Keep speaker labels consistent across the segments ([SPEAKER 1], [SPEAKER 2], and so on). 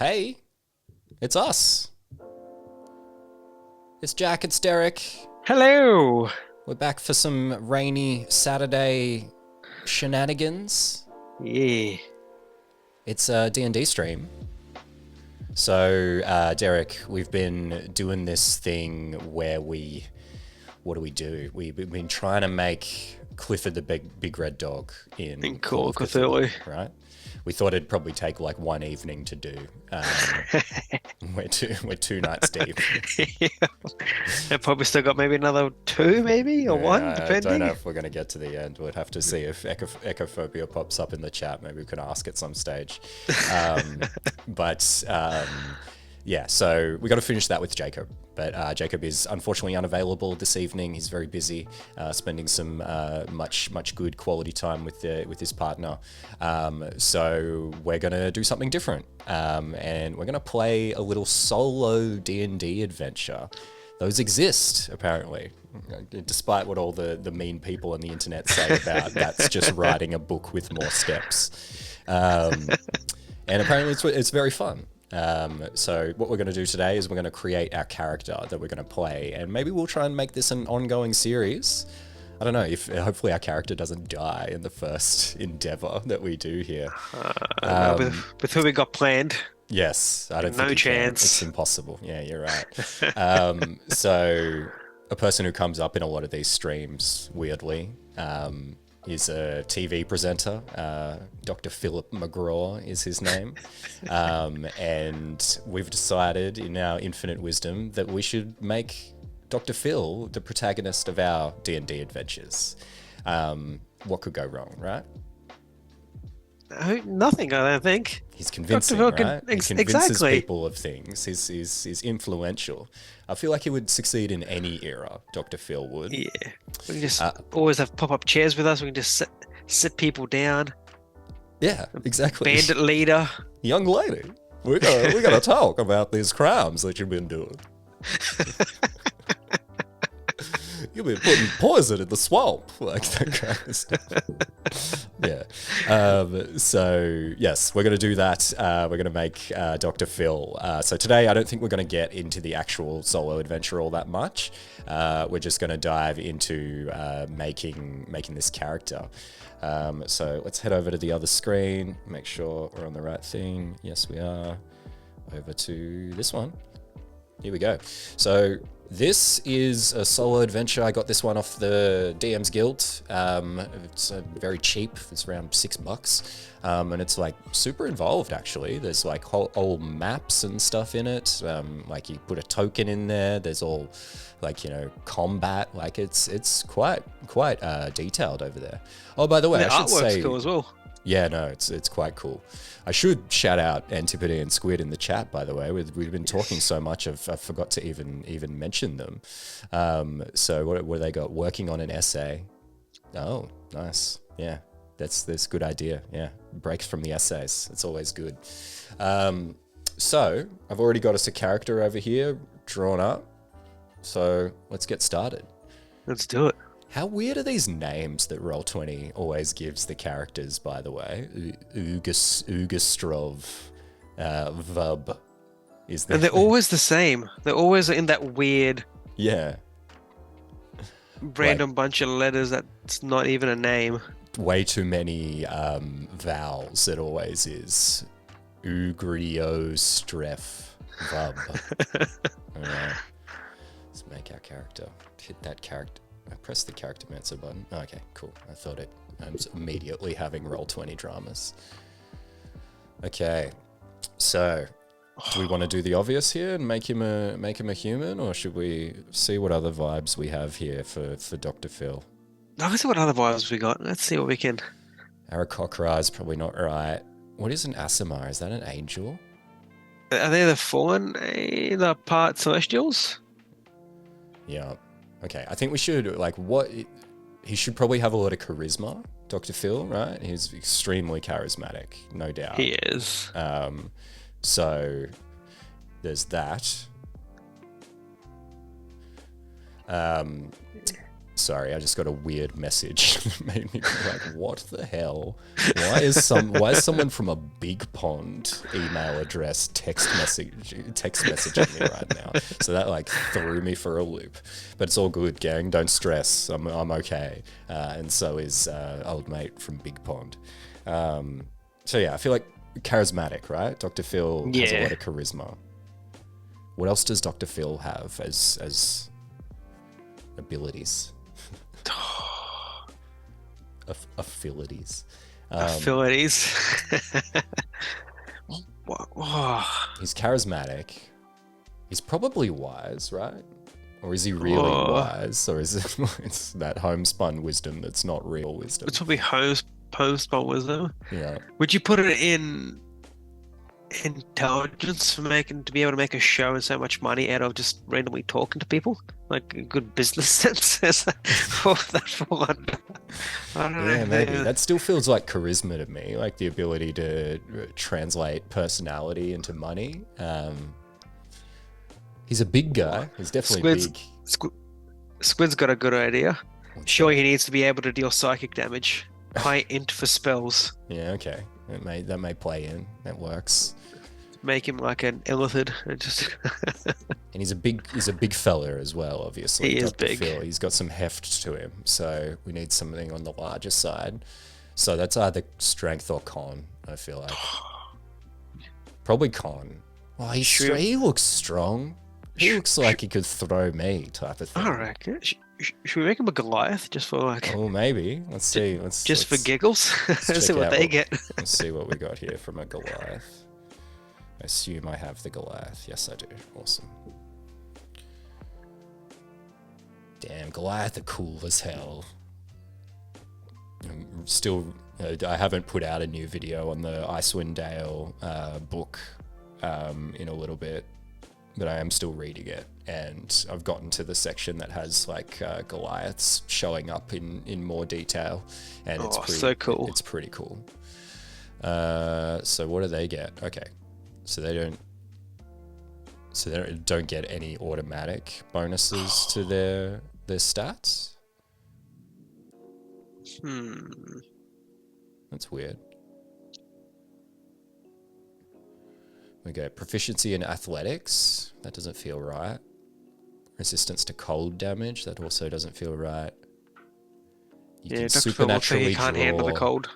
[SPEAKER 1] Hey, it's us. It's Jack, it's Derek.
[SPEAKER 2] Hello.
[SPEAKER 1] We're back for some rainy Saturday shenanigans.
[SPEAKER 2] Yeah.
[SPEAKER 1] It's a D&D stream. So, Derek, we've been doing this thing where what do? We've been trying to make Clifford the Big Red Dog in Call of Cthulhu, right? We thought it'd probably take like one evening to do. We're two nights deep.
[SPEAKER 2] I probably still got maybe another two, maybe, or one,
[SPEAKER 1] I don't
[SPEAKER 2] depending.
[SPEAKER 1] know if we're going to get to the end. We'd have to see if Echophobia pops up in the chat. Maybe we can ask at some stage. But yeah, so we got to finish that with Jacob. But Jacob is unfortunately unavailable this evening. He's very busy, spending some much good quality time with his partner. So we're gonna do something different, and we're gonna play a little solo D&D adventure. Those exist, apparently, despite what all the mean people on the internet say about that's just writing a book with more steps. And apparently it's very fun. So what we're going to do today is we're going to create our character that we're going to play, and maybe we'll try and make this an ongoing series. I don't know if hopefully our character doesn't die in the first endeavor that we do here.
[SPEAKER 2] No, with who we got planned,
[SPEAKER 1] Yes, I don't
[SPEAKER 2] no
[SPEAKER 1] think you can.
[SPEAKER 2] chance.
[SPEAKER 1] It's impossible. Yeah, you're right. So a person who comes up in a lot of these streams, weirdly, is a TV presenter. Dr. Philip McGraw is his name. And we've decided in our infinite wisdom that we should make Dr. Phil the protagonist of our D&D adventures. What could go wrong, right?
[SPEAKER 2] Nothing, I don't think.
[SPEAKER 1] He's convincing,
[SPEAKER 2] Phil
[SPEAKER 1] right? He convinces
[SPEAKER 2] exactly.
[SPEAKER 1] people of things. He's influential. I feel like he would succeed in any era, Dr. Phil would.
[SPEAKER 2] Yeah. We can just always have pop-up chairs with us. We can just sit people down.
[SPEAKER 1] Yeah, exactly.
[SPEAKER 2] Bandit leader.
[SPEAKER 1] Young lady, we gotta talk about these crimes that you've been doing. You've been putting poison in the swamp, like that kind of stuff. Yeah. So yes, we're gonna do that. We're gonna make Dr. Phil. So today, I don't think we're gonna get into the actual solo adventure all that much. We're just gonna dive into making this character. So let's head over to the other screen. Make sure we're on the right thing. Yes, we are. Over to this one. Here we go. So this is a solo adventure. I got this one off the DM's Guild. It's very cheap. It's around $6. And it's like super involved, actually. There's like whole maps and stuff in it. Like you put a token in there. There's all like, combat. Like it's quite detailed over there. Oh, by the way,
[SPEAKER 2] The
[SPEAKER 1] I should
[SPEAKER 2] artwork's
[SPEAKER 1] say,
[SPEAKER 2] cool as well.
[SPEAKER 1] yeah, no, it's quite cool. I should shout out Antipode and Squid in the chat, by the way. We've been talking so much, I forgot to even mention them. So what they got? Working on an essay. Oh, nice. Yeah, that's a good idea. Yeah, breaks from the essays. It's always good. So I've already got us a character over here drawn up. So let's get started.
[SPEAKER 2] Let's do it.
[SPEAKER 1] How weird are these names that Roll20 always gives the characters, by the way? Ugastrov, Vub is the...
[SPEAKER 2] And they're always the same. They're always in that weird
[SPEAKER 1] Yeah.
[SPEAKER 2] random bunch of letters that's not even a name.
[SPEAKER 1] Way too many vowels, it always is. Ugriostref, Vub. Alright. Let's make our character. Hit that character. I pressed the character mancer button. Oh, okay, cool. I thought I'm immediately having Roll20 dramas. Okay, so do we want to do the obvious here and make him a human, or should we see what other vibes we have here for Dr. Phil?
[SPEAKER 2] Let's see what other vibes we got. Let's see what we can.
[SPEAKER 1] Aarakocra is probably not right. What is an Aasimar? Is that an angel?
[SPEAKER 2] Are they the fallen, the part celestials?
[SPEAKER 1] Yeah. Okay, I think we should, he should probably have a lot of charisma, Dr. Phil, right? He's extremely charismatic, no doubt.
[SPEAKER 2] He is.
[SPEAKER 1] So there's that. Sorry, I just got a weird message that made me be like, what the hell? Why is someone from a Big Pond email address text messaging me right now? So that like threw me for a loop. But it's all good, gang. Don't stress. I'm okay. And so is old mate from Big Pond. So yeah, I feel like charismatic, right? Dr. Phil has a lot of charisma. What else does Dr. Phil have as abilities? Affilities.
[SPEAKER 2] Affilities.
[SPEAKER 1] He's charismatic. He's probably wise, right? Or is he really wise? Or is it it's that homespun wisdom that's not real wisdom?
[SPEAKER 2] It's probably homespun wisdom.
[SPEAKER 1] Yeah.
[SPEAKER 2] Would you put it in intelligence to be able to make a show and so much money out of just randomly talking to people, like a good business sense? For that one, I don't know.
[SPEAKER 1] Yeah, maybe that still feels like charisma to me, like the ability to translate personality into money. He's a big guy. He's definitely big.
[SPEAKER 2] Squid's got a good idea. Sure, he needs to be able to deal psychic damage. High int for spells.
[SPEAKER 1] Yeah, okay. That may play in. That works.
[SPEAKER 2] Make him like an illithid.
[SPEAKER 1] And he's a big fella as well, obviously.
[SPEAKER 2] He is
[SPEAKER 1] Dr.
[SPEAKER 2] big.
[SPEAKER 1] Phil. He's got some heft to him, so we need something on the larger side. So that's either strength or con, I feel like. Probably con. Oh, he looks strong. He looks like he could throw me, type of thing.
[SPEAKER 2] I reckon. Should we make him a Goliath just for like?
[SPEAKER 1] Oh, maybe. Let's see. Let's
[SPEAKER 2] for giggles. Let's see what they get.
[SPEAKER 1] Let's see what we got here from a Goliath. I assume I have the Goliath. Yes, I do. Awesome. Damn, Goliath are cool as hell. I'm still, I haven't put out a new video on the Icewind Dale book in a little bit, but I am still reading it, and I've gotten to the section that has like Goliaths showing up in more detail, and it's
[SPEAKER 2] so cool.
[SPEAKER 1] It's pretty cool. So what do they get? Okay, so they don't get any automatic bonuses to their stats. That's weird. We go proficiency in athletics. That doesn't feel right. Resistance to cold damage. That also doesn't feel right. You can supernaturally
[SPEAKER 2] can't handle the cold.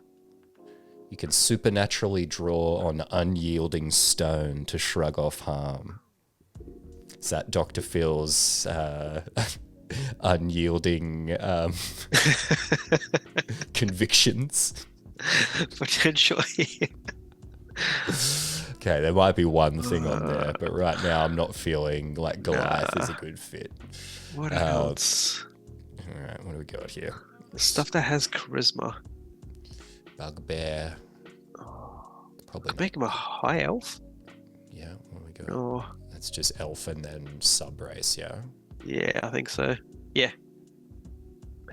[SPEAKER 1] You can supernaturally draw on unyielding stone to shrug off harm. Is that Dr. Phil's unyielding convictions?
[SPEAKER 2] Potentially.
[SPEAKER 1] Okay, there might be one thing on there, but right now I'm not feeling like Goliath is a good fit.
[SPEAKER 2] What else?
[SPEAKER 1] Alright, what do we got here?
[SPEAKER 2] Stuff that has charisma.
[SPEAKER 1] Bugbear. Probably
[SPEAKER 2] make him a high elf.
[SPEAKER 1] Yeah, what do we got? That's just elf and then sub-race, yeah?
[SPEAKER 2] Yeah, I think so. Yeah.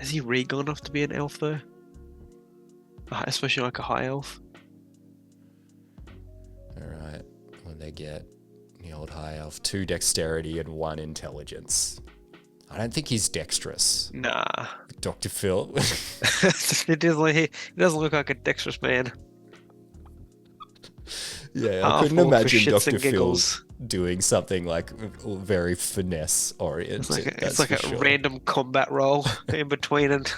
[SPEAKER 2] Is he regal enough to be an elf, though? Especially like a high elf?
[SPEAKER 1] Alright, what do they get? The old high elf. 2 dexterity and 1 intelligence. I don't think he's dexterous.
[SPEAKER 2] Nah.
[SPEAKER 1] Dr. Phil.
[SPEAKER 2] He doesn't look like a dexterous man.
[SPEAKER 1] Yeah, I couldn't imagine Dr. Phil doing something like very finesse oriented.
[SPEAKER 2] It's like a random combat roll in between and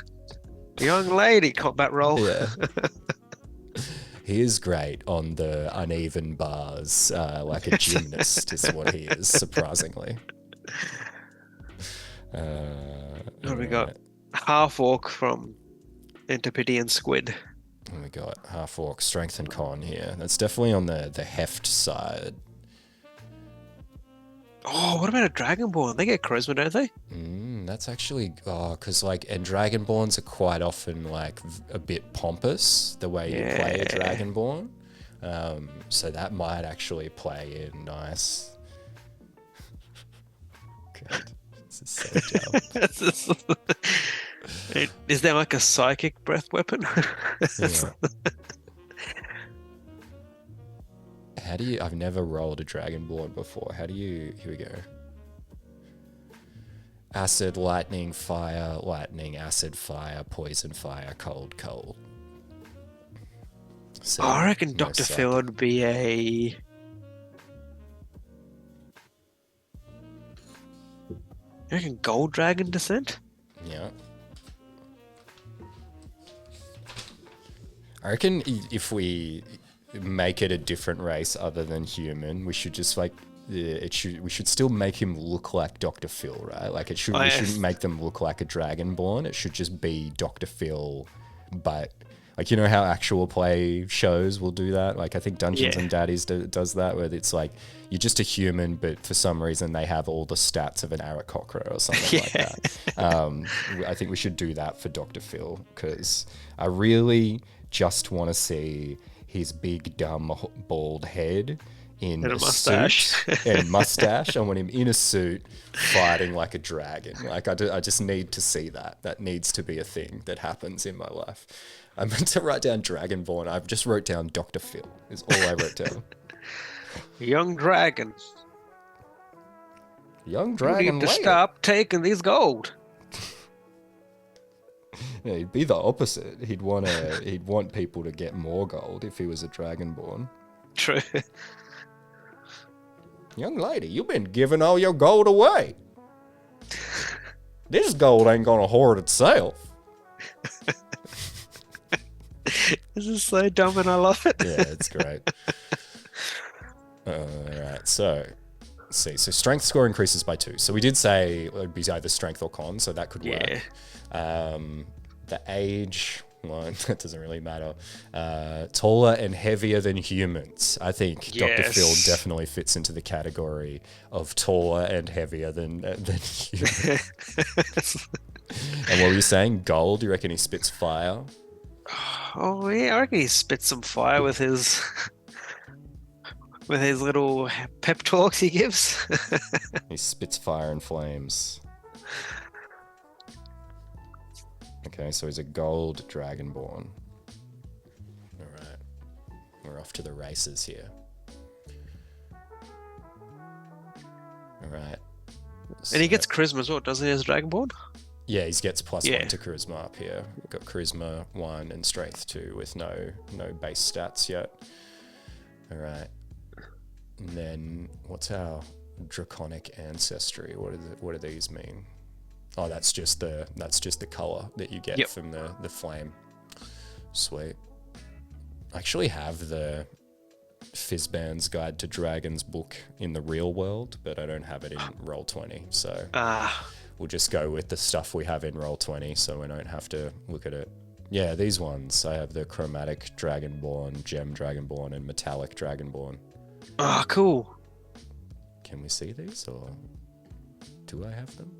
[SPEAKER 2] young lady combat roll.
[SPEAKER 1] Yeah. He is great on the uneven bars, like a gymnast is what he is, surprisingly.
[SPEAKER 2] What do we got? Half orc from Antipodean Squid.
[SPEAKER 1] And we got half orc, strength and con here. That's definitely on the heft side.
[SPEAKER 2] Oh, what about a Dragonborn? They get charisma, don't they?
[SPEAKER 1] That's actually because and Dragonborns are quite often like a bit pompous the way you play a Dragonborn. So that might actually play in nice. God, this is so dumb.
[SPEAKER 2] Is there like a psychic breath weapon?
[SPEAKER 1] Yeah. How do you... I've never rolled a Dragonborn before. How do you... Here we go. Acid, lightning, fire, lightning, acid, fire, poison, fire, cold, cold. So,
[SPEAKER 2] I reckon
[SPEAKER 1] most
[SPEAKER 2] Dr. Phil
[SPEAKER 1] likely.
[SPEAKER 2] would be a. I reckon Gold Dragon descent?
[SPEAKER 1] Yeah. I reckon if we make it a different race other than human, we should just like we should still make him look like Dr. Phil, right? Like we shouldn't make them look like a dragonborn. It should just be Dr. Phil, but like you know how actual play shows will do that. Like I think Dungeons
[SPEAKER 2] Yeah.
[SPEAKER 1] and Daddies does that, where it's like you're just a human, but for some reason they have all the stats of an Aarakocra or something like
[SPEAKER 2] Yeah.
[SPEAKER 1] that. I think we should do that for Dr. Phil because I really just want to see his big dumb bald head in
[SPEAKER 2] And a
[SPEAKER 1] a
[SPEAKER 2] mustache.
[SPEAKER 1] suit and mustache. I want him in a suit fighting like a dragon. Like I just need to see that. That needs to be a thing that happens in my life. I meant to write down Dragonborn. I've just wrote down Dr. Phil is all I wrote down.
[SPEAKER 2] Young dragon.
[SPEAKER 1] Young
[SPEAKER 2] You
[SPEAKER 1] dragon
[SPEAKER 2] need to
[SPEAKER 1] layer.
[SPEAKER 2] stop taking these gold.
[SPEAKER 1] Yeah, he'd be the opposite. He'd want people to get more gold if he was a dragonborn.
[SPEAKER 2] True.
[SPEAKER 1] Young lady, you've been giving all your gold away. This gold ain't gonna hoard itself.
[SPEAKER 2] This is so dumb and I love it.
[SPEAKER 1] Yeah, it's great. Alright, so let's see. So strength score increases by 2. So we did say it would be either strength or con, so that could
[SPEAKER 2] Yeah.
[SPEAKER 1] work. The age, well, that doesn't really matter. Taller and heavier than humans. I think Dr. Phil
[SPEAKER 2] Yes.
[SPEAKER 1] definitely fits into the category of taller and heavier than humans. And what were you saying? Gold? You reckon he spits fire?
[SPEAKER 2] Oh yeah, I reckon he spits some fire with his little pep talks he gives.
[SPEAKER 1] He spits fire and flames. Okay, so he's a gold dragonborn. Alright. We're off to the races here. Alright.
[SPEAKER 2] And he gets charisma as well, doesn't he, as Dragonborn?
[SPEAKER 1] Yeah, he gets plus
[SPEAKER 2] Yeah.
[SPEAKER 1] 1 to charisma up here. We've got charisma 1 and strength 2 with no base stats yet. Alright. And then what's our draconic ancestry? What do these mean? Oh, that's just the color that you get
[SPEAKER 2] Yep.
[SPEAKER 1] from the flame. Sweet. I actually have the Fizban's Guide to Dragons book in the real world, but I don't have it in Roll20, so we'll just go with the stuff we have in Roll20 so we don't have to look at it. Yeah, these ones. I have the Chromatic Dragonborn, Gem Dragonborn, and Metallic Dragonborn.
[SPEAKER 2] Ah, cool.
[SPEAKER 1] Can we see these, or do I have them?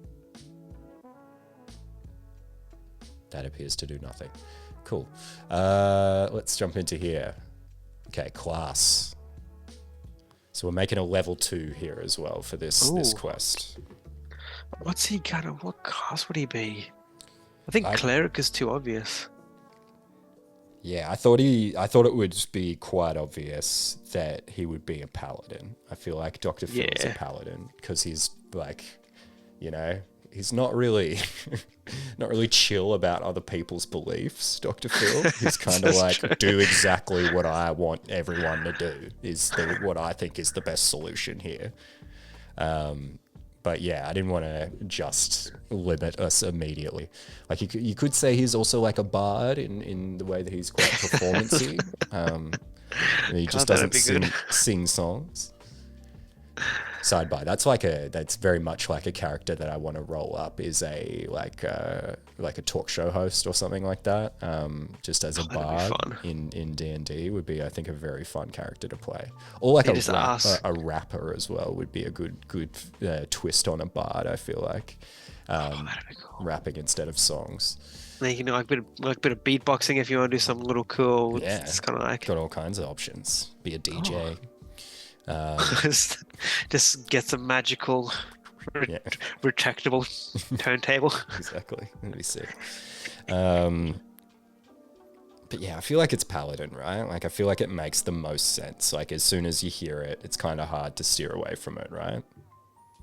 [SPEAKER 1] That appears to do nothing. Cool. Let's jump into here. Okay, class. So we're making a level 2 here as well for this
[SPEAKER 2] Ooh.
[SPEAKER 1] quest.
[SPEAKER 2] What's he gonna? What class would he be? I think
[SPEAKER 1] I-
[SPEAKER 2] cleric is too obvious.
[SPEAKER 1] Yeah, I thought it would be quite obvious that he would be a paladin. I feel like Dr. Phil is a
[SPEAKER 2] Yeah.
[SPEAKER 1] paladin because he's like, you know, he's not really not really chill about other people's beliefs, Dr. Phil. He's kind of
[SPEAKER 2] That's
[SPEAKER 1] like
[SPEAKER 2] true.
[SPEAKER 1] do exactly what I want everyone to do is what I think is the best solution here. But yeah, I didn't want to just limit us immediately. Like you could say he's also like a bard in the way that he's quite performancy. And he just
[SPEAKER 2] God, that'd
[SPEAKER 1] doesn't
[SPEAKER 2] be good.
[SPEAKER 1] sing songs. Sidebar. That's very much like a character that I want to roll up is like a talk show host or something like that. Just as a
[SPEAKER 2] Oh, that'd be
[SPEAKER 1] bard
[SPEAKER 2] fun.
[SPEAKER 1] in D&D would be, I think, a very fun character to play. Or like
[SPEAKER 2] Yeah, just ask.
[SPEAKER 1] a rapper as well would be a good twist on a bard. I feel like
[SPEAKER 2] That'd be cool.
[SPEAKER 1] rapping instead of songs.
[SPEAKER 2] Then you can do like bit of beatboxing if you want to do something little cool.
[SPEAKER 1] Yeah.
[SPEAKER 2] It's kind of like
[SPEAKER 1] Got all kinds of options. Be a DJ.
[SPEAKER 2] just get some magical
[SPEAKER 1] Yeah.
[SPEAKER 2] retractable turntable.
[SPEAKER 1] Exactly. That'd be sick. But yeah, I feel like it's paladin, right? Like I feel like it makes the most sense. Like as soon as you hear it, it's kind of hard to steer away from it, right?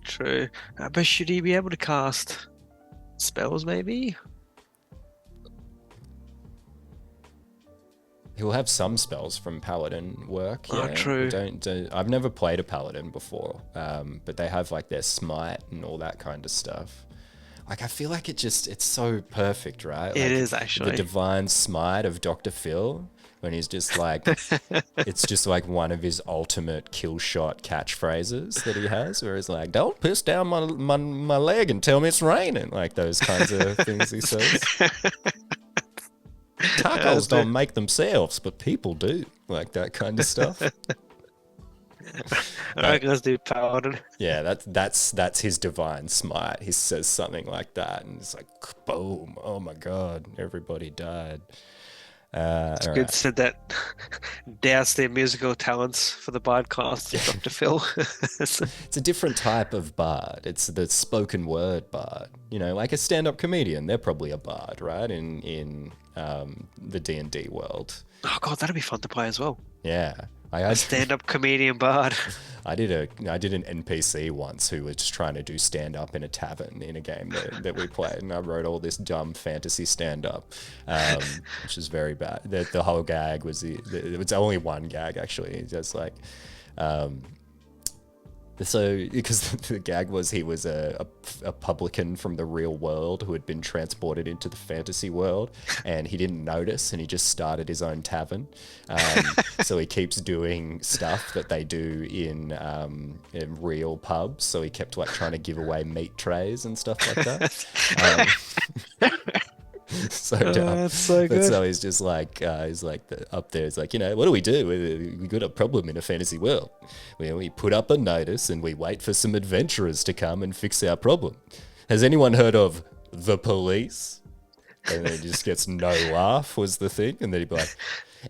[SPEAKER 2] True. But should he be able to cast spells, maybe?
[SPEAKER 1] He'll have some spells from Paladin work. Yeah.
[SPEAKER 2] True.
[SPEAKER 1] I've never played a Paladin before, but they have like their smite and all that kind of stuff. Like I feel like it's so perfect, right?
[SPEAKER 2] It
[SPEAKER 1] Like,
[SPEAKER 2] is actually.
[SPEAKER 1] the divine smite of Dr. Phil when he's just like, it's just like one of his ultimate kill shot catchphrases that he has, where he's like, "Don't piss down my leg and tell me it's raining," like those kinds of things he says. Tacos don't make themselves, but people do. Like that kind of stuff.
[SPEAKER 2] I reckon let's do Paladin.
[SPEAKER 1] Yeah, that's his divine smite. He says something like that, and it's like, boom! Oh my god, everybody died.
[SPEAKER 2] It's good said that doubts their musical talents for the bard class of Dr. Phil.
[SPEAKER 1] It's a different type of bard. It's the spoken word bard. You know, like a stand-up comedian. They're probably a bard, right? In the D&D world.
[SPEAKER 2] Oh god, that'd be fun to play as well.
[SPEAKER 1] Yeah.
[SPEAKER 2] A stand-up comedian bard.
[SPEAKER 1] I did an NPC once who was just trying to do stand-up in a tavern in a game that we played, and I wrote all this dumb fantasy stand-up, which is very bad. The whole gag was it's only one gag actually. It's just like, so because the gag was he was a publican from the real world who had been transported into the fantasy world, and he didn't notice, and he just started his own tavern. So he keeps doing stuff that they do in real pubs. So he kept like trying to give away meat trays and stuff like that. So dumb.
[SPEAKER 2] That's so good.
[SPEAKER 1] But so he's just like, up there. It's like, you know, what do? We got a problem in a fantasy world. We put up a notice and we wait for some adventurers to come and fix our problem. Has anyone heard of the police? And then he just gets no laugh was the thing. And then he'd be like,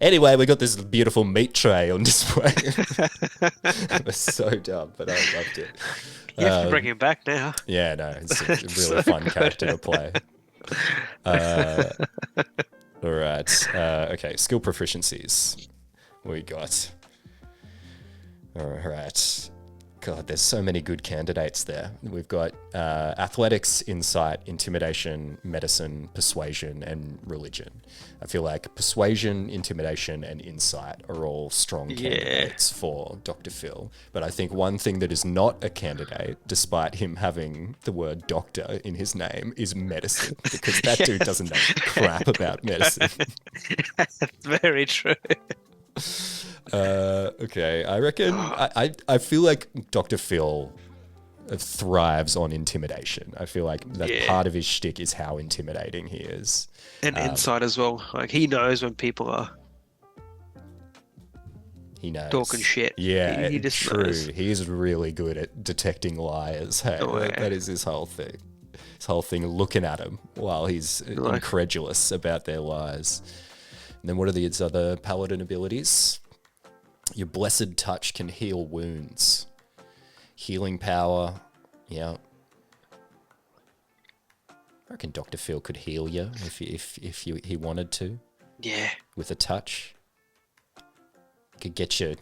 [SPEAKER 1] anyway, we got this beautiful meat tray on display. It was so dumb, but I loved it.
[SPEAKER 2] You have to bring him back now.
[SPEAKER 1] Yeah, no, it's a really so fun character to play. All right. Okay, skill proficiencies. We got. All right. God, there's so many good candidates there. We've got athletics, insight, intimidation, medicine, persuasion, and religion. I feel like persuasion, intimidation, and insight are all strong candidates for Dr. Phil. But I think one thing that is not a candidate, despite him having the word doctor in his name, is medicine. Because that dude doesn't know crap about medicine.
[SPEAKER 2] That's very true.
[SPEAKER 1] Okay, I reckon I feel like Dr. Phil thrives on intimidation. I feel like that part of his shtick is how intimidating he is.
[SPEAKER 2] And insight as well. Like he knows when people are talking shit.
[SPEAKER 1] Yeah,
[SPEAKER 2] he just
[SPEAKER 1] true.
[SPEAKER 2] knows.
[SPEAKER 1] He is really good at detecting liars. Hey, that is his whole thing. His whole thing, looking at him while he's incredulous about their lies. And then what are these other paladin abilities? Your blessed touch can heal wounds. Healing power, yeah. I reckon Dr. Phil could heal you if he wanted to.
[SPEAKER 2] Yeah.
[SPEAKER 1] With a touch. Could get you,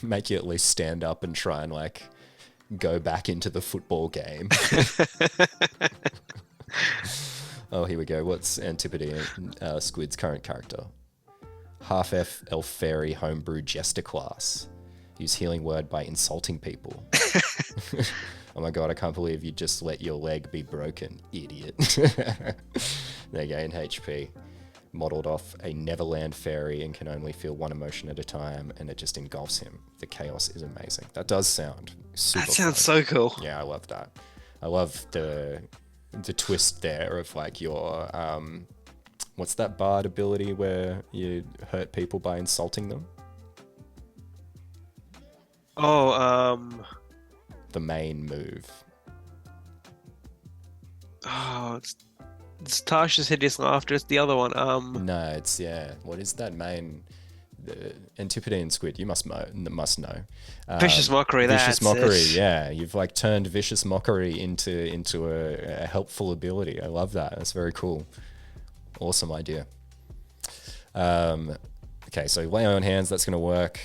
[SPEAKER 1] make you at least stand up and try and like go back into the football game. Oh, here we go. What's Antipode, Squid's current character? Half-elf fairy homebrew jester class. Use healing word by insulting people. Oh my god, I can't believe you just let your leg be broken, idiot. They gain HP. Modeled off a Neverland fairy and can only feel one emotion at a time, and it just engulfs him. The chaos is amazing. That does sound super
[SPEAKER 2] That sounds
[SPEAKER 1] fun.
[SPEAKER 2] so cool.
[SPEAKER 1] Yeah, I love that. I love the twist there of like your what's that bard ability where you hurt people by insulting them?
[SPEAKER 2] Oh,
[SPEAKER 1] The main move.
[SPEAKER 2] Oh, it's Tasha's hideous laughter. It's the other one.
[SPEAKER 1] No, it's what is that main? The Antipodean Squid. You must know.
[SPEAKER 2] Vicious mockery.
[SPEAKER 1] Vicious mockery.
[SPEAKER 2] It.
[SPEAKER 1] Yeah, you've like turned vicious mockery into a helpful ability. I love that. That's very cool. Awesome idea. Okay, so lay on hands. That's gonna work.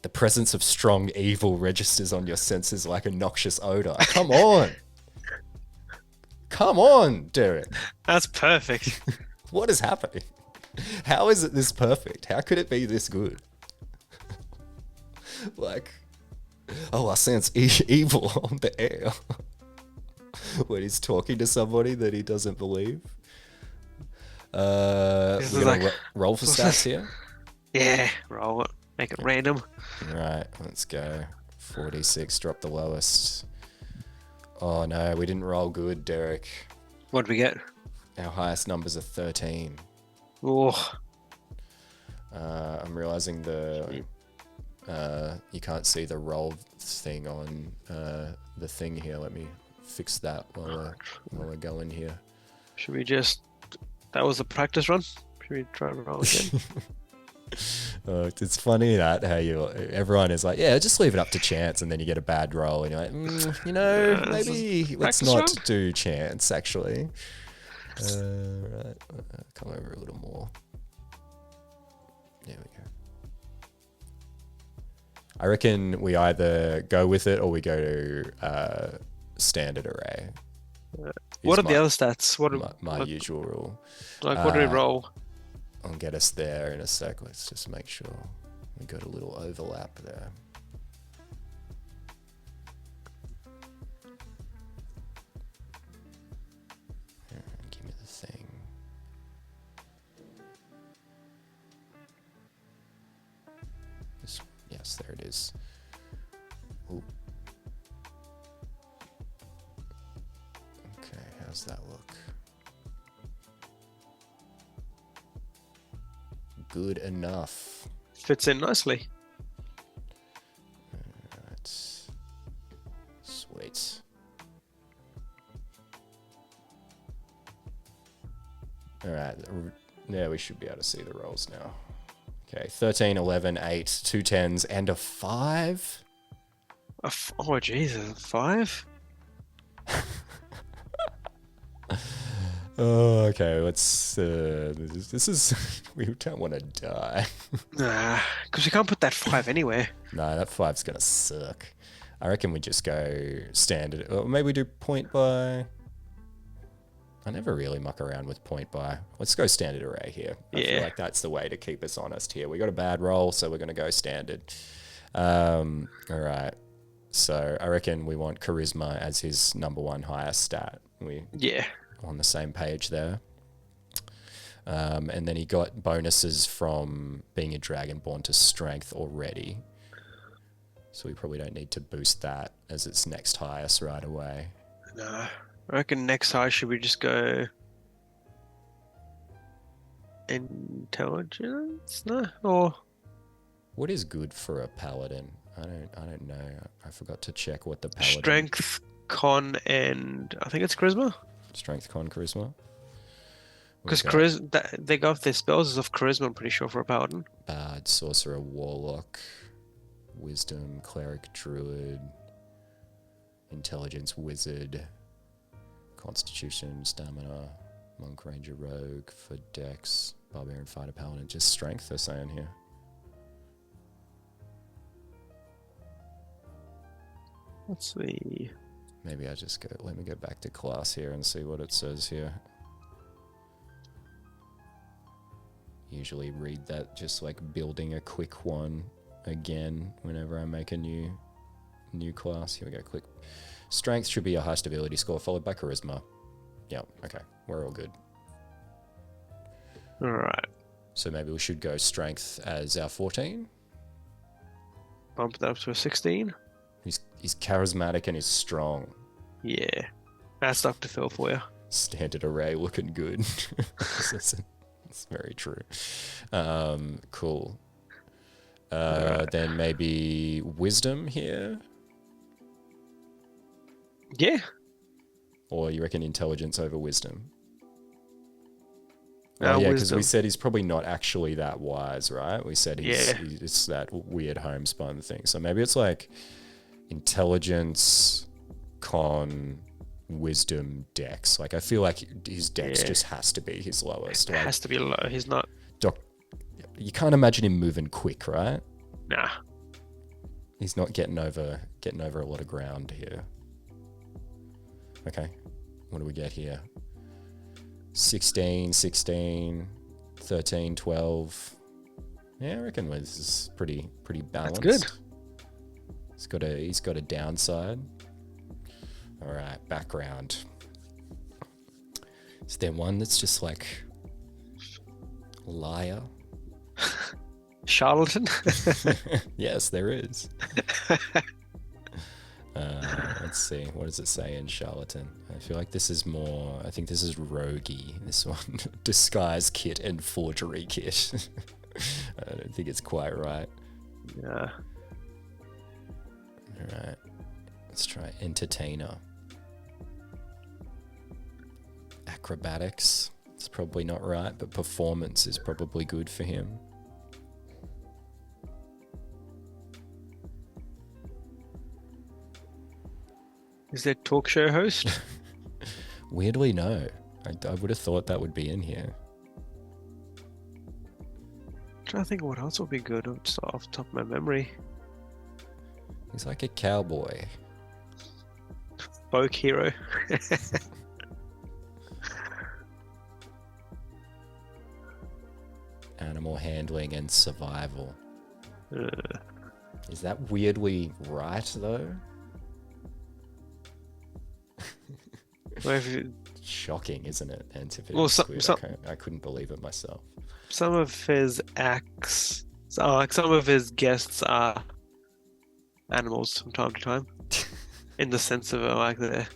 [SPEAKER 1] The presence of strong evil registers on your senses like a noxious odor. Come on. Come on, Derek.
[SPEAKER 2] That's perfect.
[SPEAKER 1] What is happening? How is it this perfect? How could it be this good? Like, oh, I sense evil on the air. When he's talking to somebody that he doesn't believe. We're gonna roll for stats here.
[SPEAKER 2] Yeah, roll it. Make it random.
[SPEAKER 1] Right, let's go. 46, drop the lowest. Oh no, we didn't roll good, Derek.
[SPEAKER 2] What did we get?
[SPEAKER 1] Our highest numbers are 13.
[SPEAKER 2] Oh,
[SPEAKER 1] I'm realizing you can't see the roll thing on the thing here. Let me fix that while we're going here.
[SPEAKER 2] should we just... That was the practice run? Should we try and roll again?
[SPEAKER 1] It's funny that how everyone is like, yeah, just leave it up to chance, and then you get a bad roll, and you're like, maybe let's not do chance actually. Right, come over a little more. There we go. I reckon we either go with it or we go to standard array.
[SPEAKER 2] What are the other stats? What are
[SPEAKER 1] my usual rule?
[SPEAKER 2] Like, what do we roll?
[SPEAKER 1] I'll get us there in a sec. Let's just make sure we got a little overlap there. Give me the thing. Yes, there it is. Ooh. Okay, how's that look? Good enough.
[SPEAKER 2] Fits in nicely.
[SPEAKER 1] Alright. Sweet. Alright, yeah, we should be able to see the rolls now. Okay, 13, 11, 8, 2 10s, and a 5?
[SPEAKER 2] Oh, Jesus, 5?
[SPEAKER 1] Oh, okay, let's... this is... we don't want to die.
[SPEAKER 2] Nah, because we can't put that 5 anywhere.
[SPEAKER 1] No, that 5's going to suck. I reckon we just go standard. Or maybe we do point by... I never really muck around with point by. Let's go standard array here. I feel like that's the way to keep us honest here. We got a bad roll, so we're going to go standard. All right. So I reckon we want charisma as his #1 highest stat.
[SPEAKER 2] Yeah.
[SPEAKER 1] On the same page there. And then he got bonuses from being a dragonborn to strength already. So we probably don't need to boost that as its next highest right away.
[SPEAKER 2] Nah. I reckon next high should we just go intelligence? No? Or
[SPEAKER 1] what is good for a paladin? I don't know. I forgot to check what the paladin...
[SPEAKER 2] Strength, con, and I think it's charisma.
[SPEAKER 1] Strength, con, charisma.
[SPEAKER 2] Because charisma, they got their spells as of charisma, I'm pretty sure, for a paladin.
[SPEAKER 1] Bard, sorcerer, warlock, wisdom, cleric, druid, intelligence, wizard, constitution, stamina, monk, ranger, rogue for dex, barbarian, fighter, paladin. Just strength, they're saying here.
[SPEAKER 2] Let's see.
[SPEAKER 1] Maybe I just let me go back to class here and see what it says here. Usually read that just like building a quick one again whenever I make a new class. Here we go, quick. Strength should be a high stability score followed by charisma. Yep, okay, we're all good.
[SPEAKER 2] Alright.
[SPEAKER 1] So maybe we should go strength as our 14.
[SPEAKER 2] Bump that up to a 16.
[SPEAKER 1] He's charismatic and he's strong.
[SPEAKER 2] Yeah. That's Dr. Phil for you.
[SPEAKER 1] Standard array looking good. That's very true. Cool. Right. Then maybe wisdom here?
[SPEAKER 2] Yeah.
[SPEAKER 1] Or you reckon intelligence over wisdom? Oh, yeah, because we said he's probably not actually that wise, right? We said it's that weird homespun thing. So maybe it's like intelligence, con, wisdom, dex. Like I feel like his dex just has to be his lowest.
[SPEAKER 2] It has to be low. He's not...
[SPEAKER 1] You can't imagine him moving quick, right?
[SPEAKER 2] Nah.
[SPEAKER 1] He's not getting over a lot of ground here. Okay, what do we get here? 16, 16, 13, 12. Yeah, I reckon this is pretty balanced.
[SPEAKER 2] That's good.
[SPEAKER 1] He's got a downside. All right, background. Is there one that's just like liar?
[SPEAKER 2] Charlatan?
[SPEAKER 1] Yes, there is. Let's see. What does it say in charlatan? I feel like this is more... I think this is roguey, this one. Disguise kit and forgery kit. I don't think it's quite right.
[SPEAKER 2] Yeah.
[SPEAKER 1] Alright. Let's try entertainer. Acrobatics. It's probably not right, but performance is probably good for him.
[SPEAKER 2] Is there talk show host?
[SPEAKER 1] Weirdly, no. I would have thought that would be in here.
[SPEAKER 2] I'm trying to think of what else would be good just off the top of my memory.
[SPEAKER 1] He's like a cowboy.
[SPEAKER 2] Folk hero.
[SPEAKER 1] Animal handling and survival. Is that weirdly right, though?
[SPEAKER 2] Well, if you-
[SPEAKER 1] Shocking, isn't it? And if it
[SPEAKER 2] Well,
[SPEAKER 1] is
[SPEAKER 2] some-
[SPEAKER 1] weird,
[SPEAKER 2] some-
[SPEAKER 1] I couldn't believe it myself.
[SPEAKER 2] some of his acts, like some of his guests are animals from time to time, in the sense of like the.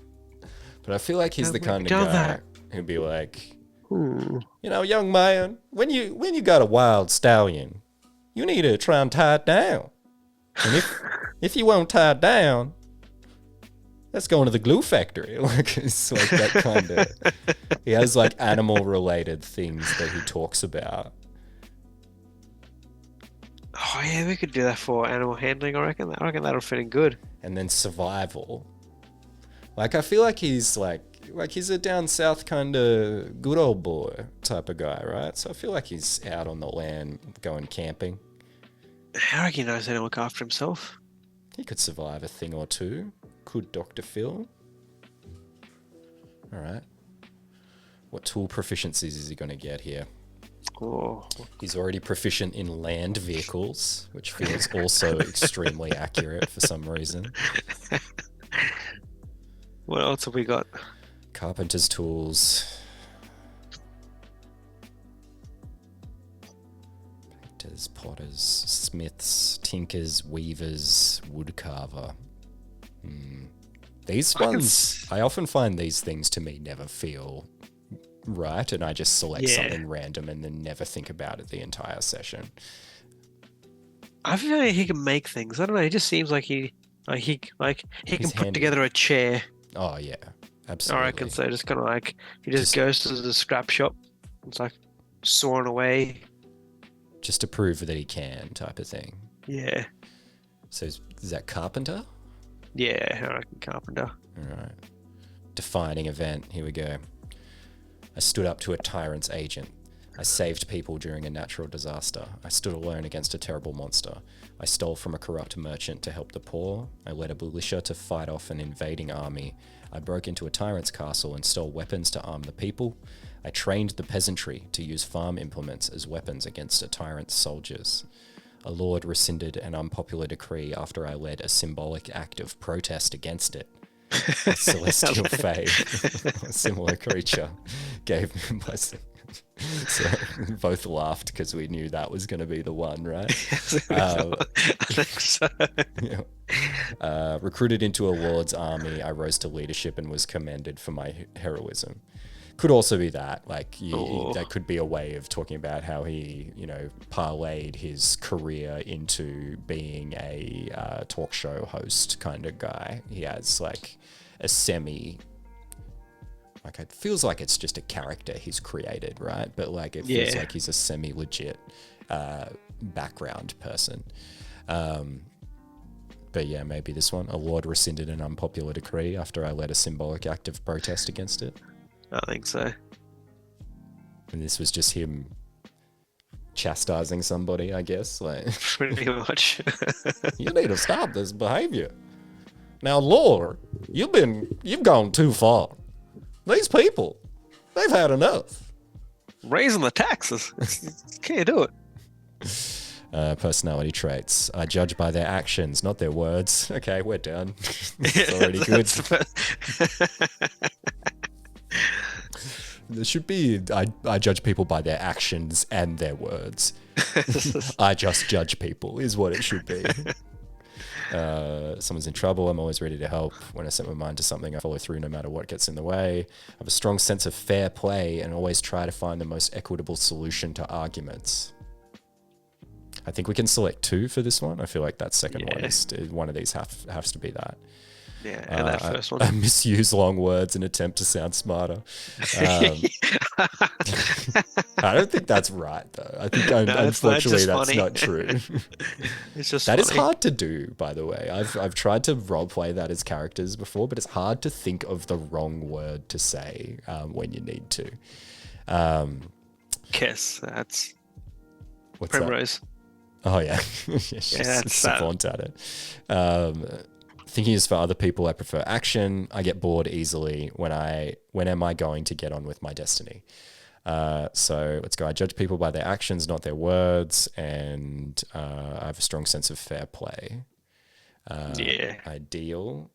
[SPEAKER 1] But I feel like he's the
[SPEAKER 2] We've
[SPEAKER 1] kind of
[SPEAKER 2] done
[SPEAKER 1] guy
[SPEAKER 2] that.
[SPEAKER 1] who'd be like,
[SPEAKER 2] Hmm.
[SPEAKER 1] you know, young man, when you got a wild stallion, you need to try and tie it down. And if you won't tie it down, let's go into the glue factory. Like it's like that kind of. He has like animal related things that he talks about.
[SPEAKER 2] Oh yeah, we could do that for animal handling. I reckon that'll fit in good.
[SPEAKER 1] And then survival. Like I feel like he's like he's a down south kind of good old boy type of guy, right? So I feel like he's out on the land going camping.
[SPEAKER 2] I reckon he knows how to look after himself.
[SPEAKER 1] He could survive a thing or two. Could Dr. Phil? All right. What tool proficiencies is he going to get here?
[SPEAKER 2] Oh,
[SPEAKER 1] He's already proficient in land vehicles, which feels also extremely accurate for some reason.
[SPEAKER 2] what else have we got?
[SPEAKER 1] Carpenter's tools. Painters, potters, smiths, tinkers, weavers, woodcarver. These ones, I often find these things to me never feel right, and I just select
[SPEAKER 2] Yeah.
[SPEAKER 1] something random and then never think about it the entire session.
[SPEAKER 2] I feel like he can make things. I don't know. He just seems like he can
[SPEAKER 1] He's
[SPEAKER 2] put
[SPEAKER 1] handy.
[SPEAKER 2] together a chair.
[SPEAKER 1] Oh yeah,
[SPEAKER 2] I
[SPEAKER 1] absolutely.
[SPEAKER 2] reckon so. Just kind of like he just goes to the scrap shop. It's like sawing away.
[SPEAKER 1] Just to prove that he can, type of thing.
[SPEAKER 2] Yeah,
[SPEAKER 1] So is that carpenter?
[SPEAKER 2] yeah. I reckon carpenter.
[SPEAKER 1] All right. Defining event. Here we go. I stood up to a tyrant's agent. I saved people during a natural disaster. I stood alone against a terrible monster. I stole from a corrupt merchant to help the poor. I led a militia to fight off an invading army. I broke into a tyrant's castle and stole weapons to arm the people. I trained the peasantry to use farm implements as weapons against a tyrant's soldiers. A lord rescinded an unpopular decree after I led a symbolic act of protest against it. A celestial fae, a similar creature, gave me a blessing. So we both laughed because we knew that was going to be the one, right?
[SPEAKER 2] I think so.
[SPEAKER 1] Yeah. Recruited into a lord's army, I rose to leadership and was commended for my heroism. Could also be that, like, that could be a way of talking about how he, parlayed his career into being a talk show host kind of guy. He has like a it feels like it's just a character he's created, right? But like it feels like he's a semi-legit background person. But yeah, maybe this one. A lord rescinded an unpopular decree after I led a symbolic act of protest against it.
[SPEAKER 2] I think so.
[SPEAKER 1] And this was just him chastising somebody, I guess. Like,
[SPEAKER 2] Pretty much.
[SPEAKER 1] you need to stop this behavior. Now, Lord, you've gone too far. These people, they've had enough.
[SPEAKER 2] Raising the taxes. Can't do it.
[SPEAKER 1] Personality traits. I judge by their actions, not their words. Okay, we're done. It's already good. There should be, I judge people by their actions and their words. I just judge people is what it should be. Someone's in trouble, I'm always ready to help. When I set my mind to something, I follow through no matter what gets in the way. I have a strong sense of fair play and always try to find the most equitable solution to arguments. I think we can select 2 for this one. I feel like that second one is one of these has to be that.
[SPEAKER 2] Yeah, and that first one.
[SPEAKER 1] I misuse long words and attempt to sound smarter. I don't think that's right, though. I think, unfortunately, that's not true.
[SPEAKER 2] It's just
[SPEAKER 1] that is hard to do, by the way. I've tried to roleplay that as characters before, but it's hard to think of the wrong word to say when you need to.
[SPEAKER 2] Kiss. That's
[SPEAKER 1] what's
[SPEAKER 2] Primrose.
[SPEAKER 1] That? Oh, yeah. She's savant at it. Thinking is for other people, I prefer action. I get bored easily. When am I going to get on with my destiny? So let's go. I judge people by their actions, not their words, and I have a strong sense of fair play. Ideal.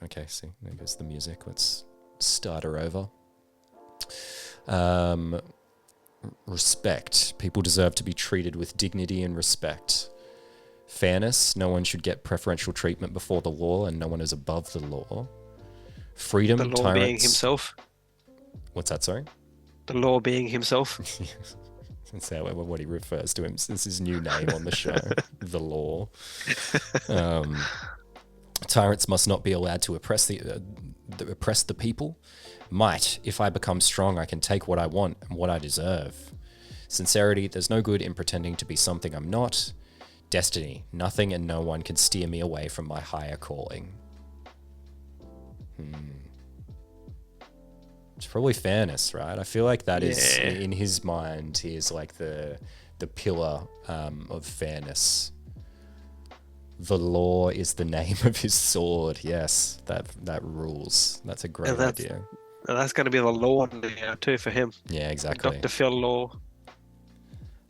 [SPEAKER 1] Okay, see, there goes the music. Let's start her over. Respect. People deserve to be treated with dignity and respect. Fairness. No one should get preferential treatment before the law, and no one is above the law. Freedom.
[SPEAKER 2] The law being himself.
[SPEAKER 1] What's that, sorry?
[SPEAKER 2] The law being himself.
[SPEAKER 1] That's what he refers to him. This is his new name on the show. The law. Tyrants must not be allowed to oppress the people. Might. If I become strong, I can take what I want and what I deserve. Sincerity. There's no good in pretending to be something I'm not. Destiny. Nothing and no one can steer me away from my higher calling. It's probably fairness, right? I feel like that is, in his mind, he is like the pillar of fairness. The law is the name of his sword. Yes, that rules. That's a great idea.
[SPEAKER 2] And that's going to be the law now too for him.
[SPEAKER 1] Yeah, exactly.
[SPEAKER 2] Dr. Phil Law.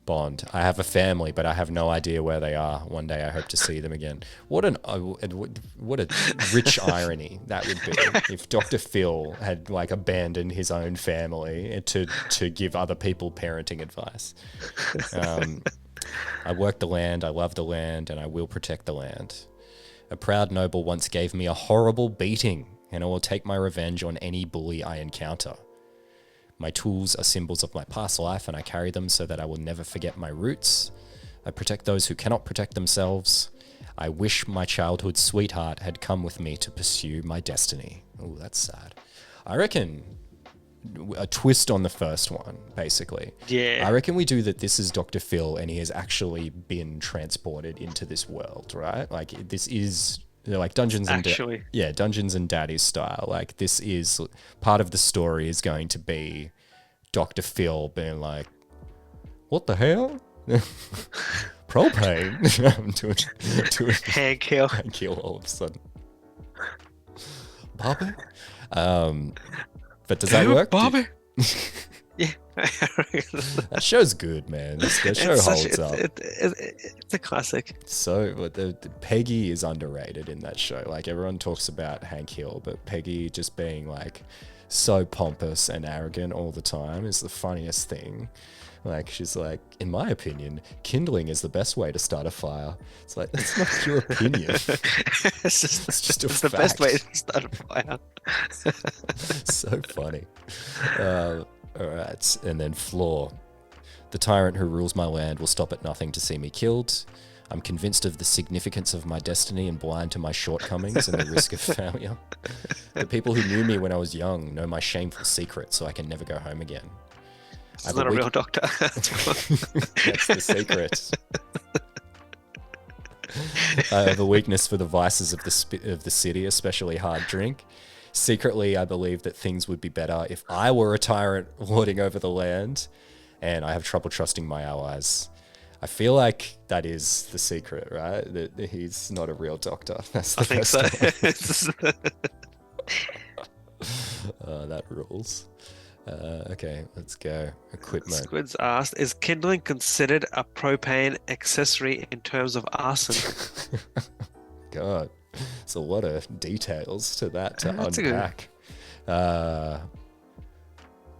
[SPEAKER 1] Bond. I have a family, but I have no idea where they are. One day I hope to see them again. What a rich irony that would be if Dr. Phil had like abandoned his own family to give other people parenting advice. I work the land, I love the land, and I will protect the land. A proud noble once gave me a horrible beating, and I will take my revenge on any bully I encounter. My tools are symbols of my past life, and I carry them so that I will never forget my roots. I protect those who cannot protect themselves. I wish my childhood sweetheart had come with me to pursue my destiny. Oh, that's sad. I reckon a twist on the first one, basically.
[SPEAKER 2] Yeah.
[SPEAKER 1] I reckon we do that this is Dr. Phil, and he has actually been transported into this world, right? Like, this is... They're like Dungeons and Dungeons and Daddies style. Like, this is part of the story is going to be Dr. Phil being like, "What the hell? Propane?" I'm doing
[SPEAKER 2] Hank Hill.
[SPEAKER 1] Hank Hill all of a sudden. Bobby? But does that work?
[SPEAKER 2] Bobby? Yeah.
[SPEAKER 1] That show's good, man. That show holds up.
[SPEAKER 2] It's a classic.
[SPEAKER 1] So Peggy is underrated in that show. Like, everyone talks about Hank Hill, but Peggy just being like so pompous and arrogant all the time is the funniest thing. Like, she's like, "In my opinion, kindling is the best way to start a fire." It's like, it's not your opinion.
[SPEAKER 2] It's just the best way to start a fire.
[SPEAKER 1] So funny. All right, and then flaw. The tyrant who rules my land will stop at nothing to see me killed. I'm convinced of the significance of my destiny and blind to my shortcomings and the risk of failure. The people who knew me when I was young know my shameful secret, so I can never go home again.
[SPEAKER 2] It's not a real doctor.
[SPEAKER 1] That's the secret. I have a weakness for the vices of the city, especially hard drink. Secretly, I believe that things would be better if I were a tyrant lording over the land. and I have trouble trusting my allies. I feel like that is the secret, right? That he's not a real doctor. That's the
[SPEAKER 2] I think
[SPEAKER 1] best
[SPEAKER 2] so.
[SPEAKER 1] one. That rules. Okay, let's go. Equipment.
[SPEAKER 2] Squid's asked, is kindling considered a propane accessory in terms of arson?
[SPEAKER 1] God, it's a lot of details to that to
[SPEAKER 2] That's a good-
[SPEAKER 1] unpack.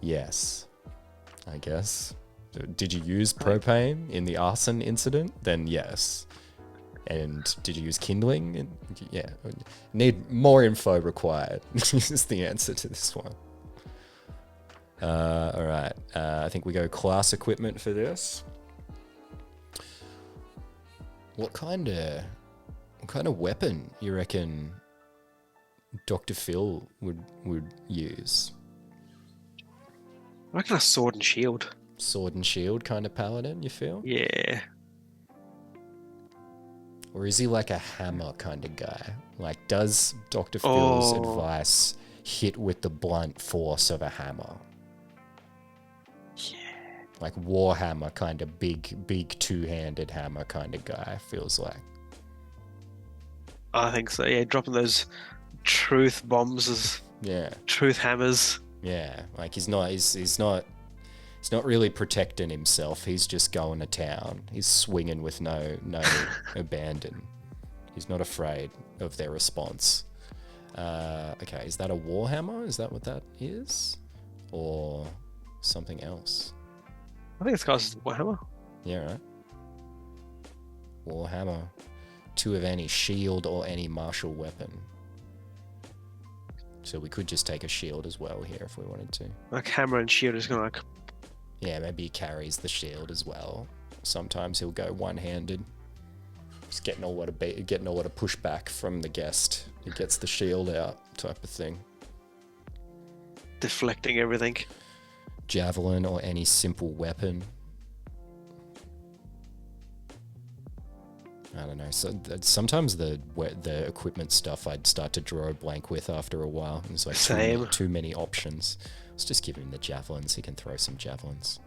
[SPEAKER 1] Yes, I guess. Did you use propane in the arson incident? Then yes. And did you use kindling? Yeah. Need more info required is the answer to this one. All right. I think we go class equipment for this. What kind of weapon you reckon Dr. Phil would use?
[SPEAKER 2] I reckon a sword and shield.
[SPEAKER 1] Sword and shield kind of paladin, you feel?
[SPEAKER 2] Yeah.
[SPEAKER 1] Or is he like a hammer kind of guy? Like, does Dr. Phil's advice hit with the blunt force of a hammer?
[SPEAKER 2] Yeah.
[SPEAKER 1] Like Warhammer kind of big two-handed hammer kind of guy, feels like.
[SPEAKER 2] I think so. Yeah, dropping those truth bombs as
[SPEAKER 1] Yeah.
[SPEAKER 2] truth hammers.
[SPEAKER 1] Yeah. Like he's not really protecting himself. He's just going to town. He's swinging with no abandon. He's not afraid of their response. Okay, is that a Warhammer? Is that what that is? Or something else?
[SPEAKER 2] I think it's called Warhammer.
[SPEAKER 1] Yeah, right. Warhammer. 2 of any shield or any martial weapon. So we could just take a shield as well here if we wanted to.
[SPEAKER 2] Like hammer and shield is gonna like.
[SPEAKER 1] Yeah, maybe he carries the shield as well. Sometimes he'll go one-handed. Just getting a lot of pushback from the guest. He gets the shield out, type of thing.
[SPEAKER 2] Deflecting everything.
[SPEAKER 1] Javelin or any simple weapon. I don't know. So sometimes the equipment stuff I'd start to draw a blank with after a while. There's like too many options. Let's just give him the javelins. He can throw some javelins.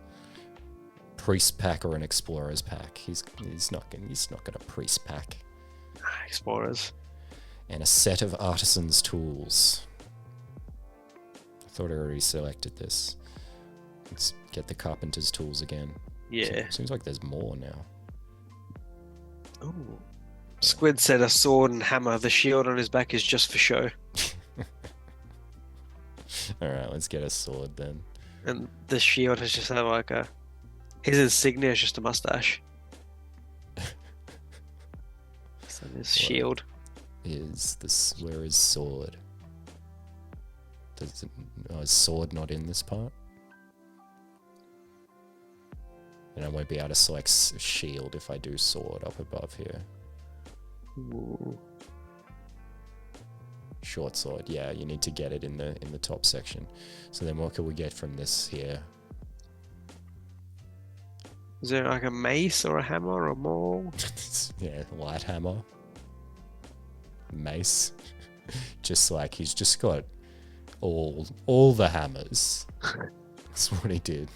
[SPEAKER 1] Priest pack or an explorer's pack. He's not gonna priest pack.
[SPEAKER 2] Explorers.
[SPEAKER 1] And a set of artisan's tools. I thought I already selected this. Let's get the carpenter's tools again.
[SPEAKER 2] Yeah.
[SPEAKER 1] Seems like there's more now.
[SPEAKER 2] Ooh. Squid said a sword and hammer. The shield on his back is just for show.
[SPEAKER 1] Alright, let's get a sword then.
[SPEAKER 2] And the shield has just had like his insignia is just a mustache. So his shield.
[SPEAKER 1] Where is sword? Is sword not in this part? And I won't be able to select shield if I do sword up above here.
[SPEAKER 2] Ooh.
[SPEAKER 1] Short sword, yeah, you need to get it in the top section. So then what can we get from this here?
[SPEAKER 2] Is there like a mace or a hammer or a maul?
[SPEAKER 1] Yeah, light hammer. Mace. Just like he's just got all the hammers. That's what he did.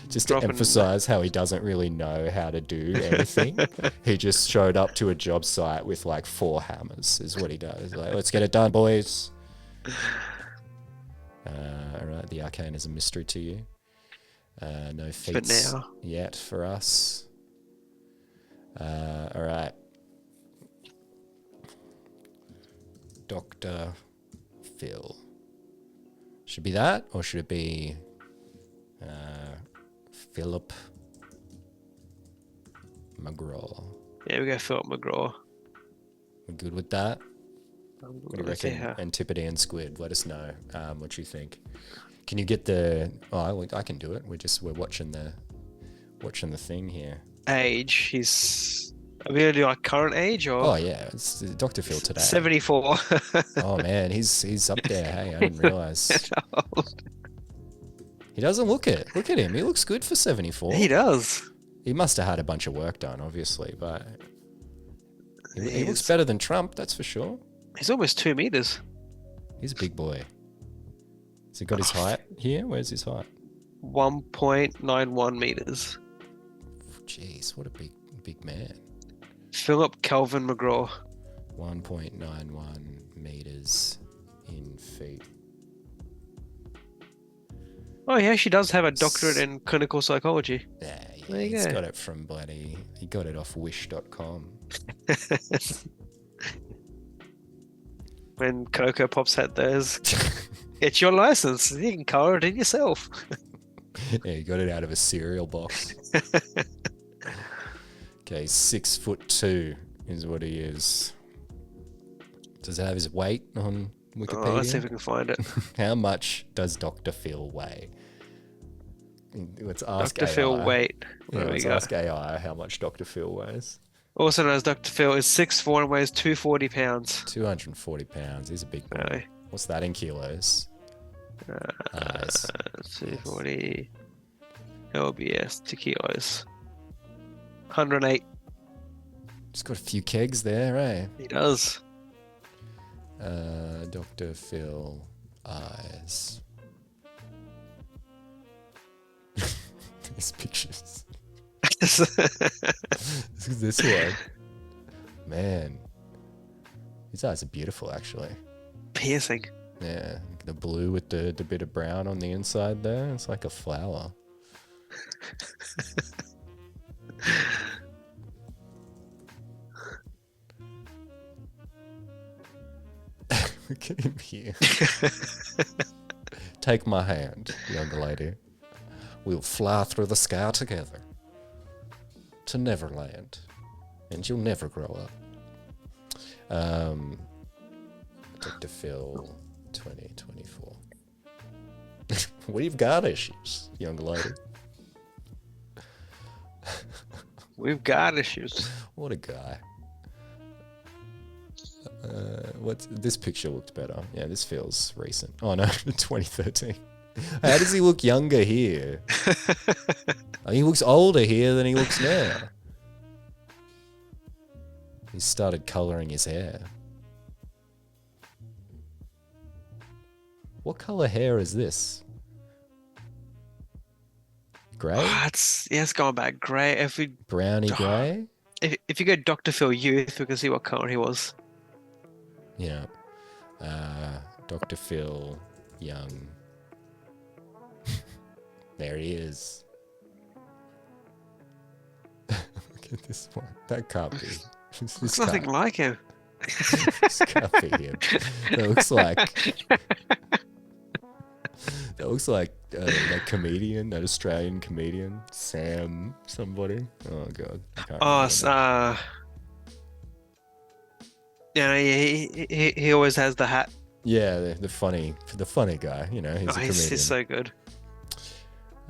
[SPEAKER 1] Just to emphasize how he doesn't really know how to do anything. He just showed up to a job site with like 4 hammers is what he does. Like, let's get it done, boys. Alright, the arcane is a mystery to you. No feats yet for us. Alright. Dr. Phil. Should be that, or should it be Philip McGraw?
[SPEAKER 2] Yeah, we go Philip McGraw.
[SPEAKER 1] We're good with that? What do you reckon? Antipodean Squid, let us know what you think. Can you get the... Oh, I can do it. We're watching the thing here.
[SPEAKER 2] Age, he's... Are we going to do like current age or...
[SPEAKER 1] Oh, yeah, it's Dr. Phil today.
[SPEAKER 2] 74.
[SPEAKER 1] Oh, man, he's up there. Hey, I didn't realise. He doesn't look it. Look at him. He looks good for 74.
[SPEAKER 2] He does.
[SPEAKER 1] He must have had a bunch of work done, obviously, but he looks better than Trump, that's for sure.
[SPEAKER 2] He's almost 2 meters.
[SPEAKER 1] He's a big boy. Has he got his height here? Where's his height?
[SPEAKER 2] 1.91 meters.
[SPEAKER 1] Jeez, what a big man.
[SPEAKER 2] Philip Kelvin McGraw.
[SPEAKER 1] 1.91 meters in feet.
[SPEAKER 2] Oh, yeah, she does have a doctorate in clinical psychology.
[SPEAKER 1] Yeah,
[SPEAKER 2] There you
[SPEAKER 1] he's
[SPEAKER 2] go.
[SPEAKER 1] got it from he got it off wish.com.
[SPEAKER 2] When Coco Pops had theirs, it's your license. You can color it in yourself.
[SPEAKER 1] Yeah, he got it out of a cereal box. Okay, 6'2" is what he is. Does it have his weight on Wikipedia?
[SPEAKER 2] Oh, let's see if we can find it.
[SPEAKER 1] How much does Dr. Phil weigh? Let's ask
[SPEAKER 2] Dr.
[SPEAKER 1] AI.
[SPEAKER 2] Phil weight.
[SPEAKER 1] Yeah,
[SPEAKER 2] There we
[SPEAKER 1] let's
[SPEAKER 2] go.
[SPEAKER 1] ask AI how much Dr. Phil weighs.
[SPEAKER 2] Also known as Dr. Phil is 6'4" and weighs 240 pounds.
[SPEAKER 1] 240 pounds. He's a big boy.
[SPEAKER 2] Really?
[SPEAKER 1] What's that in kilos? Nice.
[SPEAKER 2] 240 lbs to kilos. 108.
[SPEAKER 1] He's got a few kegs there, eh?
[SPEAKER 2] He does.
[SPEAKER 1] Dr. Phil eyes. These pictures. This one. Man. His eyes are beautiful, actually.
[SPEAKER 2] Piercing.
[SPEAKER 1] Yeah. The blue with the bit of brown on the inside there. It's like a flower. Look at him here. Take my hand, young lady. We'll fly through the sky together to Neverland, and you'll never grow up. Dr. Phil 2024. We've got issues, young lady.
[SPEAKER 2] We've got issues.
[SPEAKER 1] What a guy. This picture looked better. Yeah, this feels recent. Oh no, 2013. How does he look younger here? He looks older here than he looks now. He started colouring his hair. What colour hair is this? Grey?
[SPEAKER 2] It's going back grey.
[SPEAKER 1] Browny grey?
[SPEAKER 2] If you go Dr. Phil Youth, we can see what colour he was.
[SPEAKER 1] Yeah. Dr. Phil Young. There he is. Look at this one. That can't be.
[SPEAKER 2] Looks nothing like him.
[SPEAKER 1] This can't be him. That looks like that comedian, that Australian comedian, Sam somebody. Oh god. I can't remember.
[SPEAKER 2] Yeah, he always has the hat.
[SPEAKER 1] Yeah, the funny guy. You know, he's a comedian.
[SPEAKER 2] He's so good.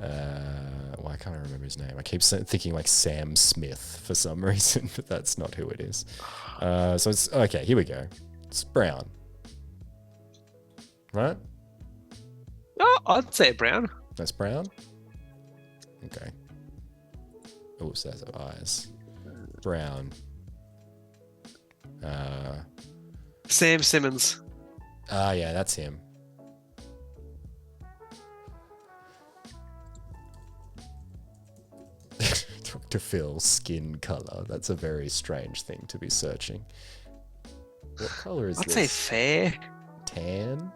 [SPEAKER 1] Well, I can't remember his name. I keep thinking like Sam Smith for some reason, but that's not who it is. So it's okay. Here we go. It's brown, right?
[SPEAKER 2] Oh, I'd say brown.
[SPEAKER 1] That's brown. Okay. Oops, those are eyes. Brown.
[SPEAKER 2] Sam Simmons.
[SPEAKER 1] Yeah, that's him. Dr. Phil skin color. That's a very strange thing to be searching. What color is
[SPEAKER 2] I'd
[SPEAKER 1] this?
[SPEAKER 2] say fair.
[SPEAKER 1] Tan?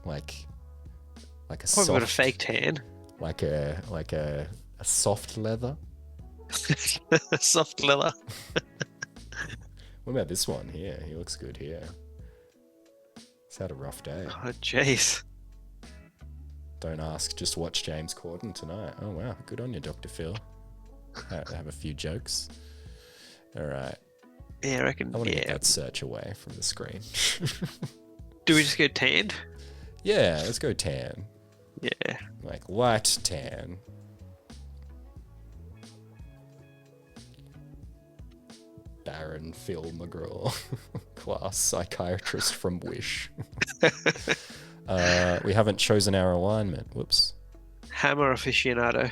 [SPEAKER 1] Like a
[SPEAKER 2] Probably
[SPEAKER 1] soft,
[SPEAKER 2] got a fake tan.
[SPEAKER 1] like a soft leather.
[SPEAKER 2] Soft leather.
[SPEAKER 1] What about this one here? He looks good here. He's had a rough day.
[SPEAKER 2] Oh, jeez.
[SPEAKER 1] Don't ask, just watch James Corden tonight. Oh wow, good on you, Dr. Phil. Have a few jokes. All right.
[SPEAKER 2] Yeah, I reckon.
[SPEAKER 1] I want to get
[SPEAKER 2] Yeah.
[SPEAKER 1] that search away from the screen.
[SPEAKER 2] Do we just go tanned?
[SPEAKER 1] Yeah, let's go tan.
[SPEAKER 2] Yeah.
[SPEAKER 1] Like light tan. Baron Phil McGraw, class psychiatrist from Wish. We haven't chosen our alignment. Whoops.
[SPEAKER 2] Hammer aficionado.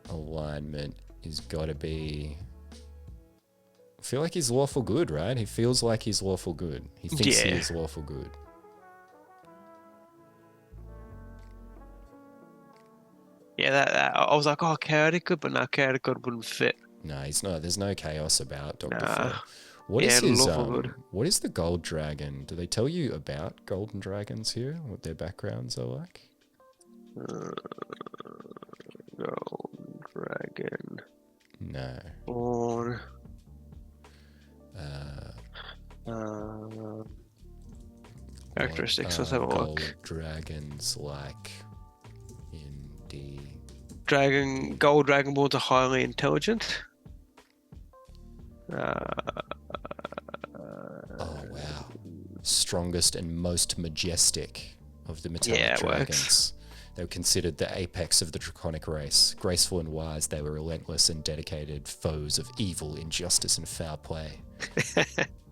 [SPEAKER 1] Alignment is got to be. I feel like he's lawful good, right? He feels like he's lawful good. He thinks he
[SPEAKER 2] Yeah.
[SPEAKER 1] is lawful good.
[SPEAKER 2] Yeah, I was like, oh, chaotic good, but no, chaotic good wouldn't fit.
[SPEAKER 1] No, he's not. There's no chaos about Dr.
[SPEAKER 2] Nah.
[SPEAKER 1] Phil. What
[SPEAKER 2] Yeah,
[SPEAKER 1] is his
[SPEAKER 2] lawful good.
[SPEAKER 1] what is the gold dragon? Do they tell you about golden dragons here? What their backgrounds are like?
[SPEAKER 2] Uh, Gold dragon
[SPEAKER 1] No.
[SPEAKER 2] born.
[SPEAKER 1] Uh,
[SPEAKER 2] Uh,
[SPEAKER 1] what
[SPEAKER 2] Characteristics. Let's
[SPEAKER 1] are
[SPEAKER 2] have a
[SPEAKER 1] gold
[SPEAKER 2] look.
[SPEAKER 1] dragons like in D?
[SPEAKER 2] Gold dragonborns are highly intelligent. Uh,
[SPEAKER 1] Oh wow. Strongest and most majestic of the metallic
[SPEAKER 2] Yeah, it works.
[SPEAKER 1] dragons. They were considered the apex of the draconic race. Graceful and wise, they were relentless and dedicated foes of evil, injustice, and foul play.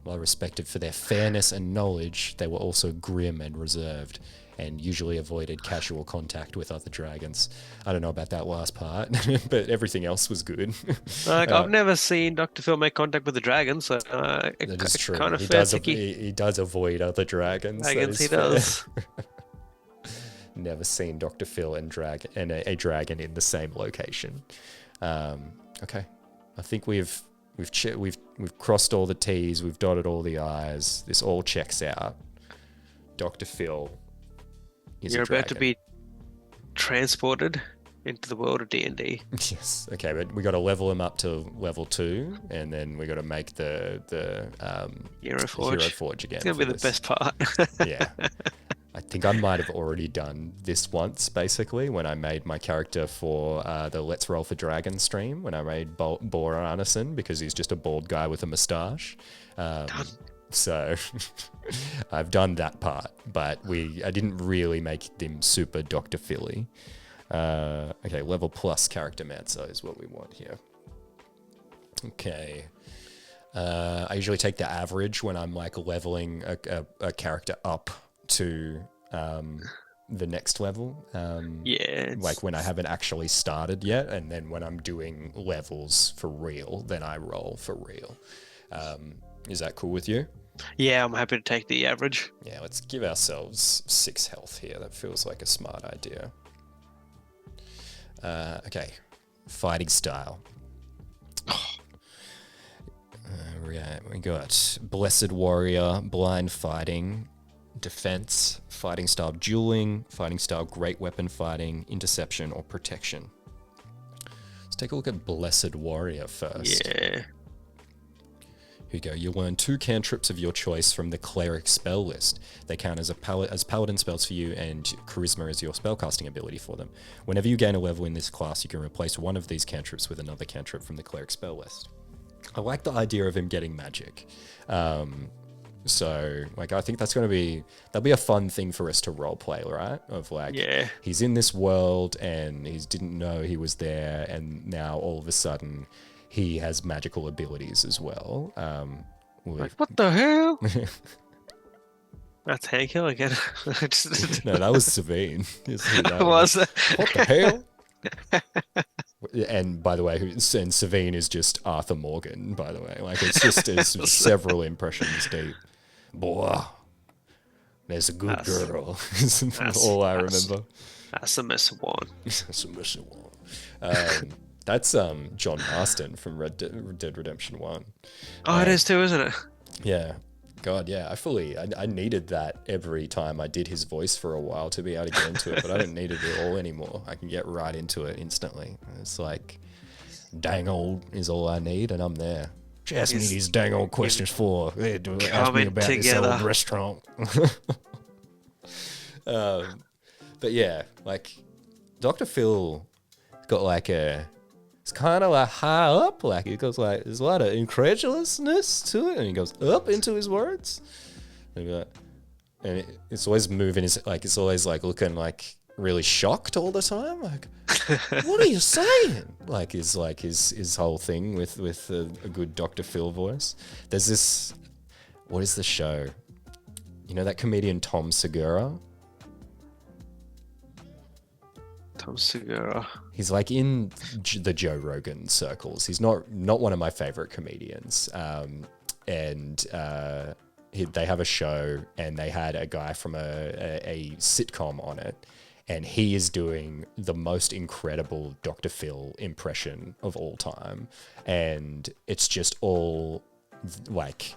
[SPEAKER 1] While respected for their fairness and knowledge, they were also grim and reserved, and usually avoided casual contact with other dragons. I don't know about that last part, but everything else was good.
[SPEAKER 2] Like I've never seen Dr. Phil make contact with a dragon, so
[SPEAKER 1] That is true.
[SPEAKER 2] kind of
[SPEAKER 1] He
[SPEAKER 2] fair
[SPEAKER 1] does.
[SPEAKER 2] ticky.
[SPEAKER 1] He does avoid other dragons. That
[SPEAKER 2] Dragons
[SPEAKER 1] is
[SPEAKER 2] he
[SPEAKER 1] fair.
[SPEAKER 2] does.
[SPEAKER 1] Never seen Dr. Phil and a dragon in the same location. Okay, I think we've crossed all the T's, we've dotted all the I's. This all checks out. Dr. Phil is
[SPEAKER 2] You're
[SPEAKER 1] a dragon.
[SPEAKER 2] about to be transported into the world of D&D.
[SPEAKER 1] Yes. Okay, but we got to level him up to level 2, and then we got to make the
[SPEAKER 2] Hero
[SPEAKER 1] Hero
[SPEAKER 2] Forge.
[SPEAKER 1] Forge again.
[SPEAKER 2] It's gonna be
[SPEAKER 1] for
[SPEAKER 2] the
[SPEAKER 1] this.
[SPEAKER 2] best part.
[SPEAKER 1] Yeah. I think I might have already done this once, basically, when I made my character for the Let's Roll for Dragon stream, when I made Bor Arneson, because he's just a bald guy with a moustache. So I've done that part, but I didn't really make him super Dr. Philly. Okay, level plus character Manso is what we want here. Okay. I usually take the average when I'm like leveling a character up to the next level.
[SPEAKER 2] Yeah.
[SPEAKER 1] Like when I haven't actually started yet, and then when I'm doing levels for real, then I roll for real. Is that cool with you?
[SPEAKER 2] Yeah, I'm happy to take the average.
[SPEAKER 1] Yeah, let's give ourselves 6 health here. That feels like a smart idea. Okay, fighting style. We got Blessed Warrior, Blind Fighting, Defense, Fighting Style Dueling, Fighting Style Great Weapon Fighting, Interception, or Protection. Let's take a look at Blessed Warrior first.
[SPEAKER 2] Yeah.
[SPEAKER 1] Here you go. You learn 2 cantrips of your choice from the Cleric spell list. They count as paladin spells for you, and Charisma is your spellcasting ability for them. Whenever you gain a level in this class, you can replace one of these cantrips with another cantrip from the Cleric spell list. I like the idea of him getting magic. So, like, I think that'll be a fun thing for us to roleplay, right? Of like,
[SPEAKER 2] Yeah.
[SPEAKER 1] he's in this world and he didn't know he was there, and now all of a sudden he has magical abilities as well.
[SPEAKER 2] Like, what the hell? That's Hank Hill again.
[SPEAKER 1] No, that was Savine.
[SPEAKER 2] Was it?
[SPEAKER 1] What the hell? And by the way, and Savine is just Arthur Morgan, by the way. Like, it's several impressions deep. Boy, there's a good girl. That's all I remember.
[SPEAKER 2] That's a miss one.
[SPEAKER 1] That's a missing one. That's John Marston from Red Dead Redemption 1.
[SPEAKER 2] Oh, it is too, isn't it?
[SPEAKER 1] Yeah. God, yeah. I needed that every time I did his voice for a while to be able to get into it, but I don't need it at all anymore. I can get right into it instantly. It's like, dang old is all I need, and I'm there. Just ask me these dang old questions for. Ask me about this old restaurant. But yeah, like, Dr. Phil got like it's kind of like high up, like it goes like, there's a lot of incredulousness to it, and he goes up into his words. And it's always moving, it's always like looking like really shocked all the time. Like, what are you saying? Like his whole thing with a good Dr. Phil voice. There's this, what is the show? You know that comedian Tom Segura?
[SPEAKER 2] Tom Segura.
[SPEAKER 1] He's like in the Joe Rogan circles. He's not one of my favorite comedians. They have a show, and they had a guy from a sitcom on it, and he is doing the most incredible Dr. Phil impression of all time, and it's just all like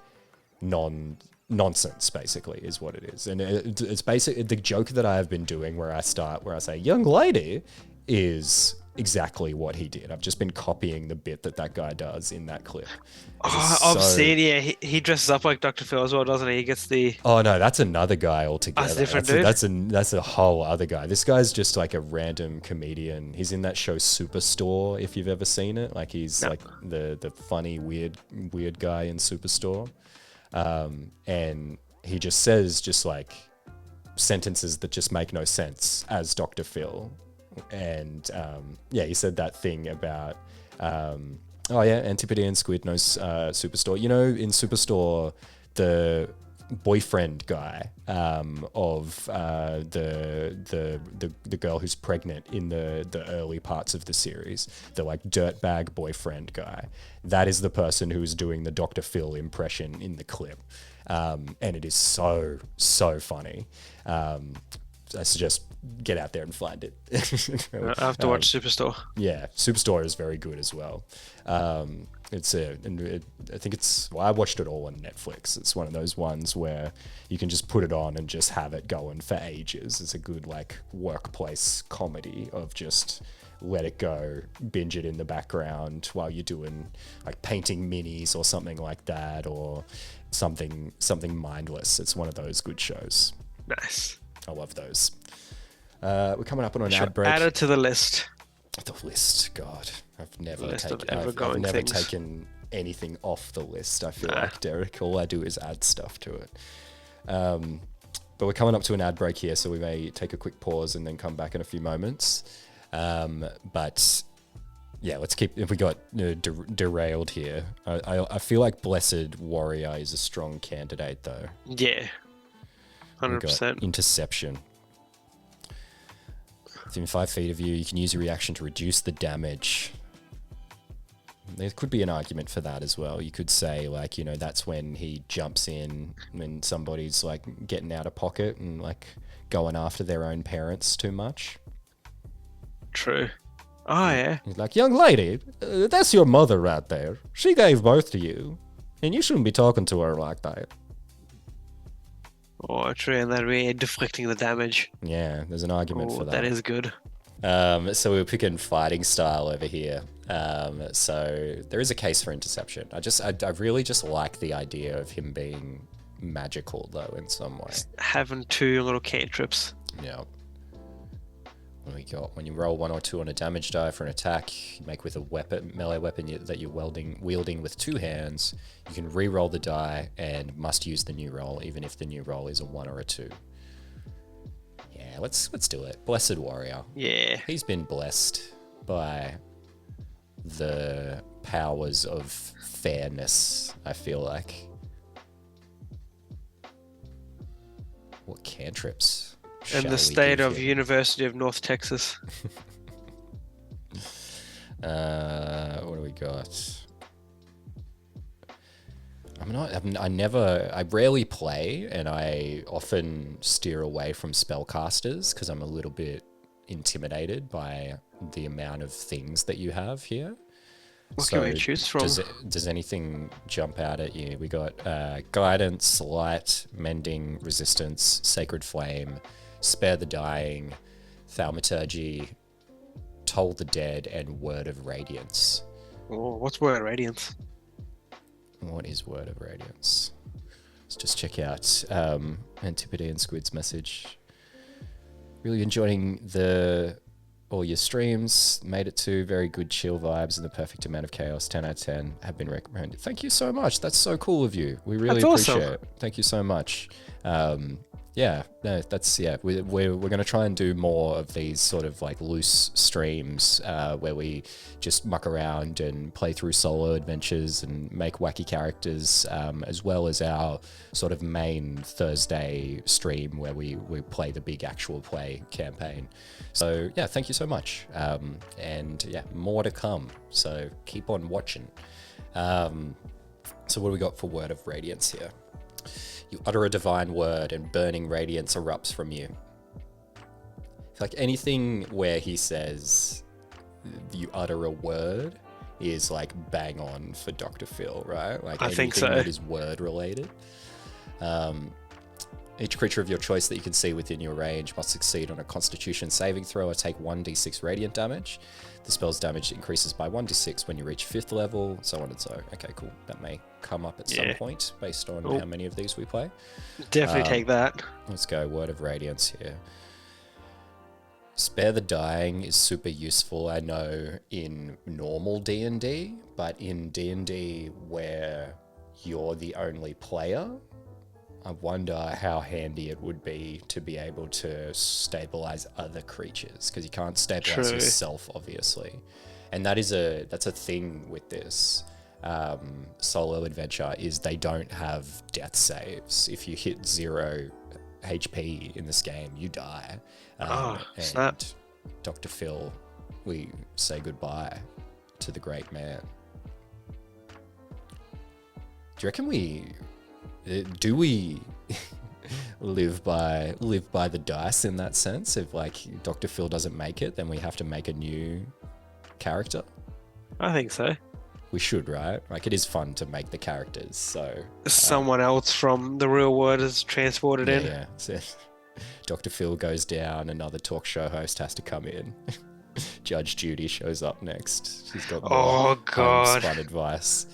[SPEAKER 1] nonsense, basically, is what it is. And it's basically the joke that I have been doing where I say young lady is exactly what he did. I've just been copying the bit that guy does in that clip.
[SPEAKER 2] I've seen, yeah, he dresses up like Dr. Phil as well, doesn't he? He gets the...
[SPEAKER 1] Oh no, that's another guy altogether.
[SPEAKER 2] That's a different dude?
[SPEAKER 1] That's a whole other guy. This guy's just like a random comedian. He's in that show Superstore, if you've ever seen it. Like he's like the funny weird guy in Superstore. And he just says just like sentences that just make no sense as Dr. Phil. And he said that thing about Antipodean Squid knows Superstore. You know, in Superstore, the boyfriend guy of the girl who's pregnant in the early parts of the series, the like dirtbag boyfriend guy, that is the person who's doing the Dr. Phil impression in the clip. And it is so funny. I suggest get out there and find it.
[SPEAKER 2] I have to watch Superstore.
[SPEAKER 1] Yeah, Superstore is very good as well. I think I watched it all on Netflix. It's one of those ones where you can just put it on and just have it going for ages. It's a good like workplace comedy of just let it go, binge it in the background while you're doing like painting minis or something like that, or something mindless. It's one of those good shows.
[SPEAKER 2] Nice.
[SPEAKER 1] I love those. We're coming up on an ad break.
[SPEAKER 2] Add it to the list.
[SPEAKER 1] The list, God, I've never
[SPEAKER 2] things.
[SPEAKER 1] taken anything off the list. I feel like, Derek, all I do is add stuff to it. But we're coming up to an ad break here, so we may take a quick pause and then come back in a few moments. But yeah, let's keep. If we got derailed here, I feel like Blessed Warrior is a strong candidate, though.
[SPEAKER 2] Yeah, 100%.
[SPEAKER 1] Interception. Within 5 feet of you, you can use your reaction to reduce the damage. There could be an argument for that as well. You could say, like, you know, that's when he jumps in when somebody's like getting out of pocket and like going after their own parents too much.
[SPEAKER 2] True. Oh, yeah.
[SPEAKER 1] He's like, young lady, that's your mother right there. She gave birth to you, and you shouldn't be talking to her like that.
[SPEAKER 2] Oh, true, and then we're deflecting the damage.
[SPEAKER 1] Yeah, there's an argument for that.
[SPEAKER 2] That is good.
[SPEAKER 1] So we're picking fighting style over here. So there is a case for interception. I really just like the idea of him being magical, though, in some way.
[SPEAKER 2] Having 2 little cantrips.
[SPEAKER 1] Yeah. What do we got? When you roll 1 or 2 on a damage die for an attack, you make with a melee weapon that you're wielding with 2 hands, you can re-roll the die and must use the new roll, even if the new roll is a 1 or a 2. Yeah, let's do it. Blessed Warrior.
[SPEAKER 2] Yeah.
[SPEAKER 1] He's been blessed by the powers of fairness, I feel like. What cantrips?
[SPEAKER 2] In the state of University of North Texas.
[SPEAKER 1] What do we got? I rarely play, and I often steer away from spellcasters because I'm a little bit intimidated by the amount of things that you have here.
[SPEAKER 2] What can we choose from?
[SPEAKER 1] Does anything jump out at you? We got Guidance, Light, Mending, Resistance, Sacred Flame, Spare the Dying, Thaumaturgy, Toll the Dead, and Word of Radiance.
[SPEAKER 2] Oh, what's Word of Radiance?
[SPEAKER 1] What is Word of Radiance? Let's just check out Antipodean Squid's message. Really enjoying all your streams. Made it to very good chill vibes and the perfect amount of chaos. 10 out of 10 have been recommended. Thank you so much. That's so cool of you. We really appreciate it. Thank you so much. We're going to try and do more of these sort of like loose streams where we just muck around and play through solo adventures and make wacky characters, as well as our sort of main Thursday stream where we play the big actual play campaign. So yeah, thank you so much. And yeah, more to come. So keep on watching. So what do we got for Word of Radiance here? You utter a divine word and burning radiance erupts from you. Like anything where he says you utter a word is like bang on for Dr. Phil, right? Like
[SPEAKER 2] I think
[SPEAKER 1] anything
[SPEAKER 2] so.
[SPEAKER 1] that is word related. Each creature of your choice that you can see within your range must succeed on a Constitution saving throw or take 1d6 radiant damage. The spell's damage increases by 1d6 when you reach 5th level, so on and so. Okay, cool. That may come up at some point based on how many of these we play.
[SPEAKER 2] Definitely take that.
[SPEAKER 1] Let's go Word of Radiance here. Spare the Dying is super useful, I know, in normal D&D, but in D&D where you're the only player, I wonder how handy it would be to be able to stabilize other creatures, because you can't stabilize yourself, obviously. And that's a thing with this solo adventure, is they don't have death saves. If you hit 0 HP in this game, you die.
[SPEAKER 2] Snap.
[SPEAKER 1] Dr. Phil, we say goodbye to the great man. Do you reckon we live by the dice in that sense? If like Dr. Phil doesn't make it, then we have to make a new character?
[SPEAKER 2] I think so.
[SPEAKER 1] We should, right? Like, it is fun to make the characters, so
[SPEAKER 2] Someone else from the real world is transported in.
[SPEAKER 1] Yeah. So, Dr. Phil goes down, another talk show host has to come in. Judge Judy shows up next. She's got more homespun advice.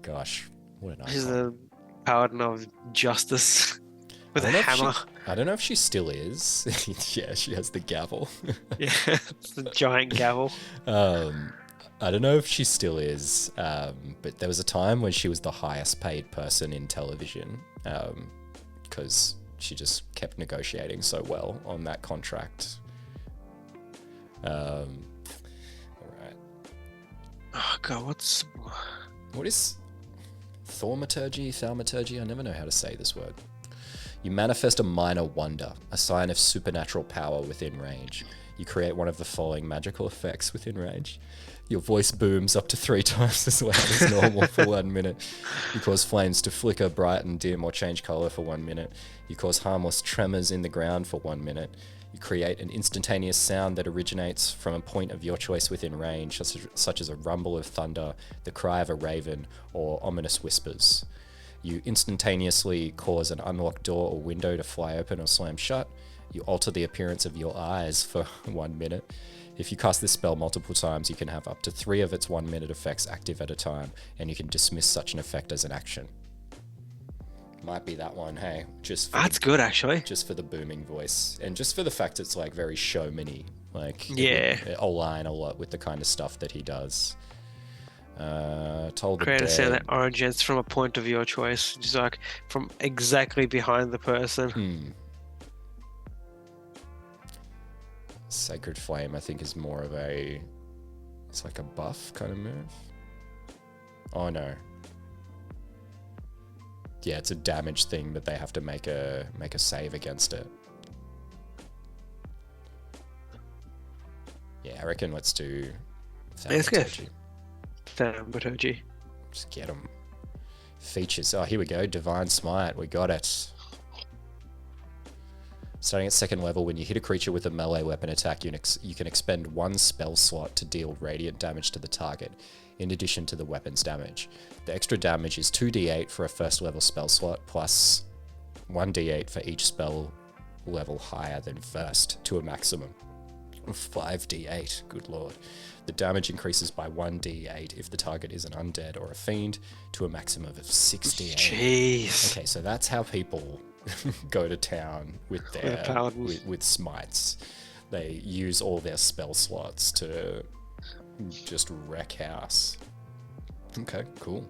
[SPEAKER 1] Gosh, what an icon.
[SPEAKER 2] She's the paladin of justice with a hammer.
[SPEAKER 1] I don't know if she still is. Yeah, she has the gavel.
[SPEAKER 2] Yeah, it's the giant gavel.
[SPEAKER 1] I don't know if she still is, but there was a time when she was the highest paid person in television, because she just kept negotiating so well on that contract. All right.
[SPEAKER 2] Oh god,
[SPEAKER 1] what is thaumaturgy? I never know how to say this word. You manifest a minor wonder, a sign of supernatural power within range. You create one of the following magical effects within range. Your voice booms up to 3 times as loud as normal for 1 minute. You cause flames to flicker, brighten, dim, or change color for 1 minute. You cause harmless tremors in the ground for 1 minute. You create an instantaneous sound that originates from a point of your choice within range, such as a rumble of thunder, the cry of a raven, or ominous whispers. You instantaneously cause an unlocked door or window to fly open or slam shut. You alter the appearance of your eyes for 1 minute. If you cast this spell multiple times, you can have up to 3 of its 1 minute effects active at a time, and you can dismiss such an effect as an action. Might be that one, hey? That's
[SPEAKER 2] good, actually.
[SPEAKER 1] Just for the booming voice, and just for the fact it's like very showmany. Like,
[SPEAKER 2] it
[SPEAKER 1] align a lot with the kind of stuff that he does.
[SPEAKER 2] Create a sound that originates from a point of your choice, just like from exactly behind the person.
[SPEAKER 1] Sacred Flame, I think, is more of it's like a buff kind of move. Oh no. Yeah, it's a damage thing that they have to make a save against it. Yeah, I reckon let's do Thaumaturgy.
[SPEAKER 2] Thaumaturgy.
[SPEAKER 1] Just get them. Features. Oh, here we go. Divine Smite. We got it. Starting at 2nd level, when you hit a creature with a melee weapon attack, you can expend 1 spell slot to deal radiant damage to the target, in addition to the weapon's damage. The extra damage is 2d8 for a 1st level spell slot, plus 1d8 for each spell level higher than 1st, to a maximum of 5d8. Good lord. The damage increases by 1d8 if the target is an undead or a fiend, to a maximum of 6d8.
[SPEAKER 2] Jeez.
[SPEAKER 1] Okay, so that's how people go to town with their with smites. They use all their spell slots to just wreck house. Okay, cool.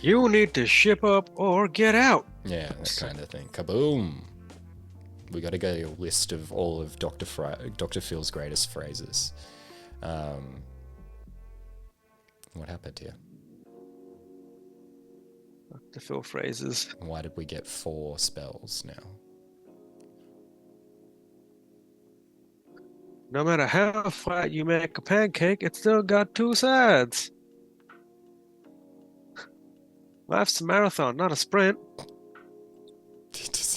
[SPEAKER 2] You need to ship up or get out.
[SPEAKER 1] Yeah, that kind of thing. Kaboom. We got to get a list of all of Dr. Phil's greatest phrases. What happened here?
[SPEAKER 2] Dr. Phil phrases.
[SPEAKER 1] Why did we get 4 spells now?
[SPEAKER 2] No matter how flat you make a pancake, it's still got 2 sides. Life's a marathon, not a sprint.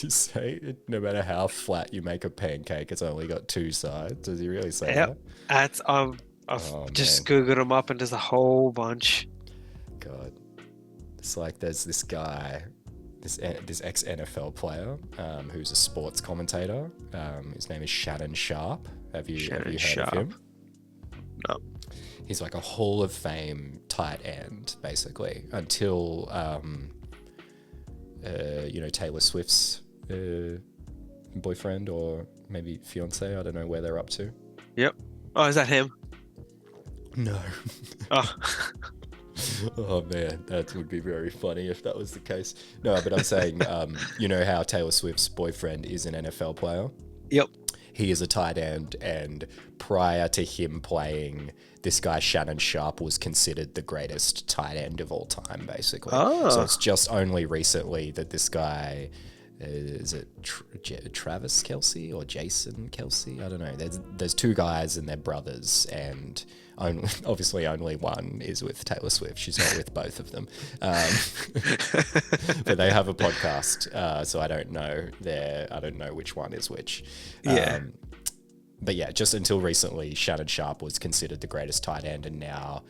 [SPEAKER 1] does he say? No matter how flat you make a pancake, it's only got two sides. Does he really say
[SPEAKER 2] Yep. That's I've
[SPEAKER 1] Oh,
[SPEAKER 2] just
[SPEAKER 1] man.
[SPEAKER 2] Googled them up and there's a whole bunch.
[SPEAKER 1] that? God. It's like there's this guy, this ex NFL player, who's a sports commentator. His name is Shannon Sharp. Have you
[SPEAKER 2] Shannon
[SPEAKER 1] heard of
[SPEAKER 2] Sharp.
[SPEAKER 1] him?
[SPEAKER 2] No.
[SPEAKER 1] He's like a Hall of Fame tight end, basically, until Taylor Swift's boyfriend or maybe fiance. I don't know where they're up to.
[SPEAKER 2] Yep. Oh, is that him?
[SPEAKER 1] No.
[SPEAKER 2] Oh,
[SPEAKER 1] Oh man, that would be very funny if that was the case. No, but I'm saying, you know how Taylor Swift's boyfriend is an NFL player?
[SPEAKER 2] yep.
[SPEAKER 1] He is a tight end, and prior to him playing, this guy Shannon Sharp was considered the greatest tight end of all time, basically.
[SPEAKER 2] Oh.
[SPEAKER 1] So it's just only recently that this guy, is it Travis Kelsey or Jason Kelsey? I don't know. There's two guys and they're brothers, and obviously only one is with Taylor Swift. She's not with both of them, but they have a podcast. So I don't know which one is which.
[SPEAKER 2] Yeah.
[SPEAKER 1] But yeah, just until recently, Shannon Sharp was considered the greatest tight end, and now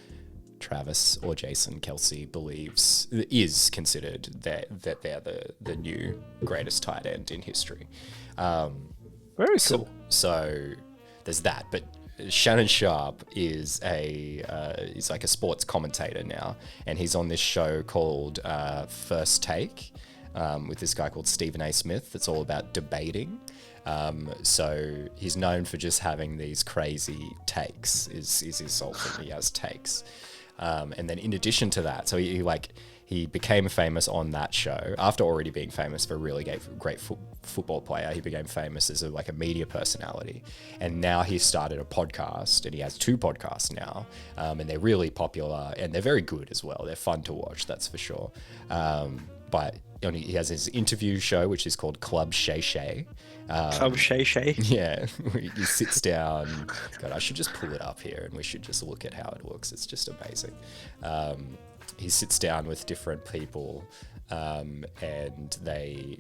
[SPEAKER 1] Travis or Jason Kelsey is considered that they're the new greatest tight end in history.
[SPEAKER 2] Very cool.
[SPEAKER 1] So there's that, but Shannon Sharp is he's like a sports commentator now, and he's on this show called First Take with this guy called Stephen A. Smith. It's all about debating. So he's known for just having these crazy takes. Is his sole thing? He has takes. And then in addition to that, so he became famous on that show after already being famous for a really great football player. He became famous as a media personality, and now he started a podcast, and he has two podcasts now, and they're really popular and they're very good as well. They're fun to watch, that's for sure. But he has his interview show, which is called Club Shay Shay.
[SPEAKER 2] Club Shay Shay.
[SPEAKER 1] Yeah, he sits down. God, I should just pull it up here and we should just look at how it looks. It's just amazing. He sits down with different people and they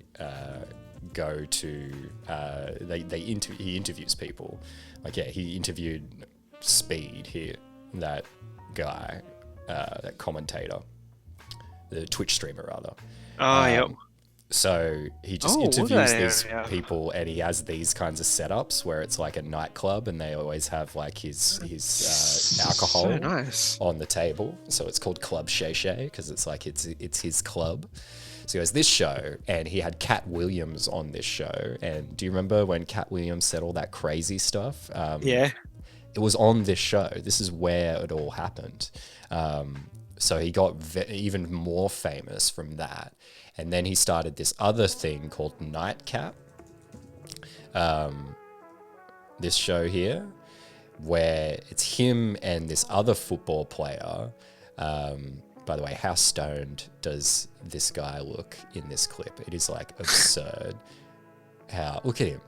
[SPEAKER 1] go to, he interviews people. He interviewed Speed here, that guy, that commentator, the Twitch streamer rather.
[SPEAKER 2] Oh, yep.
[SPEAKER 1] So he just
[SPEAKER 2] look at
[SPEAKER 1] interviews
[SPEAKER 2] that
[SPEAKER 1] these
[SPEAKER 2] area.
[SPEAKER 1] people, and he has these kinds of setups where it's like a nightclub, and they always have his alcohol
[SPEAKER 2] So nice.
[SPEAKER 1] on the table. So it's called Club Shay Shay because it's his club. So he has this show, and he had Cat Williams on this show. And do you remember when Cat Williams said all that crazy stuff?
[SPEAKER 2] Yeah.
[SPEAKER 1] It was on this show. This is where it all happened. So he got even more famous from that. And then he started this other thing called Nightcap. This show here, where it's him and this other football player. By the way, how stoned does this guy look in this clip? It is absurd. Look at him.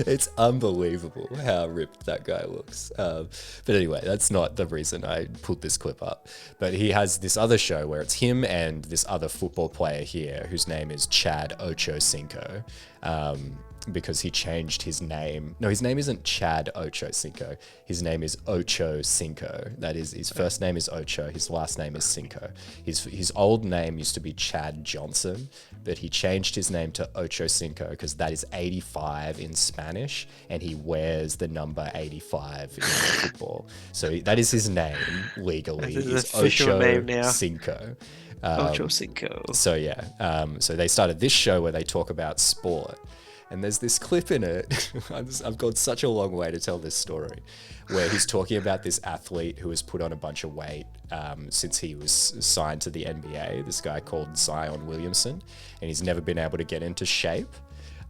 [SPEAKER 1] It's unbelievable how ripped that guy looks. But anyway, that's not the reason I put this clip up. But he has this other show where it's him and this other football player here whose name is Chad Ochocinco. Because he changed his name. No, his name isn't Chad Ochocinco. His name is Ocho Cinco. That is, his first name is Ocho. His last name is Cinco. His old name used to be Chad Johnson, but he changed his name to Ocho Cinco because that is 85 in Spanish, and he wears the number 85 in football. So that is his name legally.
[SPEAKER 2] This is
[SPEAKER 1] Is
[SPEAKER 2] his official
[SPEAKER 1] Ocho
[SPEAKER 2] name now.
[SPEAKER 1] Cinco.
[SPEAKER 2] Ocho Cinco.
[SPEAKER 1] So yeah, so they started this show where they talk about sport, and there's this clip in it. I've gone such a long way to tell this story, where he's talking about this athlete who has put on a bunch of weight since he was signed to the NBA. This guy called Zion Williamson, and he's never been able to get into shape.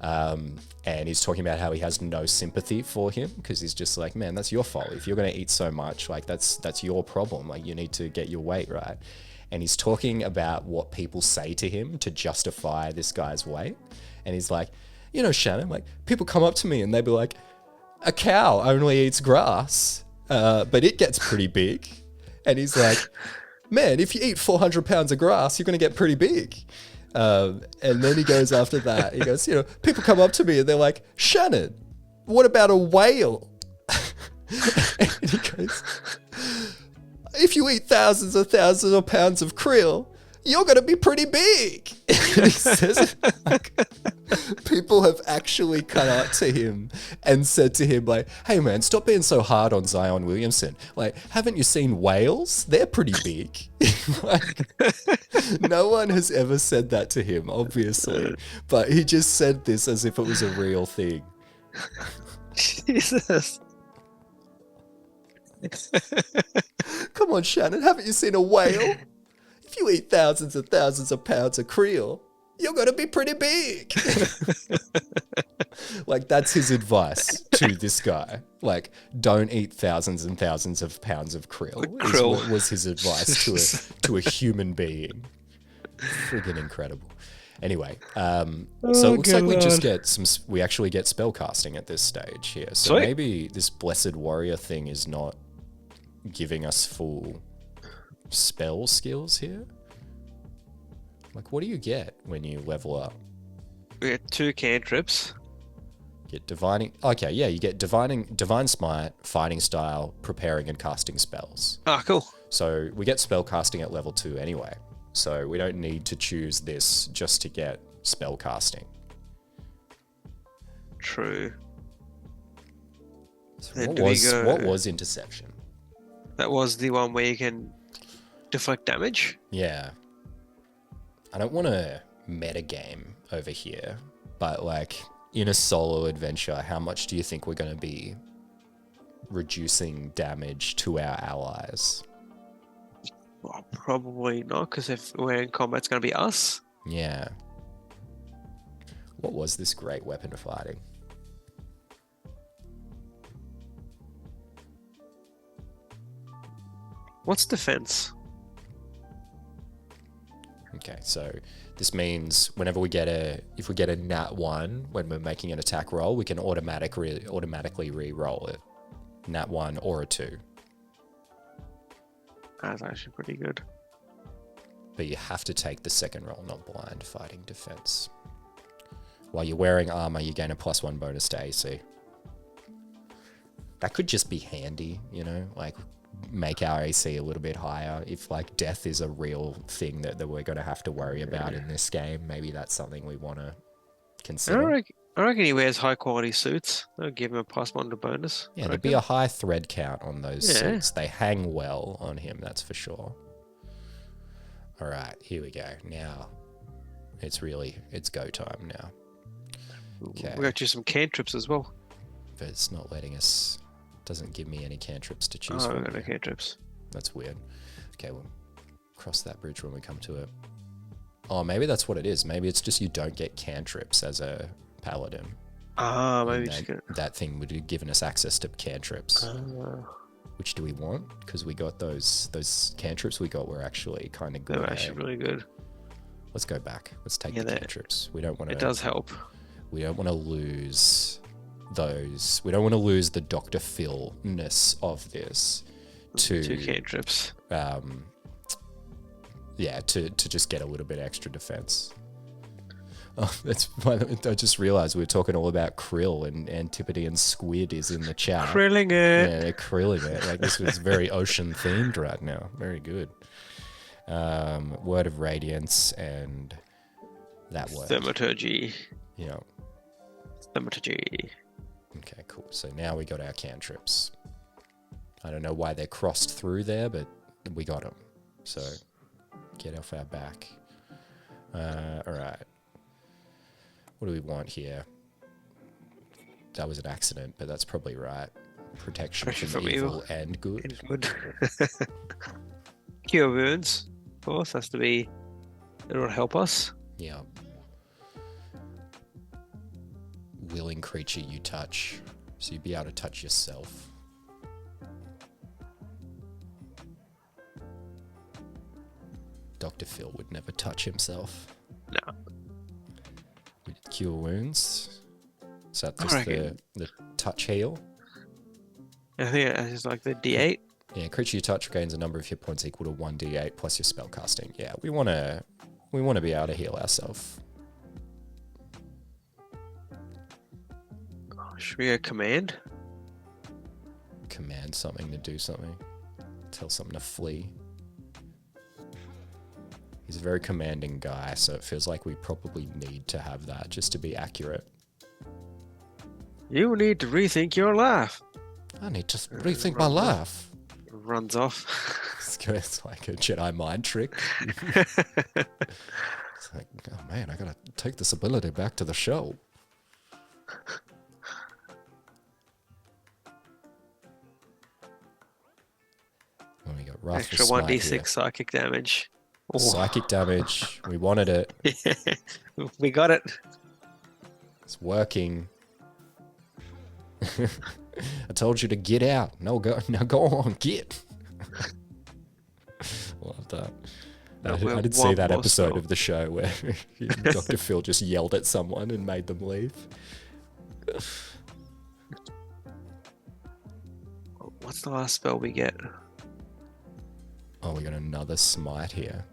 [SPEAKER 1] And he's talking about how he has no sympathy for him because he's just like, man, that's your fault. If you're going to eat so much, that's your problem. You need to get your weight right. And he's talking about what people say to him to justify this guy's weight. And he's like, Shannon, people come up to me and they be like, a cow only eats grass, but it gets pretty big. And he's like, man, if you eat 400 pounds of grass, you're going to get pretty big. And then he goes after that. He goes, people come up to me and they're like, Shannon, what about a whale? And he goes, if you eat thousands of pounds of krill, you're going to be pretty big. And he says, like, people have actually come out to him and said to him, like, hey, man, stop being so hard on Zion Williamson. Like, haven't you seen whales? They're pretty big. Like, no one has ever said that to him, obviously. But he just said this as if it was a real thing.
[SPEAKER 2] Jesus.
[SPEAKER 1] Come on, Shannon, haven't you seen a whale? If you eat thousands of pounds of krill, you're going to be pretty big. Like, that's his advice to this guy. Like, don't eat thousands and thousands of pounds of krill. What was his advice to a human being. Friggin' incredible. Anyway, so it looks like we actually get spellcasting at this stage here. So
[SPEAKER 2] Sweet.
[SPEAKER 1] Maybe this Blessed Warrior thing is not giving us full spell skills here. Like, what do you get when you level up?
[SPEAKER 2] We get 2 cantrips.
[SPEAKER 1] Get divining. Okay, yeah, you get divine smite, fighting style, preparing and casting spells.
[SPEAKER 2] Ah, cool.
[SPEAKER 1] So we get spell casting at level 2 anyway. So we don't need to choose this just to get spell casting.
[SPEAKER 2] True.
[SPEAKER 1] So what was interception?
[SPEAKER 2] That was the one where you can deflect damage.
[SPEAKER 1] Yeah. I don't want to metagame over here, but like in a solo adventure, how much do you think we're going to be reducing damage to our allies?
[SPEAKER 2] Well, probably not, because if we're in combat, it's going to be us.
[SPEAKER 1] Yeah. What was this great weapon of fighting?
[SPEAKER 2] What's defense?
[SPEAKER 1] Okay, so this means whenever if we get a nat 1 when we're making an attack roll, we can automatically re-roll it. Nat 1 or a 2.
[SPEAKER 2] That's actually pretty good.
[SPEAKER 1] But you have to take the second roll, not blind fighting defense. While you're wearing armor, you gain a +1 bonus to AC. That could just be handy, like make our AC a little bit higher. If like death is a real thing that we're going to have to worry about in this game, maybe that's something we want to consider.
[SPEAKER 2] I reckon he wears high quality suits. They'll give him a +1 to bonus.
[SPEAKER 1] Yeah, there'd be a high thread count on those suits. They hang well on him, that's for sure. All right, here we go. Now, it's go time now. Okay.
[SPEAKER 2] We got you some cantrips as well.
[SPEAKER 1] But it's not letting us, doesn't give me any cantrips to choose
[SPEAKER 2] Oh,
[SPEAKER 1] from.
[SPEAKER 2] we got no cantrips.
[SPEAKER 1] That's weird. Okay, we'll cross that bridge when we come to it. Oh, maybe that's what it is. Maybe it's just you don't get cantrips as a paladin.
[SPEAKER 2] Ah, maybe
[SPEAKER 1] that thing would have given us access to cantrips. Which do we want? Because we got those cantrips we got were actually kind of good.
[SPEAKER 2] They were actually really good.
[SPEAKER 1] Let's go back. Let's take the cantrips. We don't want to.
[SPEAKER 2] It does help.
[SPEAKER 1] We don't want to lose those. We don't want to lose the Dr. Phil-ness of this to
[SPEAKER 2] 2 cantrips.
[SPEAKER 1] Yeah, to just get a little bit extra defense. Oh, I just realized we were talking all about krill, and Antipodean Squid is in the chat.
[SPEAKER 2] Krilling it.
[SPEAKER 1] Yeah, they're krilling it. Like, this was very ocean themed right now. Very good. Word of Radiance and that word.
[SPEAKER 2] Thaumaturgy.
[SPEAKER 1] Yeah.
[SPEAKER 2] Thaumaturgy.
[SPEAKER 1] Okay, cool. So now we got our cantrips. I don't know why they're crossed through there, but we got them. So get off our back. All right. What do we want here? That was an accident, but that's probably right. Protection from evil and good.
[SPEAKER 2] Cure wounds, of course, has to be. It'll help us.
[SPEAKER 1] Yeah. Willing creature you touch, so you'd be able to touch yourself. Dr. Phil would never touch himself.
[SPEAKER 2] No.
[SPEAKER 1] Cure wounds. Is that just the touch heal?
[SPEAKER 2] I think it's like the D8.
[SPEAKER 1] Yeah, creature you touch gains a number of hit points equal to 1d8 plus your spell casting. Yeah, we want to be able to heal ourselves.
[SPEAKER 2] Should we go command?
[SPEAKER 1] Command something to do something. Tell something to flee. He's a very commanding guy, so it feels like we probably need to have that just to be accurate.
[SPEAKER 2] You need to rethink your life.
[SPEAKER 1] I need to rethink my life.
[SPEAKER 2] Runs off.
[SPEAKER 1] It's like a Jedi mind trick. It's like, oh man, I gotta take this ability back to the show. Oh, we got Wrathful
[SPEAKER 2] Extra
[SPEAKER 1] Smite
[SPEAKER 2] 1d6
[SPEAKER 1] here.
[SPEAKER 2] psychic damage. Oh.
[SPEAKER 1] Psychic damage. We wanted it.
[SPEAKER 2] We got it.
[SPEAKER 1] It's working. I told you to get out. No, go on, get. Love that. I did see that episode of the show where Dr. Phil just yelled at someone and made them leave.
[SPEAKER 2] What's the last spell we get?
[SPEAKER 1] Oh, we got another smite here.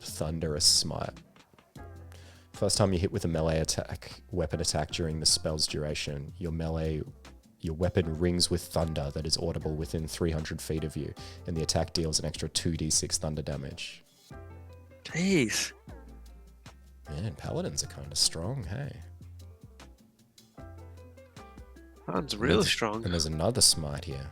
[SPEAKER 1] Thunderous Smite. First time you hit with a melee weapon attack during the spell's duration, your weapon rings with thunder that is audible within 300 feet of you, and the attack deals an extra 2d6 thunder damage.
[SPEAKER 2] Jeez.
[SPEAKER 1] Man, paladins are kind of strong, hey?
[SPEAKER 2] Sounds really strong.
[SPEAKER 1] And there's another smite here.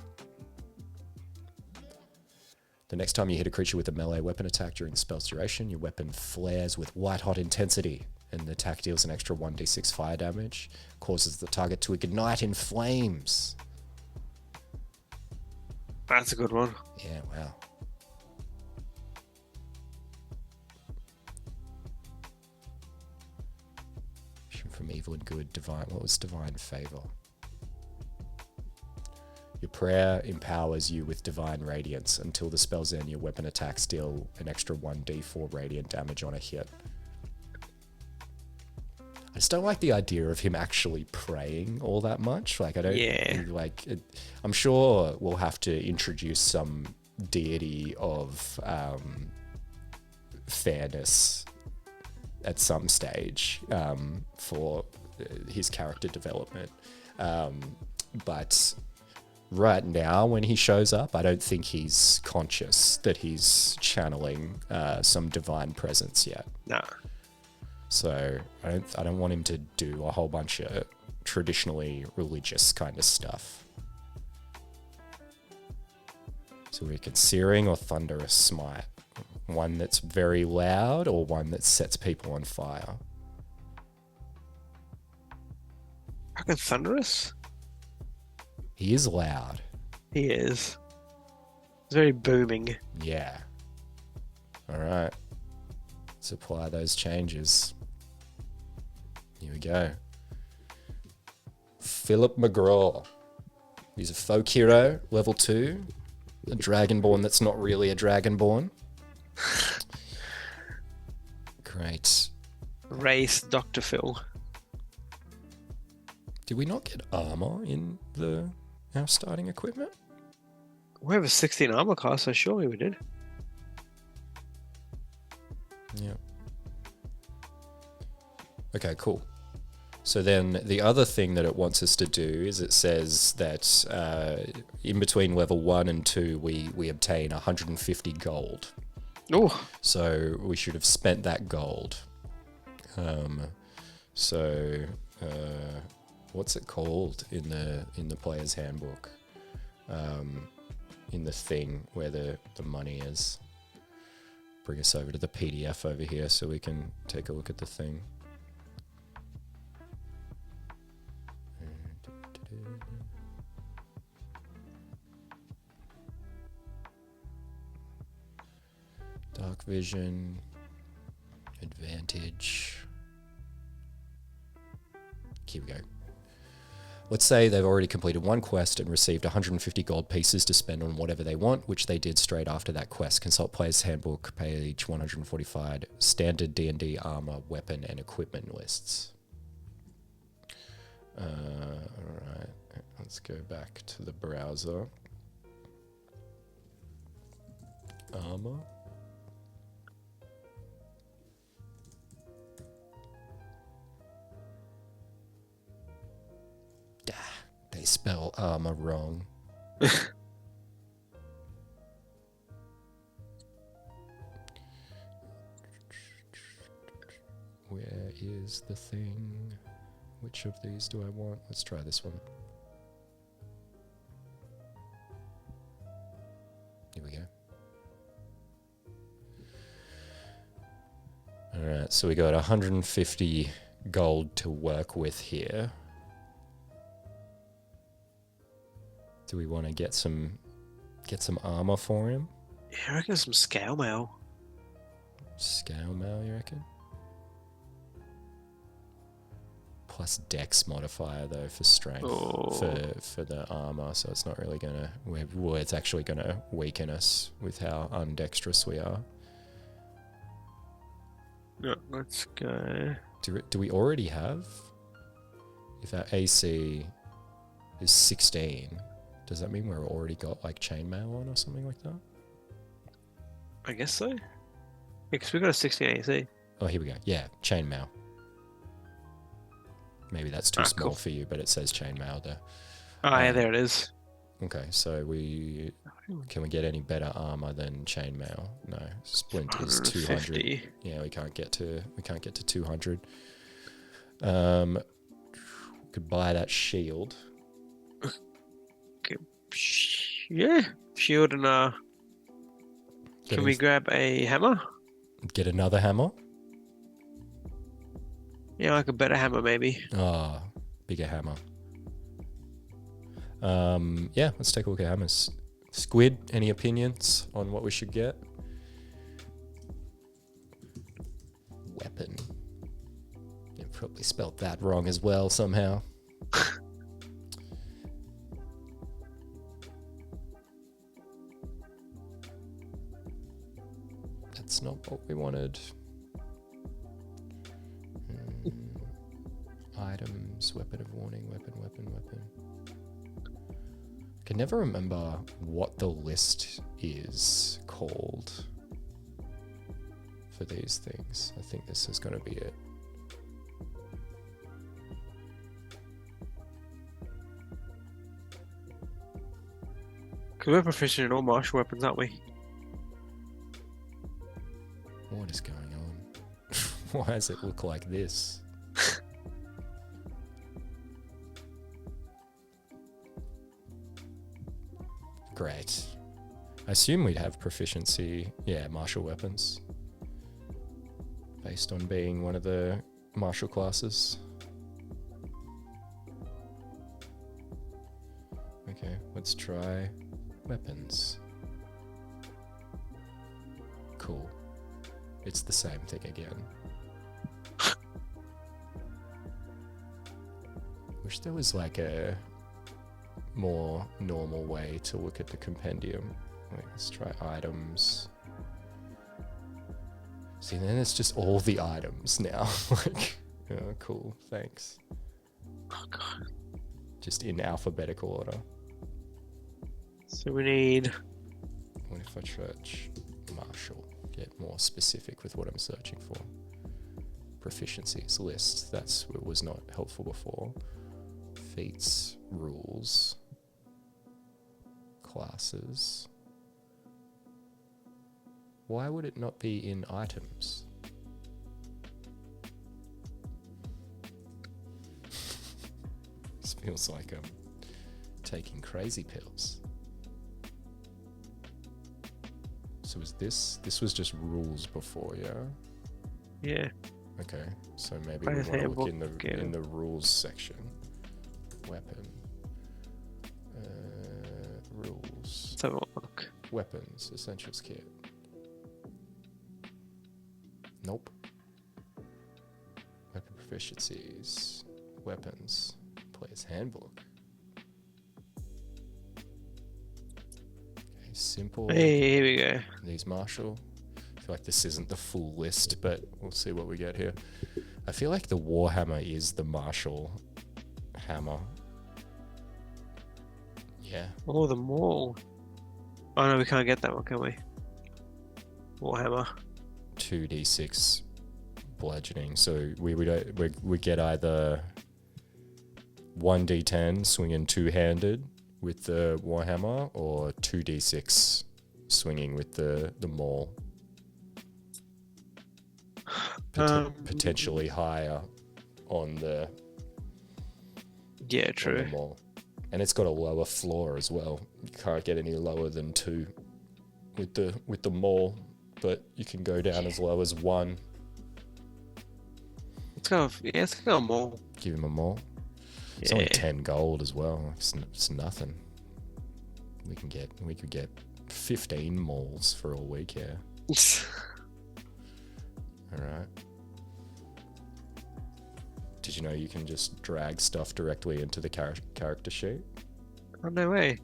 [SPEAKER 1] The next time you hit a creature with a melee weapon attack during the spell's duration, your weapon flares with white-hot intensity, and the attack deals an extra 1d6 fire damage, causes the target to ignite in flames.
[SPEAKER 2] That's a good one.
[SPEAKER 1] Yeah, wow. From evil and good, divine. What was divine favor? Your prayer empowers you with divine radiance. Until the spell's end, your weapon attacks deal an extra 1d4 radiant damage on a hit. I just don't like the idea of him actually praying all that much. Like, I don't like it. I'm sure we'll have to introduce some deity of fairness at some stage for his character development. But right now, when he shows up, I don't think he's conscious that he's channeling some divine presence yet.
[SPEAKER 2] Nah.
[SPEAKER 1] So I don't want him to do a whole bunch of traditionally religious kind of stuff. So we can Searing or Thunderous Smite. One that's very loud or one that sets people on fire.
[SPEAKER 2] Fucking Thunderous?
[SPEAKER 1] He is loud.
[SPEAKER 2] He is. It's very booming.
[SPEAKER 1] Yeah. Alright. Let's apply those changes. Here we go. Philip McGraw. He's a folk hero, level 2. A dragonborn that's not really a dragonborn. Great.
[SPEAKER 2] Race Dr. Phil.
[SPEAKER 1] Did we not get armor in our starting equipment?
[SPEAKER 2] We have a 16 armor class, so surely we did.
[SPEAKER 1] Yeah. Okay, cool. So then the other thing that it wants us to do is it says that in between level 1 and 2, we obtain 150 gold.
[SPEAKER 2] Oh.
[SPEAKER 1] So we should have spent that gold. What's it called in the player's handbook? In the thing where the money is. Bring us over to the PDF over here so we can take a look at the thing. Dark vision, advantage. Here we go. Let's say they've already completed one quest and received 150 gold pieces to spend on whatever they want, which they did straight after that quest. Consult Player's Handbook, page 145, standard D&D armor, weapon, and equipment lists. Alright, let's go back to the browser. armor. They spell armor wrong. Where is the thing? Which of these do I want? Let's try this one. Here we go. Alright, so we got 150 gold to work with here. Do we want to get some armor for him?
[SPEAKER 2] Yeah, I reckon some scale mail.
[SPEAKER 1] Scale mail, you reckon? Plus dex modifier though for strength for the armor, so it's not really gonna. Well, it's actually gonna weaken us with how undexterous we are.
[SPEAKER 2] Yeah, let's go.
[SPEAKER 1] Do we already have? If our AC is 16, does that mean we've already got like chainmail on or something like that?
[SPEAKER 2] I guess so. Because we got a 16 AC.
[SPEAKER 1] Oh, here we go. Yeah, chainmail. Maybe that's too small for you, but it says chainmail there.
[SPEAKER 2] Oh, yeah, there it is.
[SPEAKER 1] Okay, so can we get any better armor than chainmail? No, splint is 200. Yeah, we can't get to 200. Could buy that shield.
[SPEAKER 2] Okay. Yeah, shield and can we grab a hammer?
[SPEAKER 1] Get another hammer?
[SPEAKER 2] Yeah, like a better hammer maybe.
[SPEAKER 1] Ah, bigger hammer. Yeah, let's take a look at hammers. Squid, any opinions on what we should get? Weapon. You probably spelt that wrong as well somehow. That's not what we wanted. Items, weapon of warning, weapon. I can never remember what the list is called for these things. I think this is going to be it.
[SPEAKER 2] Because we're proficient in all martial weapons, aren't we?
[SPEAKER 1] What is going on? Why does it look like this? Great. I assume we'd have proficiency, martial weapons. Based on being one of the martial classes. Okay, let's try weapons. Cool. It's the same thing again. Wish there was like a more normal way to look at the compendium. Wait, let's try items. See, then it's just all the items now. Like, oh, cool, thanks.
[SPEAKER 2] Oh god.
[SPEAKER 1] Just in alphabetical order.
[SPEAKER 2] So we need...
[SPEAKER 1] What if I search martial? Get more specific with what I'm searching for. Proficiencies list. That's what was not helpful before. Feats, rules, classes. Why would it not be in items? This feels like I'm taking crazy pills. So is this was just rules before, yeah?
[SPEAKER 2] Yeah.
[SPEAKER 1] Okay, so maybe we want to look in the rules section. Weapon. Rules.
[SPEAKER 2] Let's have a look.
[SPEAKER 1] Weapons. Essentials kit. Nope. Weapon proficiencies. Weapons. Player's handbook. Okay, simple.
[SPEAKER 2] Hey, here we go.
[SPEAKER 1] These martial. I feel like this isn't the full list, but we'll see what we get here. I feel like the Warhammer is the martial hammer. Yeah.
[SPEAKER 2] Oh, the maul. Oh no, we can't get that one, can we? Warhammer.
[SPEAKER 1] 2d6 bludgeoning. So we get either 1d10 swinging two-handed with the Warhammer, or 2d6 swinging with the maul. Potentially higher on the
[SPEAKER 2] Yeah, true.
[SPEAKER 1] maul. And it's got a lower floor as well. You can't get any lower than 2 with the maul, but you can go down as low as 1.
[SPEAKER 2] Let's go more.
[SPEAKER 1] Give him a maul. It's
[SPEAKER 2] Yeah.
[SPEAKER 1] only 10 gold as well. It's nothing. We could get 15 mauls for all we care. All right. Did you know you can just drag stuff directly into the character sheet?
[SPEAKER 2] Oh, no way.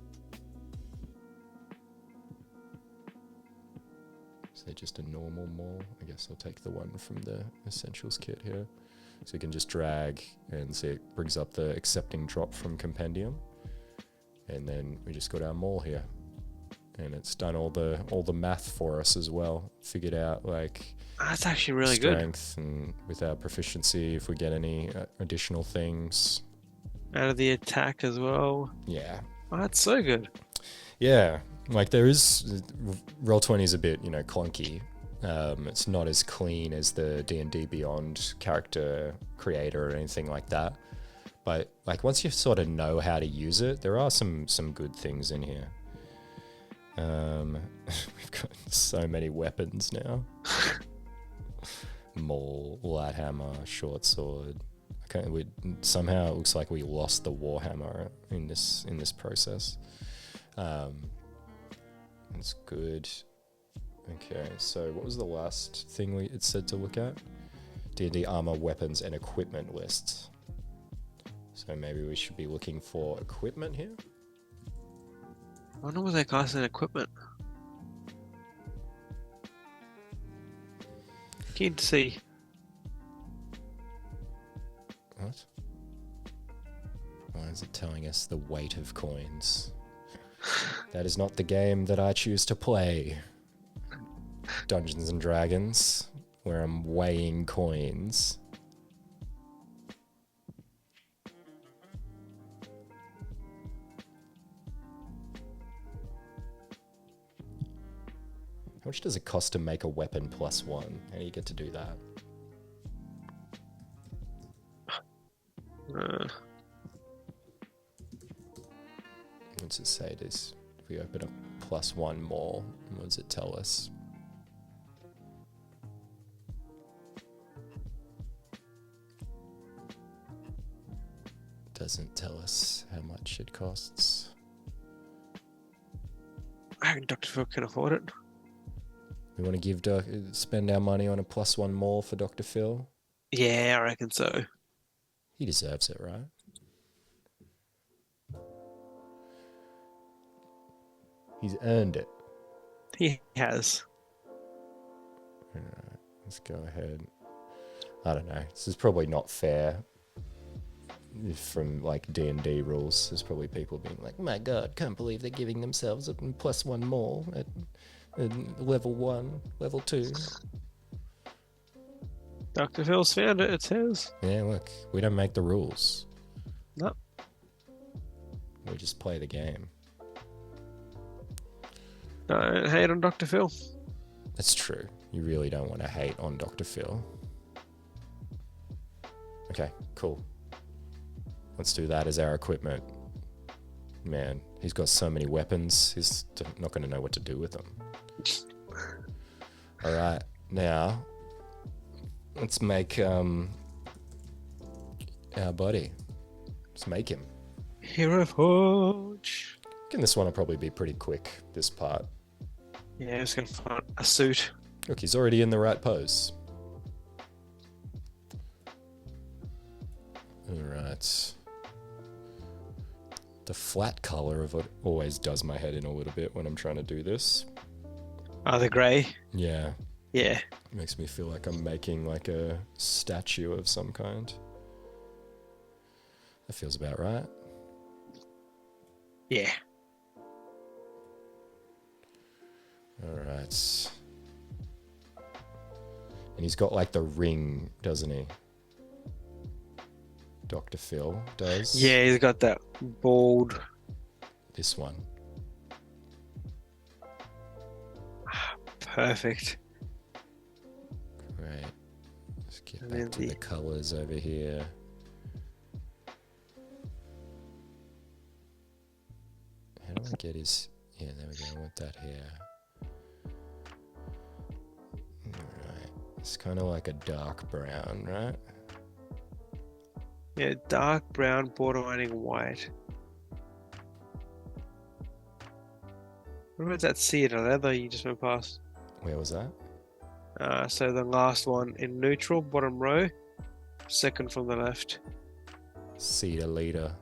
[SPEAKER 1] So just a normal maul. I guess I'll take the one from the essentials kit here. So you can just drag and see it brings up the accepting drop from compendium. And then we just got our maul here. And it's done all the math for us as well. Figured out like
[SPEAKER 2] That's actually really good.
[SPEAKER 1] strength and with our proficiency, if we get any additional things.
[SPEAKER 2] Out of the attack as well.
[SPEAKER 1] Yeah.
[SPEAKER 2] Oh, that's so good.
[SPEAKER 1] Yeah. Like there is Roll20 is a bit, clunky. It's not as clean as the D&D Beyond character creator or anything like that. But like once you sort of know how to use it, there are some good things in here. We've got so many weapons now. Maul, light hammer, short sword. Somehow it looks like we lost the warhammer in this process. That's good. Okay, so what was the last thing it said to look at? D&D armor, weapons, and equipment lists. So maybe we should be looking for equipment here.
[SPEAKER 2] I wonder what they cost in equipment. Keen to see.
[SPEAKER 1] What? Why is it telling us the weight of coins? That is not the game that I choose to play. Dungeons and Dragons, where I'm weighing coins. How much does it cost to make a weapon +1? How do you get to do that? What's it say? If we open up +1 more, what does it tell us? Doesn't tell us how much it costs.
[SPEAKER 2] I reckon Dr. Phil can afford it.
[SPEAKER 1] We want to spend our money on a +1 more for Dr. Phil?
[SPEAKER 2] Yeah, I reckon so.
[SPEAKER 1] He deserves it, right? He's earned it.
[SPEAKER 2] He has.
[SPEAKER 1] Alright, let's go ahead. I don't know. This is probably not fair from like D&D rules. There's probably people being like, my god, can't believe they're giving themselves a +1 more at level 1, level 2.
[SPEAKER 2] Dr. Phil's found it, it says.
[SPEAKER 1] Yeah, look, we don't make the rules.
[SPEAKER 2] No.
[SPEAKER 1] We just play the game.
[SPEAKER 2] Don't hate on Dr. Phil.
[SPEAKER 1] That's true. You really don't want to hate on Dr. Phil. Okay, cool. Let's do that as our equipment. Man, he's got so many weapons, he's not going to know what to do with them. Alright, now, let's make our buddy. Let's make him.
[SPEAKER 2] Hero Forge.
[SPEAKER 1] And this one will probably be pretty quick, this part.
[SPEAKER 2] Yeah, just gonna find a suit.
[SPEAKER 1] Look, he's already in the right pose. Alright. The flat color of it always does my head in a little bit when I'm trying to do this.
[SPEAKER 2] Oh, the grey?
[SPEAKER 1] Yeah.
[SPEAKER 2] Yeah.
[SPEAKER 1] It makes me feel like I'm making like a statue of some kind. That feels about right.
[SPEAKER 2] Yeah.
[SPEAKER 1] Alright. And he's got like the ring, doesn't he? Dr. Phil does.
[SPEAKER 2] Yeah, he's got that bald.
[SPEAKER 1] This one.
[SPEAKER 2] Perfect.
[SPEAKER 1] Great. Let's get
[SPEAKER 2] And
[SPEAKER 1] back
[SPEAKER 2] then
[SPEAKER 1] to the colours over here. How do I get his... Yeah, there we go. I want that here. Alright. It's kind of like a dark brown, right?
[SPEAKER 2] Yeah, dark brown, borderlining white. What about that cedar leather you just went past?
[SPEAKER 1] Where was that?
[SPEAKER 2] So the last one in neutral, bottom row, second from the left.
[SPEAKER 1] Cedar leader.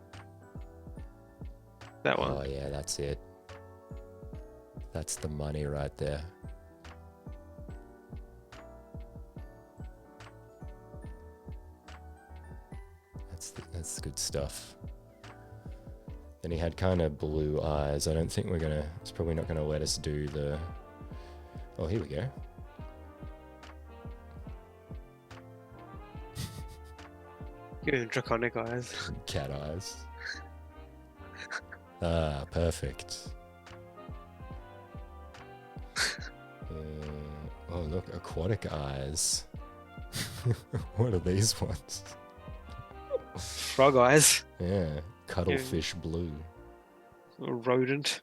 [SPEAKER 2] That one.
[SPEAKER 1] Oh yeah, that's it. That's the money right there. That's good stuff. Then he had kind of blue eyes. I don't think we're gonna... It's probably not gonna let us do the... Oh, here we go.
[SPEAKER 2] Give him draconic eyes.
[SPEAKER 1] Cat eyes. Ah, perfect. Oh, look, aquatic eyes. What are these ones?
[SPEAKER 2] Frog eyes.
[SPEAKER 1] Yeah, cuttlefish blue.
[SPEAKER 2] A rodent.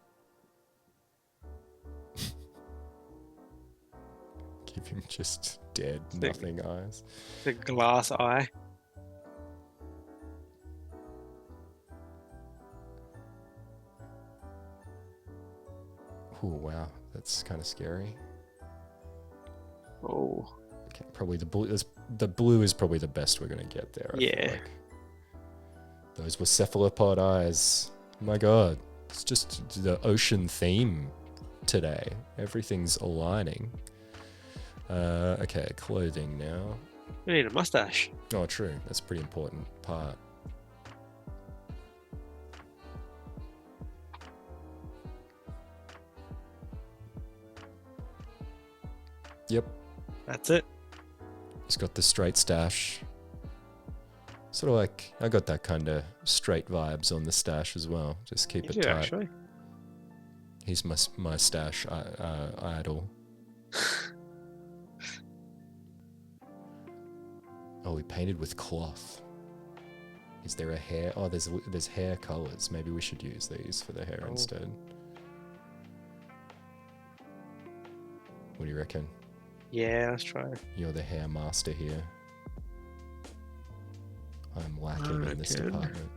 [SPEAKER 1] Give him just dead, nothing eyes.
[SPEAKER 2] The glass eye.
[SPEAKER 1] Oh wow, that's kind of scary.
[SPEAKER 2] Oh.
[SPEAKER 1] Okay, probably the blue. The blue is probably the best we're gonna get there. I feel
[SPEAKER 2] Yeah.
[SPEAKER 1] like. Those were cephalopod eyes. Oh my god, it's just the ocean theme today. Everything's aligning. Okay, clothing now.
[SPEAKER 2] We need a mustache.
[SPEAKER 1] Oh, true. That's a pretty important part. Yep.
[SPEAKER 2] That's it.
[SPEAKER 1] He's got the straight stash. Sort of like, I got that kind of straight vibes on the stash as well. Just keep
[SPEAKER 2] You
[SPEAKER 1] it
[SPEAKER 2] do,
[SPEAKER 1] tight.
[SPEAKER 2] actually.
[SPEAKER 1] He's my stash idol. Oh, we painted with cloth. Is there a hair? Oh, there's hair colors. Maybe we should use these for the hair
[SPEAKER 2] Oh.
[SPEAKER 1] instead. What do you reckon?
[SPEAKER 2] Yeah, let's try it.
[SPEAKER 1] You're the hair master here. I'm lacking in this
[SPEAKER 2] reckon.
[SPEAKER 1] department.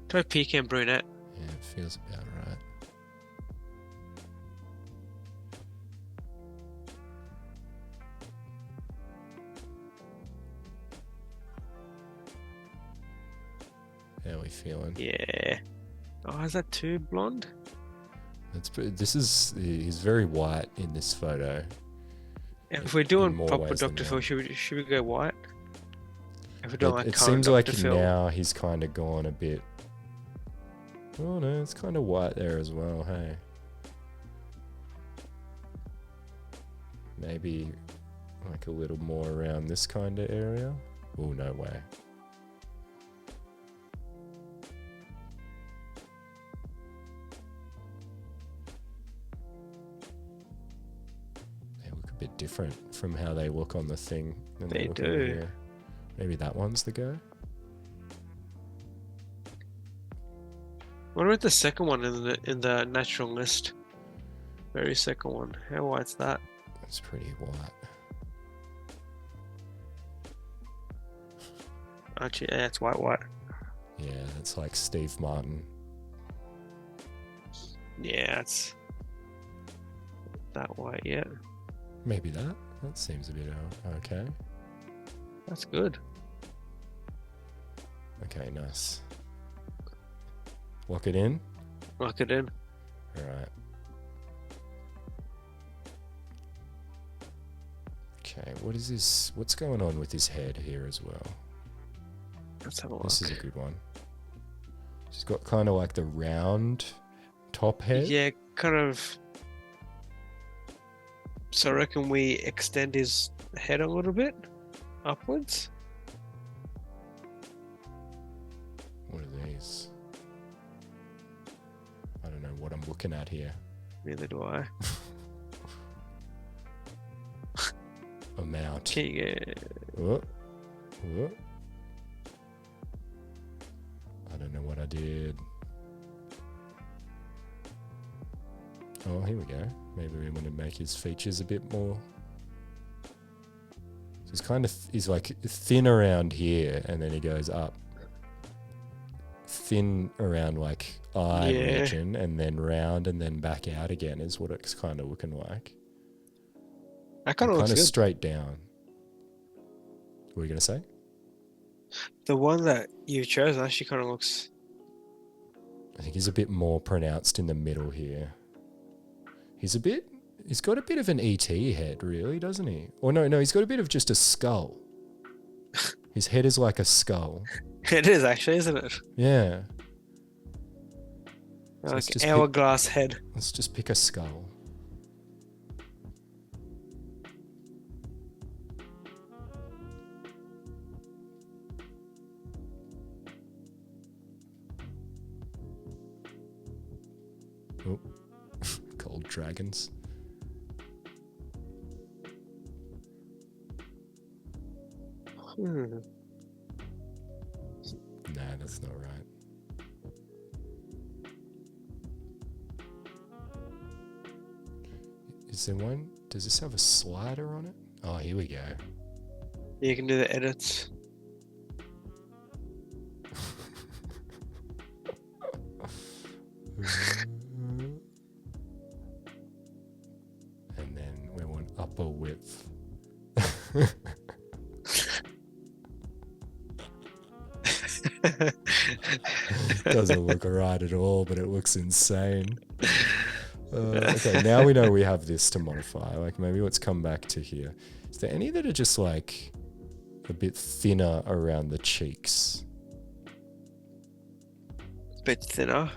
[SPEAKER 2] Try pecan brunette.
[SPEAKER 1] Yeah, it feels about right. How are we feeling?
[SPEAKER 2] Yeah. Oh, is that too blonde?
[SPEAKER 1] He's very white in this photo.
[SPEAKER 2] If we're
[SPEAKER 1] In
[SPEAKER 2] doing
[SPEAKER 1] more
[SPEAKER 2] proper
[SPEAKER 1] ways than
[SPEAKER 2] Dr. Phil,
[SPEAKER 1] one.
[SPEAKER 2] should we go white? If we're doing like
[SPEAKER 1] It
[SPEAKER 2] current
[SPEAKER 1] seems like
[SPEAKER 2] Dr. Phil.
[SPEAKER 1] now he's kind of gone a bit. Oh no, it's kind of white there as well. Hey, maybe like a little more around this kind of area. Oh no way. They look a bit different from how they look on the thing. Than
[SPEAKER 2] They
[SPEAKER 1] look over
[SPEAKER 2] do.
[SPEAKER 1] here. Maybe that one's the go.
[SPEAKER 2] What about the second one in the natural list? Very second one. How white's that?
[SPEAKER 1] It's pretty white.
[SPEAKER 2] Actually, yeah, it's white.
[SPEAKER 1] Yeah, it's like Steve Martin.
[SPEAKER 2] Yeah, it's that white. Yeah,
[SPEAKER 1] Maybe that. That seems a bit okay.
[SPEAKER 2] that's good.
[SPEAKER 1] Okay, nice. Lock it in.
[SPEAKER 2] Lock it in.
[SPEAKER 1] All right. Okay, what is this? What's going on with his head here as well?
[SPEAKER 2] Let's have a look.
[SPEAKER 1] This is a good one. She's got kind of like the round top head.
[SPEAKER 2] Yeah, kind of. So I reckon we extend his head a little bit upwards.
[SPEAKER 1] What are these? I don't know what I'm looking at here.
[SPEAKER 2] Neither do I.
[SPEAKER 1] A mount.
[SPEAKER 2] Okay,
[SPEAKER 1] Oh. Oh. I don't know what I did. Oh, here we go. Maybe we want to make his features a bit more. So he's like thin around here, and then he goes up. Thin around like eye region, and then round, and then back out again is what it's kind of looking like.
[SPEAKER 2] that kind of looks good.
[SPEAKER 1] Straight down. What were you gonna say?
[SPEAKER 2] The one that you chose actually kind of looks.
[SPEAKER 1] I think he's a bit more pronounced in the middle here. He's got a bit of an ET head, really, doesn't he? Or no, he's got a bit of just a skull. His head is like a skull.
[SPEAKER 2] It is actually, isn't it?
[SPEAKER 1] Yeah. So
[SPEAKER 2] Like hourglass head.
[SPEAKER 1] Let's just pick a skull. Oh, cold dragons.
[SPEAKER 2] Hmm.
[SPEAKER 1] Nah, that's not right. Is there one? Does this have a slider on it? Oh, here we go.
[SPEAKER 2] You can do the edits.
[SPEAKER 1] And then we want upper width. Doesn't look right at all, but it looks insane. Okay, now we know we have this to modify. Like maybe let's come back to here. Is there any that are just like a bit thinner around the cheeks?
[SPEAKER 2] A bit thinner.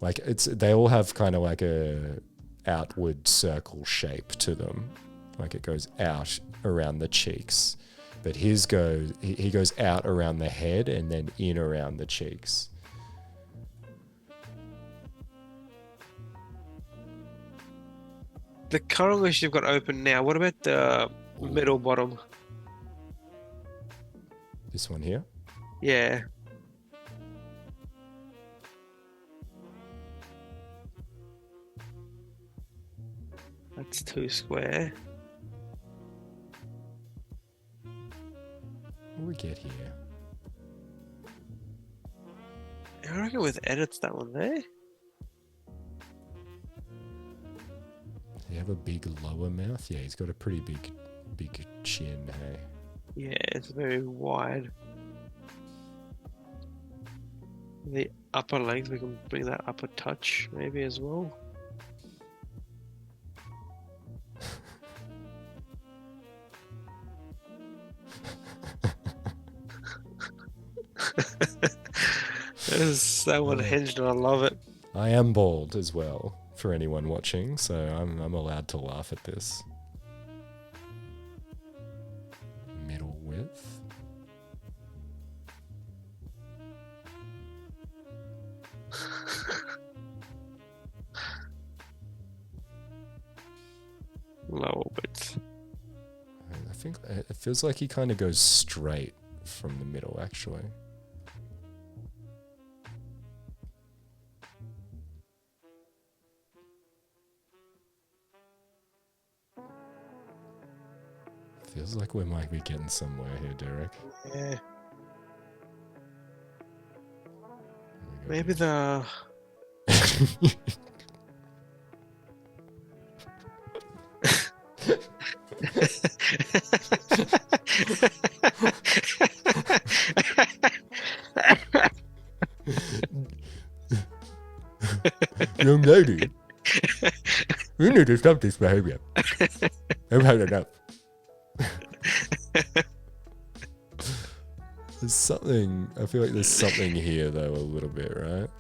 [SPEAKER 1] Like they all have kind of like a outward circle shape to them. Like it goes out around the cheeks. But his he goes out around the head and then in around the cheeks.
[SPEAKER 2] The current list you've got open now, what about the middle bottom?
[SPEAKER 1] This one here?
[SPEAKER 2] Yeah. That's too square.
[SPEAKER 1] What do we get here?
[SPEAKER 2] I reckon with edits that one there.
[SPEAKER 1] Does he have a big lower mouth? Yeah, he's got a pretty big chin, hey?
[SPEAKER 2] Yeah, it's very wide. The upper length, we can bring that up a touch maybe as well. There's that one hinged and I love it.
[SPEAKER 1] I am bald as well, for anyone watching, so I'm allowed to laugh at this. Middle width.
[SPEAKER 2] Lower width.
[SPEAKER 1] I think it feels like he kind of goes straight from the middle, actually. Feels like we might be getting somewhere here, Derek.
[SPEAKER 2] Yeah. Maybe the...
[SPEAKER 1] Young lady, you need to stop this behavior. I've had enough. There's something, I feel like there's something here though, a little bit, right?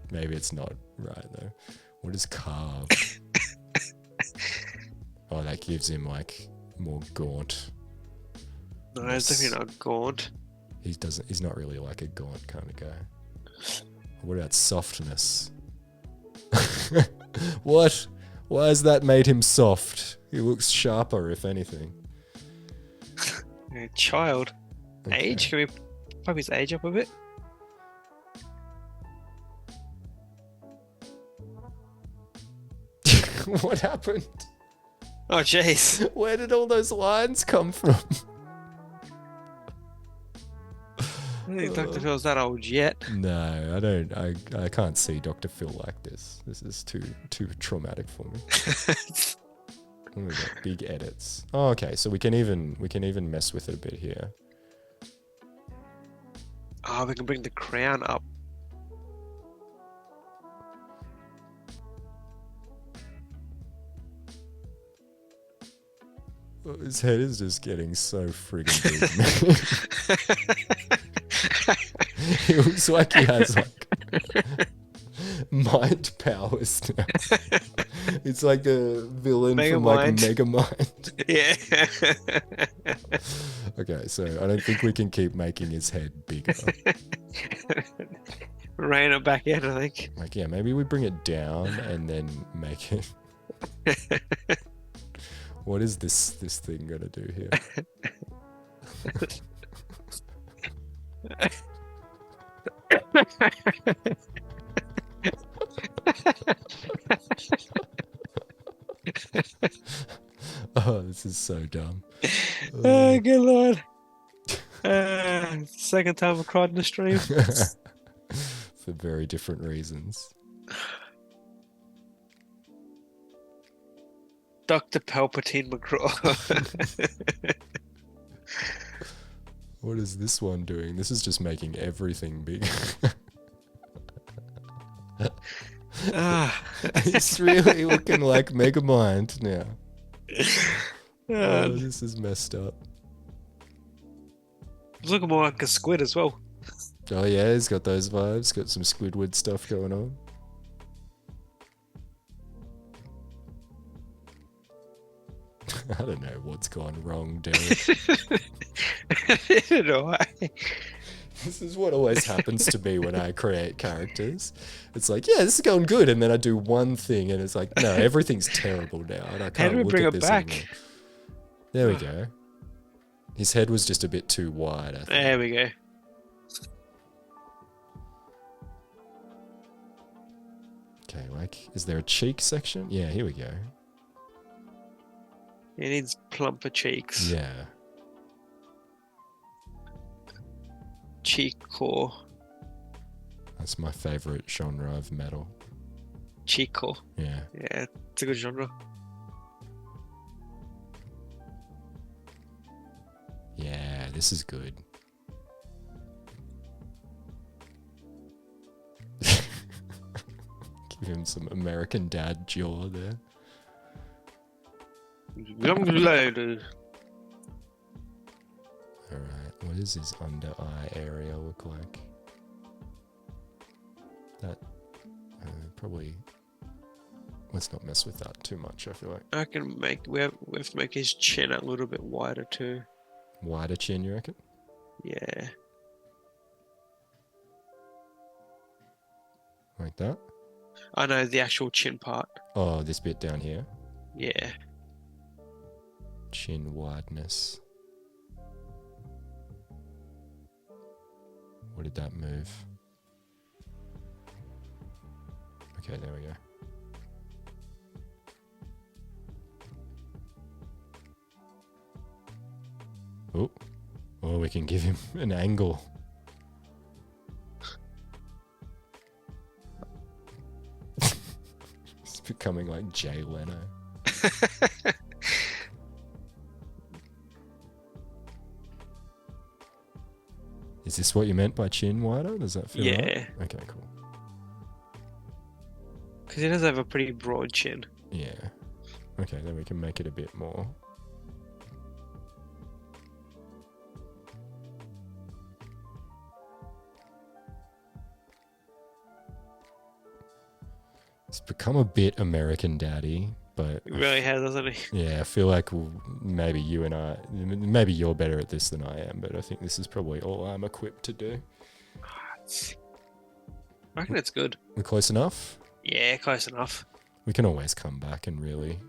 [SPEAKER 1] Maybe it's not right though. What is carve? Oh, that gives him like more gaunt.
[SPEAKER 2] No, it's definitely not gaunt.
[SPEAKER 1] He's not really like a gaunt kind of guy. What about softness? What? Why has that made him soft? He looks sharper, if anything.
[SPEAKER 2] Child.
[SPEAKER 1] Okay.
[SPEAKER 2] Age? Can we pump his age up a bit?
[SPEAKER 1] What happened?
[SPEAKER 2] Oh, jeez.
[SPEAKER 1] Where did all those lines come from?
[SPEAKER 2] I don't think Dr. Phil's that old yet.
[SPEAKER 1] No, I don't. I can't see Dr. Phil like this. This is too traumatic for me. Oh, we got big edits. Oh, okay, so we can even mess with it a bit here.
[SPEAKER 2] Oh, we can bring the crown up.
[SPEAKER 1] Oh, his head is just getting so friggin' big. He looks like he has like mind powers now. It's like a villain from like Megamind.
[SPEAKER 2] Yeah.
[SPEAKER 1] Okay, so I don't think we can keep making his head bigger.
[SPEAKER 2] Rein it back in, I think.
[SPEAKER 1] Like, yeah, maybe we bring it down and then make it. What is this thing gonna do here? Oh, this is so dumb.
[SPEAKER 2] Oh, good lord. Second time I cried in the stream.
[SPEAKER 1] For very different reasons.
[SPEAKER 2] Dr. Palpatine McGraw.
[SPEAKER 1] What is this one doing? This is just making everything big. It's really looking like Megamind now. Oh, this is messed up.
[SPEAKER 2] It's looking more like a squid as well.
[SPEAKER 1] Oh yeah, he's got those vibes. Got some Squidward stuff going on. I don't know what's gone wrong, Derek.
[SPEAKER 2] Neither do I.
[SPEAKER 1] This is what always happens to me when I create characters. It's like, yeah, this is going good, and then I do one thing, and it's like, no, everything's terrible now, and I
[SPEAKER 2] How
[SPEAKER 1] can't
[SPEAKER 2] do we
[SPEAKER 1] look
[SPEAKER 2] bring
[SPEAKER 1] at
[SPEAKER 2] it
[SPEAKER 1] this
[SPEAKER 2] back?
[SPEAKER 1] anymore. There we go. His head was just a bit too wide, I think.
[SPEAKER 2] There we go.
[SPEAKER 1] Okay, like, is there a cheek section? Yeah, here we go.
[SPEAKER 2] He needs plumper cheeks.
[SPEAKER 1] Yeah.
[SPEAKER 2] Cheek core.
[SPEAKER 1] That's my favorite genre of metal.
[SPEAKER 2] Cheek core.
[SPEAKER 1] Yeah.
[SPEAKER 2] Yeah, it's a good genre.
[SPEAKER 1] Yeah, this is good. Give him some American Dad jaw there.
[SPEAKER 2] Alright.
[SPEAKER 1] Alright, what does his under eye area look like? That, probably, let's not mess with that too much, I feel like.
[SPEAKER 2] I can make, we have to make his chin a little bit wider too.
[SPEAKER 1] Wider chin, you reckon?
[SPEAKER 2] Yeah.
[SPEAKER 1] Like that?
[SPEAKER 2] I know the actual chin part.
[SPEAKER 1] Oh, this bit down here.
[SPEAKER 2] Yeah.
[SPEAKER 1] Chin wideness. What did that move? Okay, there we go. Oh, oh, we can give him an angle. It's becoming like Jay Leno. Is this what you meant by chin wider? Does that feel right?
[SPEAKER 2] Yeah.
[SPEAKER 1] Okay, cool.
[SPEAKER 2] Because he does have a pretty broad chin.
[SPEAKER 1] Yeah. Okay, then we can make it a bit more. It's become a bit American Daddy, but
[SPEAKER 2] He really has, hasn't he?
[SPEAKER 1] yeah, I feel like maybe you and maybe you're better at this than I am, but I think this is probably all I'm equipped to do.
[SPEAKER 2] I reckon it's good.
[SPEAKER 1] We're close enough?
[SPEAKER 2] Yeah, close enough.
[SPEAKER 1] We can always come back and really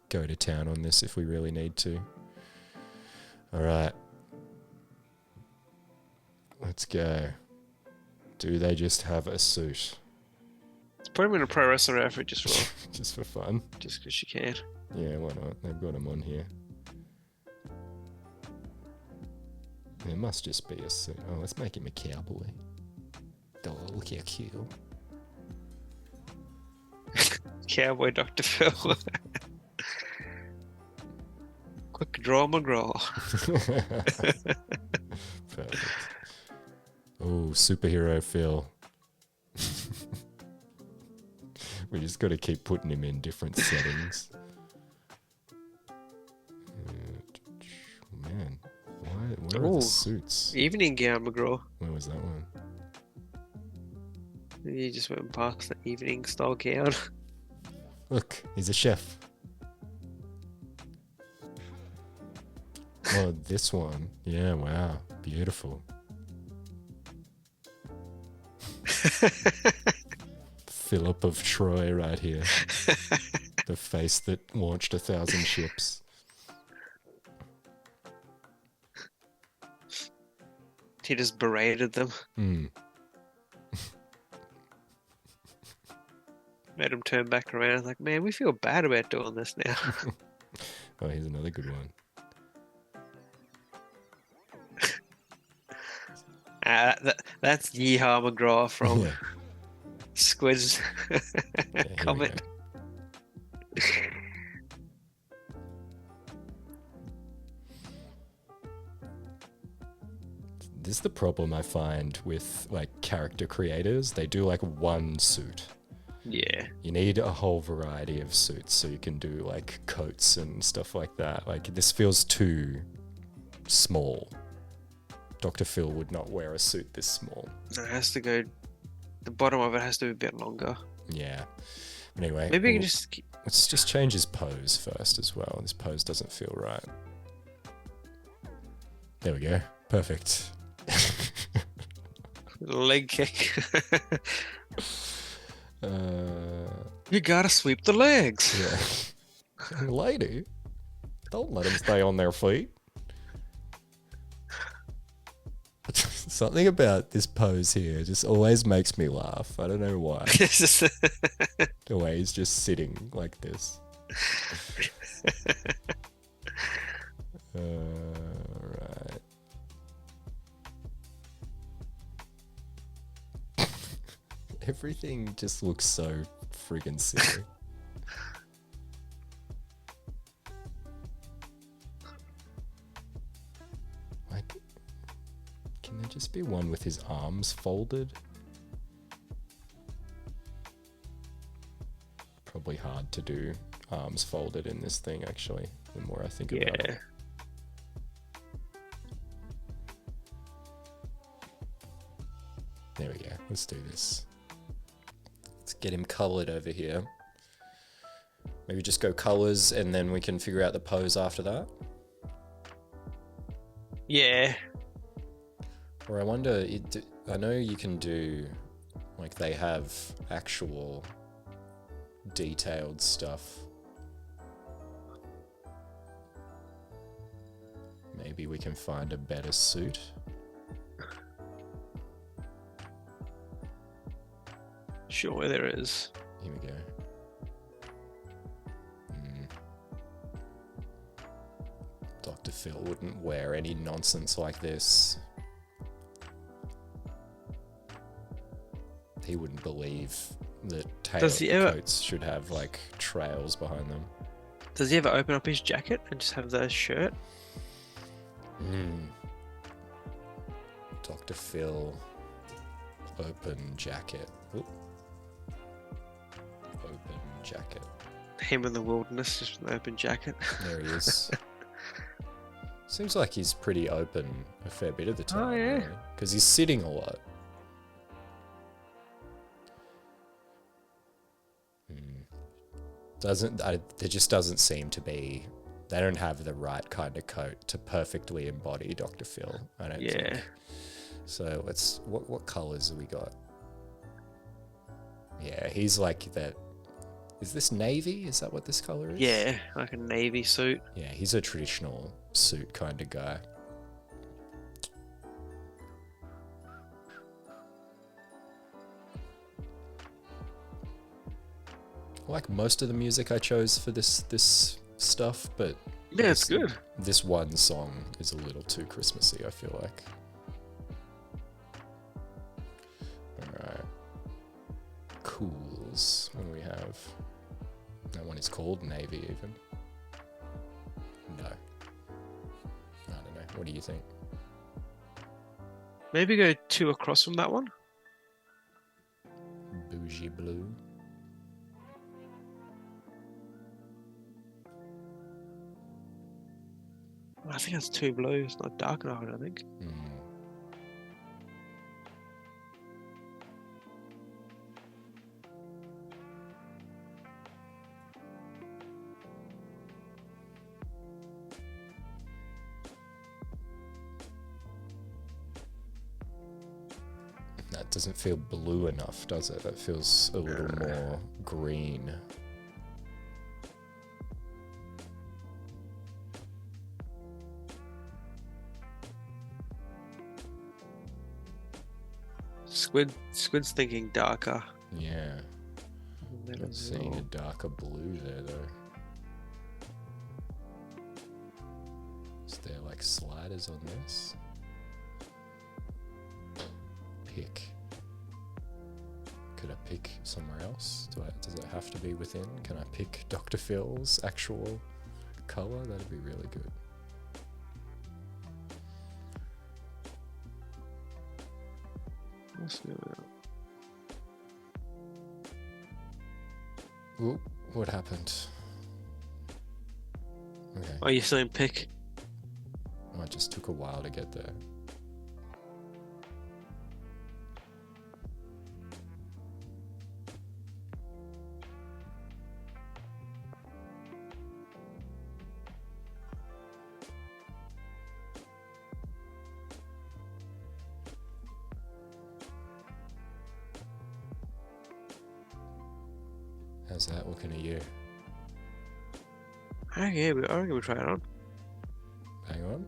[SPEAKER 1] go to town on this if we really need to. Alright. Let's go. Do they just have a suit?
[SPEAKER 2] Let's put him in a pro wrestler outfit just for
[SPEAKER 1] Just for fun?
[SPEAKER 2] just because you can.
[SPEAKER 1] Yeah, why not? They've got him on here. There must just be a suit. Oh, let's make him a cowboy. Oh, look how cool.
[SPEAKER 2] Cowboy Dr. Phil. Quick draw McGraw.
[SPEAKER 1] Perfect. Oh, superhero Phil. We just got to keep putting him in different settings. Man, where are
[SPEAKER 2] Ooh.
[SPEAKER 1] the suits?
[SPEAKER 2] Evening gown McGraw.
[SPEAKER 1] Where was that one?
[SPEAKER 2] You just went past the evening style gown.
[SPEAKER 1] Look, he's a chef. Oh, this one. Yeah, wow. Beautiful. Philip of Troy right here. The face that launched 1,000 ships.
[SPEAKER 2] He just berated them.
[SPEAKER 1] Mm.
[SPEAKER 2] Made him turn back around. Like, man, we feel bad about doing this now.
[SPEAKER 1] Oh, here's another good one.
[SPEAKER 2] That's Yeehaw McGraw from
[SPEAKER 1] Yeah.
[SPEAKER 2] Squid's
[SPEAKER 1] Yeah, here we
[SPEAKER 2] comment.
[SPEAKER 1] go. This is the problem I find with like character creators. They do like one suit.
[SPEAKER 2] Yeah.
[SPEAKER 1] You need a whole variety of suits so you can do like coats and stuff like that. Like this feels too small. Dr. Phil would not wear a suit this small.
[SPEAKER 2] It has to go. The bottom of it has to be a bit longer.
[SPEAKER 1] Yeah. Anyway,
[SPEAKER 2] Maybe you can just.
[SPEAKER 1] let's just change his pose first as well. This pose doesn't feel right. There we go. Perfect.
[SPEAKER 2] Leg kick.
[SPEAKER 1] uh,
[SPEAKER 2] You gotta sweep the legs.
[SPEAKER 1] yeah. Lady, don't let them stay on their feet. Something about this pose here just always makes me laugh. I don't know why. The way he's just sitting like this. Right. Everything just looks so friggin' silly. Like, can there just be one with his arms folded? Probably hard to do arms folded in this thing, actually, the more I think about it. There we go. Let's do this. Let's get him colored over here. Maybe just go colors and then we can figure out the pose after that.
[SPEAKER 2] Yeah.
[SPEAKER 1] Or I wonder, I know you can do, like they have actual detailed stuff. Maybe we can find a better suit.
[SPEAKER 2] Sure, there is.
[SPEAKER 1] Here we go. Dr. Phil wouldn't wear any nonsense like this. He wouldn't believe that coats should have like trails behind them.
[SPEAKER 2] Does he ever open up his jacket and just have the shirt?
[SPEAKER 1] Dr. Phil, open jacket. Oop. Open jacket.
[SPEAKER 2] Him in the wilderness, just with an open jacket.
[SPEAKER 1] There he is. Seems like he's pretty open a fair bit of the time.
[SPEAKER 2] Oh, yeah.
[SPEAKER 1] Because he's sitting a lot. There just doesn't seem to be. They don't have the right kind of coat to perfectly embody Dr. Phil. I don't
[SPEAKER 2] Yeah.
[SPEAKER 1] think. So let's. What colors have we got? Yeah, he's like that. Is this navy? Is that what this color is?
[SPEAKER 2] Yeah, like a navy suit.
[SPEAKER 1] Yeah, he's a traditional suit kind of guy. I like most of the music I chose for this stuff, but
[SPEAKER 2] Yeah, it's good.
[SPEAKER 1] this one song is a little too Christmassy, I feel like. Alright. Cools. What do we have? That one is called Navy, even. No. I don't know. What do you think?
[SPEAKER 2] Maybe go 2 across from that one.
[SPEAKER 1] Bougie blue.
[SPEAKER 2] I think that's too blue. It's not dark enough, I don't think.
[SPEAKER 1] That doesn't feel blue enough, does it? That feels a little more green.
[SPEAKER 2] Squid's thinking darker.
[SPEAKER 1] Yeah. I'm seeing a darker blue there, though. Is there like sliders on this? Pick. Could I pick somewhere else? Does it have to be within? Can I pick Dr. Phil's actual color? That'd be really good.
[SPEAKER 2] Let's do that.
[SPEAKER 1] Ooh, what happened? Okay.
[SPEAKER 2] Oh, you're saying pick?
[SPEAKER 1] Oh, it just took a while to get there. How's that looking at you?
[SPEAKER 2] I reckon we try it on.
[SPEAKER 1] Hang on.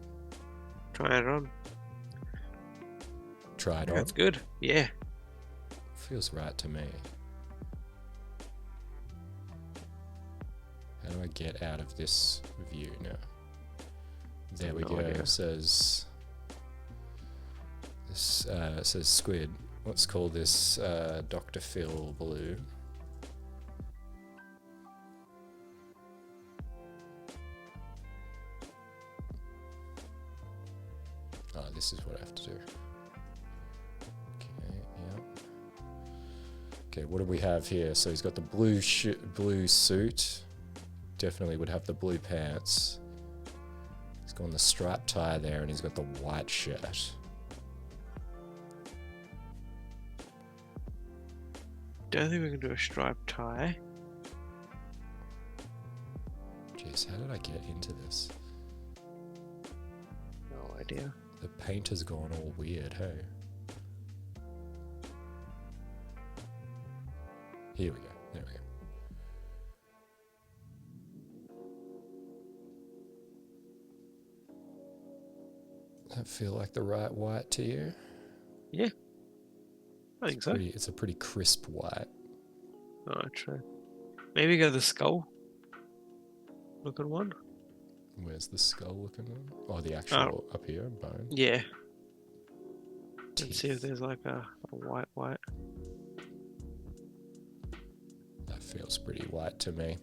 [SPEAKER 2] Try it on.
[SPEAKER 1] Try it on.
[SPEAKER 2] That's good. Yeah.
[SPEAKER 1] Feels right to me. How do I get out of this view now? There we go. It says this. It says Squid. Let's call this Dr. Phil Blue. Oh, this is what I have to do. Okay, yeah. Okay, what do we have here? So he's got the blue suit. Definitely would have the blue pants. He's got the striped tie there, and he's got the white shirt.
[SPEAKER 2] Don't think we can do a striped tie.
[SPEAKER 1] Jeez, how did I get into this?
[SPEAKER 2] No idea.
[SPEAKER 1] The paint has gone all weird, hey? Here we go. There we go. Does that feel like the right white to you?
[SPEAKER 2] Yeah. I think so.
[SPEAKER 1] It's a pretty crisp white.
[SPEAKER 2] Oh, true. Maybe go the skull looking one.
[SPEAKER 1] Where's the skull looking one? Oh, the actual up here, bone.
[SPEAKER 2] Yeah.
[SPEAKER 1] Teeth.
[SPEAKER 2] Let's see if there's like a white.
[SPEAKER 1] That feels pretty white to me.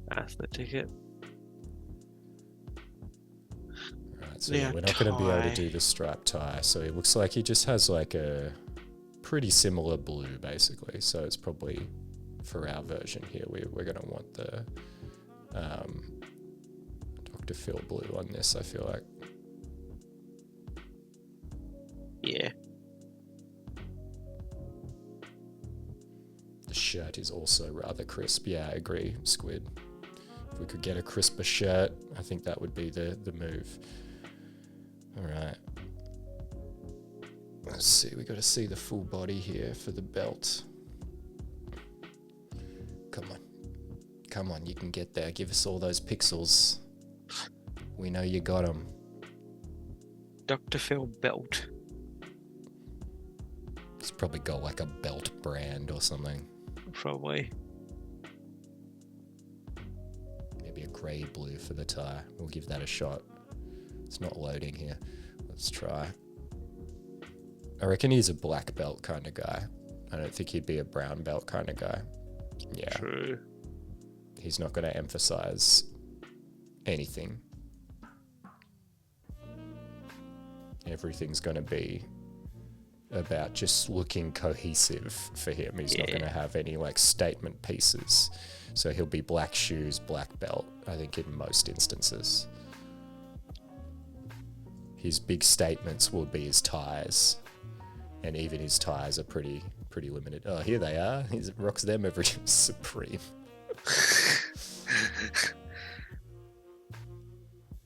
[SPEAKER 2] That's the ticket.
[SPEAKER 1] Right, so yeah, we're not going to be able to do the striped tie. So it looks like he just has like a pretty similar blue, basically. So it's probably, for our version here, we're going to want the Dr. Phil blue on this, I feel like.
[SPEAKER 2] Yeah.
[SPEAKER 1] The shirt is also rather crisp. Yeah, I agree, Squid. If we could get a crisper shirt, I think that would be the move. All right. Let's see, we got to see the full body here for the belt. Come on. Come on, you can get there. Give us all those pixels. We know you got them.
[SPEAKER 2] Dr. Phil belt.
[SPEAKER 1] It's probably got like a belt brand or something.
[SPEAKER 2] Probably.
[SPEAKER 1] Maybe a grey blue for the tie. We'll give that a shot. It's not loading here. Let's try. I reckon he's a black belt kind of guy. I don't think he'd be a brown belt kind of guy. Yeah.
[SPEAKER 2] True.
[SPEAKER 1] He's not going to emphasize anything. Everything's going to be about just looking cohesive for him. He's not going to have any like statement pieces. So he'll be black shoes, black belt, I think in most instances. His big statements will be his ties. And even his ties are pretty limited. Oh, here they are. He rocks them every Supreme.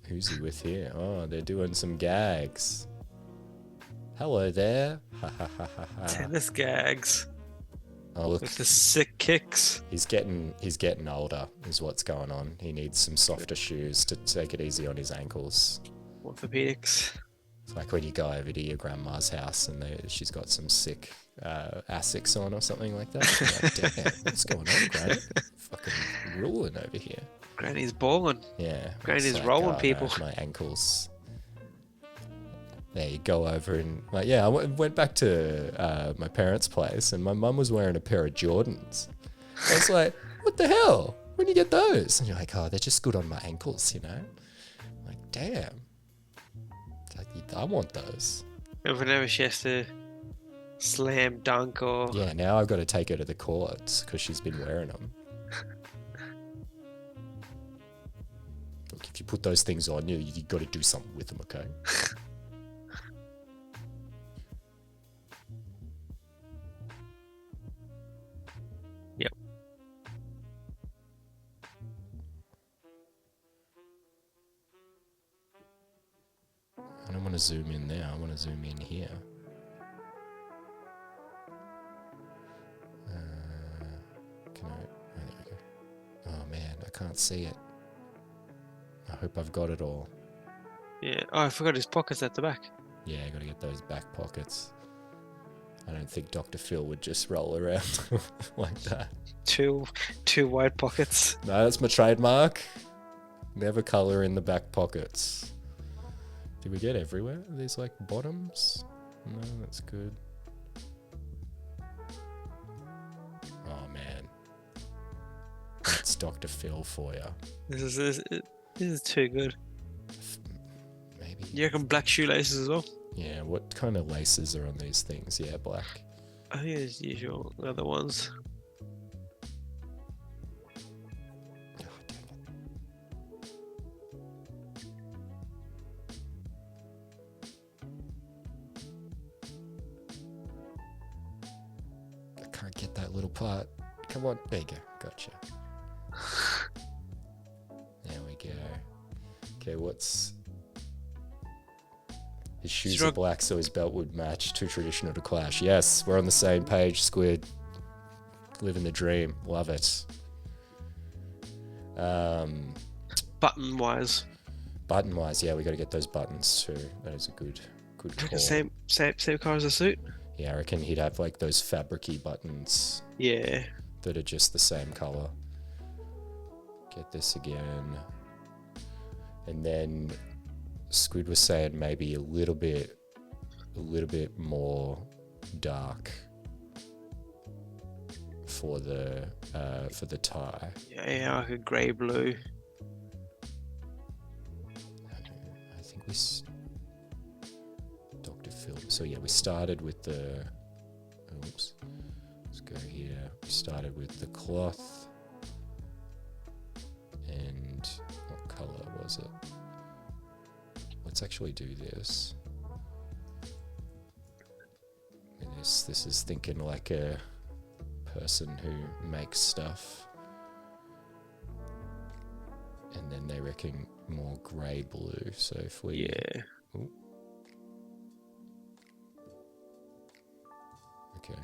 [SPEAKER 1] Who's he with here? Oh, they're doing some gags. Hello there. Ha ha ha ha ha.
[SPEAKER 2] Tennis gags.
[SPEAKER 1] Oh look,
[SPEAKER 2] With the sick kicks.
[SPEAKER 1] he's getting older. Is what's going on. He needs some softer shoes to take it easy on his ankles.
[SPEAKER 2] Orthopedics.
[SPEAKER 1] It's like when you go over to your grandma's house and she's got some sick Asics on or something like that. You're like, damn, what's going on, Granny? Fucking ruling over here.
[SPEAKER 2] Granny's balling.
[SPEAKER 1] Yeah.
[SPEAKER 2] Granny's
[SPEAKER 1] it's like,
[SPEAKER 2] rolling
[SPEAKER 1] no,
[SPEAKER 2] people.
[SPEAKER 1] my ankles. There you go over and like, yeah, I went back to my parents' place and my mum was wearing a pair of Jordans. I was like, what the hell? When do you get those? And you're like, oh, they're just good on my ankles, you know? I'm like, damn. Like, I want those.
[SPEAKER 2] And whenever she has to slam dunk or
[SPEAKER 1] Yeah, now I've got to take her to the courts because she's been wearing them. Look, if you put those things on, you got to do something with them, okay?
[SPEAKER 2] Yep.
[SPEAKER 1] I don't want to zoom in there. I want to zoom in here. Can I? Oh, there we go. Oh man, I can't see it. I hope I've got it all.
[SPEAKER 2] yeah. Oh, I forgot his pockets at the back.
[SPEAKER 1] Yeah, I got to get those back pockets. I don't think Dr. Phil would just roll around like that.
[SPEAKER 2] Two wide pockets.
[SPEAKER 1] No, that's my trademark. Never colour in the back pockets. Did we get everywhere? Are these like bottoms? No, that's good. Oh man. That's Dr. Phil for you.
[SPEAKER 2] This is too good.
[SPEAKER 1] Maybe.
[SPEAKER 2] You reckon black shoelaces as well?
[SPEAKER 1] Yeah, what kind of laces are on these things? Yeah, black.
[SPEAKER 2] I think it's usual other ones.
[SPEAKER 1] Oh, dang it. I can't get that little part. Come on, there you go. Gotcha. There we go. Okay, what's... His shoes are black, so his belt would match. Too traditional to clash. Yes, we're on the same page, Squid. Living the dream. Love it.
[SPEAKER 2] Button-wise.
[SPEAKER 1] Button-wise, yeah, we got to get those buttons too. That is a good call.
[SPEAKER 2] Same colour as the suit?
[SPEAKER 1] Yeah, I reckon he'd have like those fabric-y buttons
[SPEAKER 2] Yeah.
[SPEAKER 1] that are just the same color. Get this again. And then Squid was saying maybe a little bit more dark for the tie.
[SPEAKER 2] Yeah, like a grey blue.
[SPEAKER 1] I think Dr. Phil. So yeah, we started with the. Oops. Let's go here. We started with the cloth. And what color was it? Let's actually do this. This is thinking like a person who makes stuff. And then they reckon more grey blue. So if we...
[SPEAKER 2] Yeah.
[SPEAKER 1] Ooh. Okay.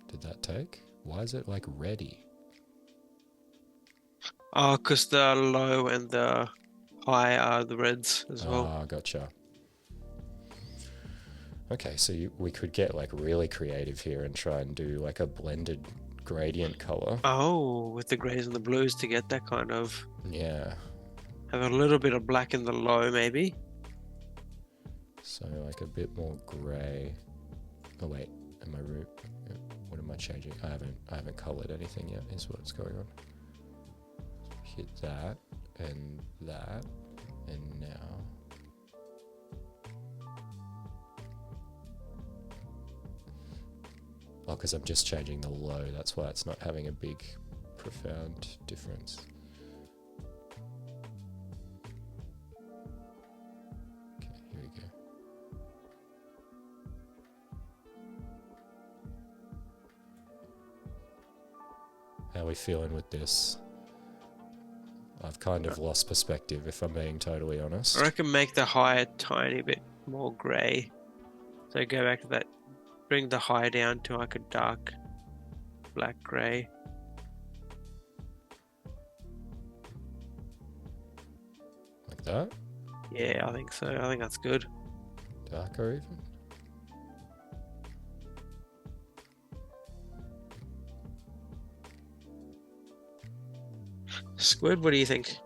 [SPEAKER 1] Did that take? Why is it like ready?
[SPEAKER 2] Oh, because the low and the high are the reds as well.
[SPEAKER 1] Ah, gotcha. Okay, so we could get like really creative here and try and do like a blended gradient color.
[SPEAKER 2] Oh, with the greys and the blues to get that kind of...
[SPEAKER 1] Yeah.
[SPEAKER 2] Have a little bit of black in the low, maybe.
[SPEAKER 1] So like a bit more grey. Oh wait, what am I changing? I haven't colored anything yet. Is what's going on. Hit that and now. Oh, because I'm just changing the low. That's why it's not having a big, profound difference. Okay, here we go. How are we feeling with this? I've kind of lost perspective, if I'm being totally honest.
[SPEAKER 2] I reckon make the high a tiny bit more grey. So go back to that. Bring the high down to like a dark black grey.
[SPEAKER 1] Like that?
[SPEAKER 2] Yeah, I think so. I think that's good.
[SPEAKER 1] Darker even?
[SPEAKER 2] Squid, what do you think?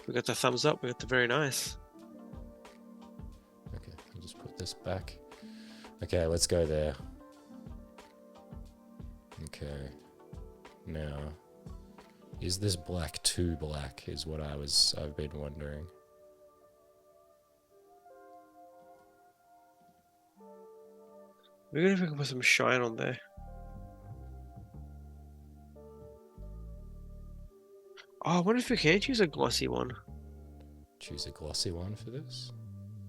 [SPEAKER 2] We got the thumbs up. We got the very nice.
[SPEAKER 1] Okay, I'll just put this back. Okay, let's go there. Okay. Now, is this black too black is what I've been wondering.
[SPEAKER 2] We're gonna see if we can put some shine on there. Oh, I wonder if we can choose a glossy one.
[SPEAKER 1] Choose a glossy one for this.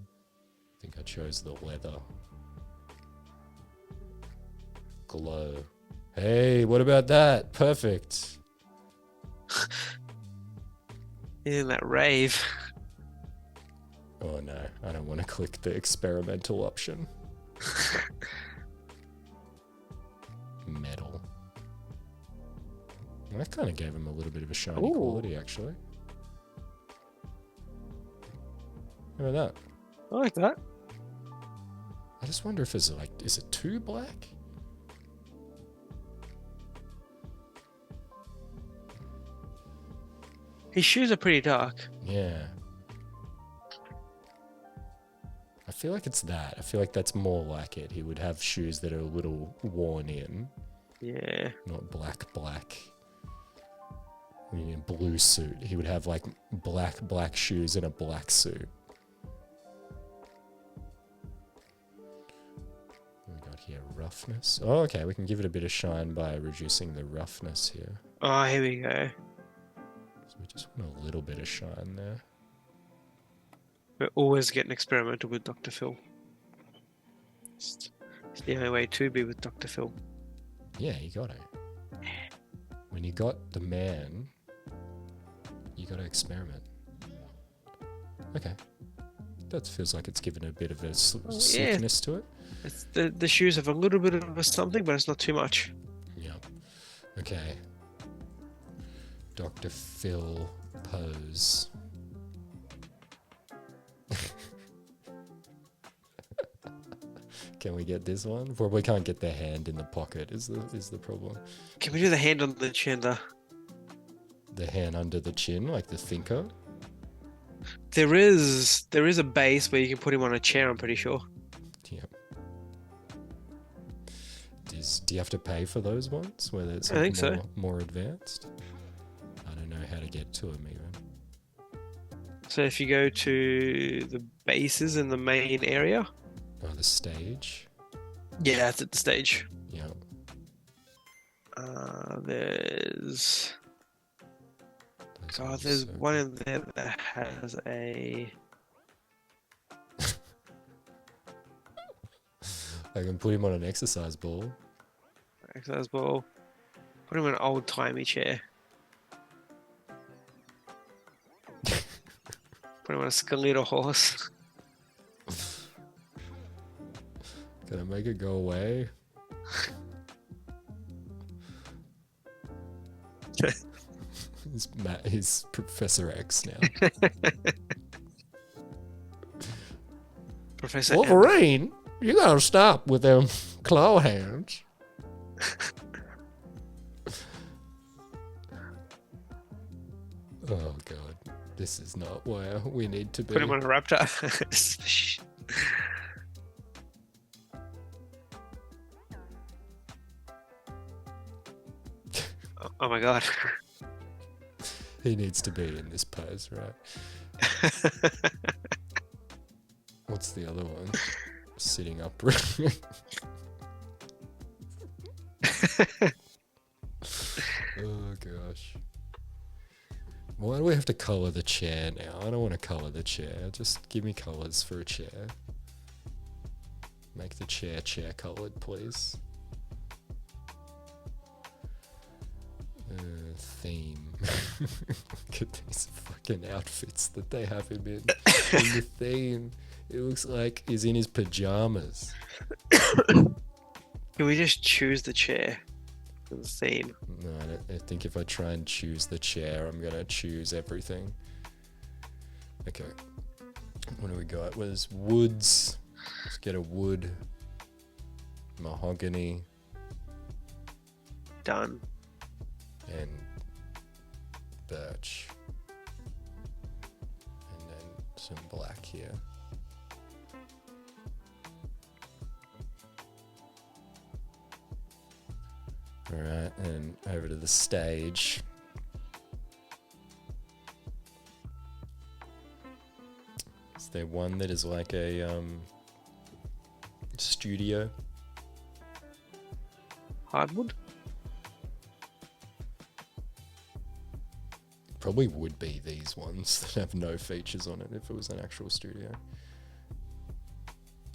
[SPEAKER 1] I think I chose the leather. Glow. Hey, what about that? Perfect.
[SPEAKER 2] In that rave.
[SPEAKER 1] Oh no, I don't want to click the experimental option. Metal. That kind of gave him a little bit of a shiny
[SPEAKER 2] Ooh.
[SPEAKER 1] quality, actually. How about that?
[SPEAKER 2] I like that.
[SPEAKER 1] I just wonder if it's like, is it too black?
[SPEAKER 2] His shoes are pretty dark.
[SPEAKER 1] Yeah. I feel like it's that. I feel like that's more like it. He would have shoes that are a little worn in.
[SPEAKER 2] Yeah.
[SPEAKER 1] Not black. I mean, in a blue suit. He would have like black shoes and a black suit. What we got here? Roughness. Oh, okay. We can give it a bit of shine by reducing the roughness here.
[SPEAKER 2] Oh, here we go.
[SPEAKER 1] So we just want a little bit of shine there.
[SPEAKER 2] We're always getting experimental with Dr. Phil. It's the only way to be with Dr. Phil.
[SPEAKER 1] Yeah, you got it. When you got the man, you got to experiment. Okay. That feels like it's given a bit of a sleekness to it.
[SPEAKER 2] It's the shoes have a little bit of a something, but it's not too much.
[SPEAKER 1] Yeah. Okay. Dr. Phil pose. Can we get this one? Well, we can't get the hand in the pocket. Is the problem?
[SPEAKER 2] Can we do the hand on the chin though?
[SPEAKER 1] The hand under the chin, like the thinker.
[SPEAKER 2] There is a base where you can put him on a chair. I'm pretty sure.
[SPEAKER 1] Yep. Do you have to pay for those ones? Whether it's
[SPEAKER 2] I think so.
[SPEAKER 1] more advanced. I don't know how to get to them even.
[SPEAKER 2] So if you go to the bases in the main area.
[SPEAKER 1] Oh, the stage.
[SPEAKER 2] Yeah, it's at the stage.
[SPEAKER 1] Yeah.
[SPEAKER 2] There's God, there's one in there that has a.
[SPEAKER 1] I can put him on an exercise ball.
[SPEAKER 2] Exercise ball. Put him in an old timey chair. Put him on a skeletal horse.
[SPEAKER 1] Can I make it go away? He's Professor X now.
[SPEAKER 2] Professor
[SPEAKER 1] Wolverine, you gotta stop with them claw hands. Oh god, this is not where we need to be.
[SPEAKER 2] Put him on a raptor. Oh my god.
[SPEAKER 1] He needs to be in this pose, right? What's the other one? Sitting up. Oh gosh. Why do we have to colour the chair now? I don't want to colour the chair. Just give me colours for a chair. Make the chair coloured, please. Theme. Look at these fucking outfits that they have him in. In the theme, it looks like he's in his pajamas.
[SPEAKER 2] Can we just choose the chair for the theme?
[SPEAKER 1] No, I think if I try and choose the chair, I'm gonna choose everything. Okay. What do we got? Well, there's woods. Let's get a wood. Mahogany.
[SPEAKER 2] Done.
[SPEAKER 1] And birch. And then some black here. Alright, and over to the stage. Is there one that is like a studio?
[SPEAKER 2] Hardwood?
[SPEAKER 1] Probably would be these ones that have no features on it if it was an actual studio.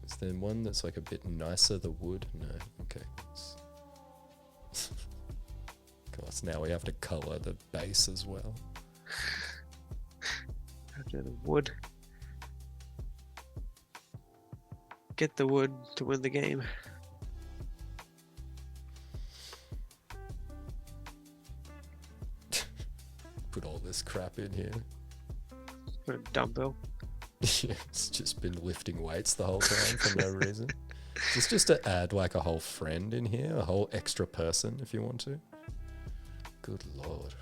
[SPEAKER 1] Is there one that's like a bit nicer, the wood? No, okay. Course, now we have to colour the base as well.
[SPEAKER 2] After the wood. Get the wood to win the game.
[SPEAKER 1] Put all this crap in here.
[SPEAKER 2] Put a dumbbell.
[SPEAKER 1] Yeah, it's just been lifting weights the whole time for no reason. It's just to add like a whole friend in here, a whole extra person if you want to. Good lord.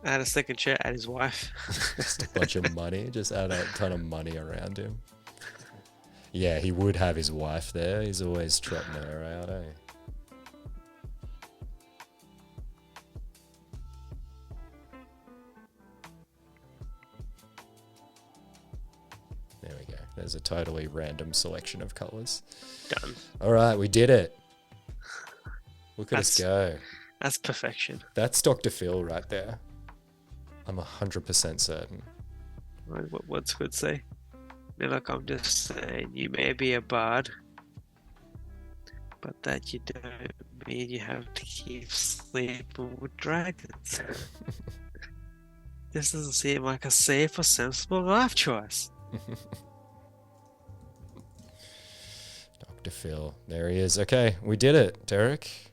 [SPEAKER 2] Add a second chair, add his wife.
[SPEAKER 1] Just a bunch of money, just add a ton of money around him. Yeah, he would have his wife there. He's always trotting her out, eh? There we go. There's a totally random selection of colours.
[SPEAKER 2] Done.
[SPEAKER 1] All right, we did it. Look at us go.
[SPEAKER 2] That's perfection.
[SPEAKER 1] That's Dr. Phil right there. I'm 100% certain.
[SPEAKER 2] What's good say? Now, look, I'm just saying, you may be a bard, but that you don't mean you have to keep sleeping with dragons. This doesn't seem like a safe or sensible life choice.
[SPEAKER 1] Dr. Phil, there he is. Okay, we did it, Derek.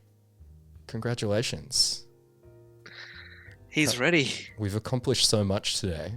[SPEAKER 1] Congratulations.
[SPEAKER 2] He's ready.
[SPEAKER 1] We've accomplished so much today.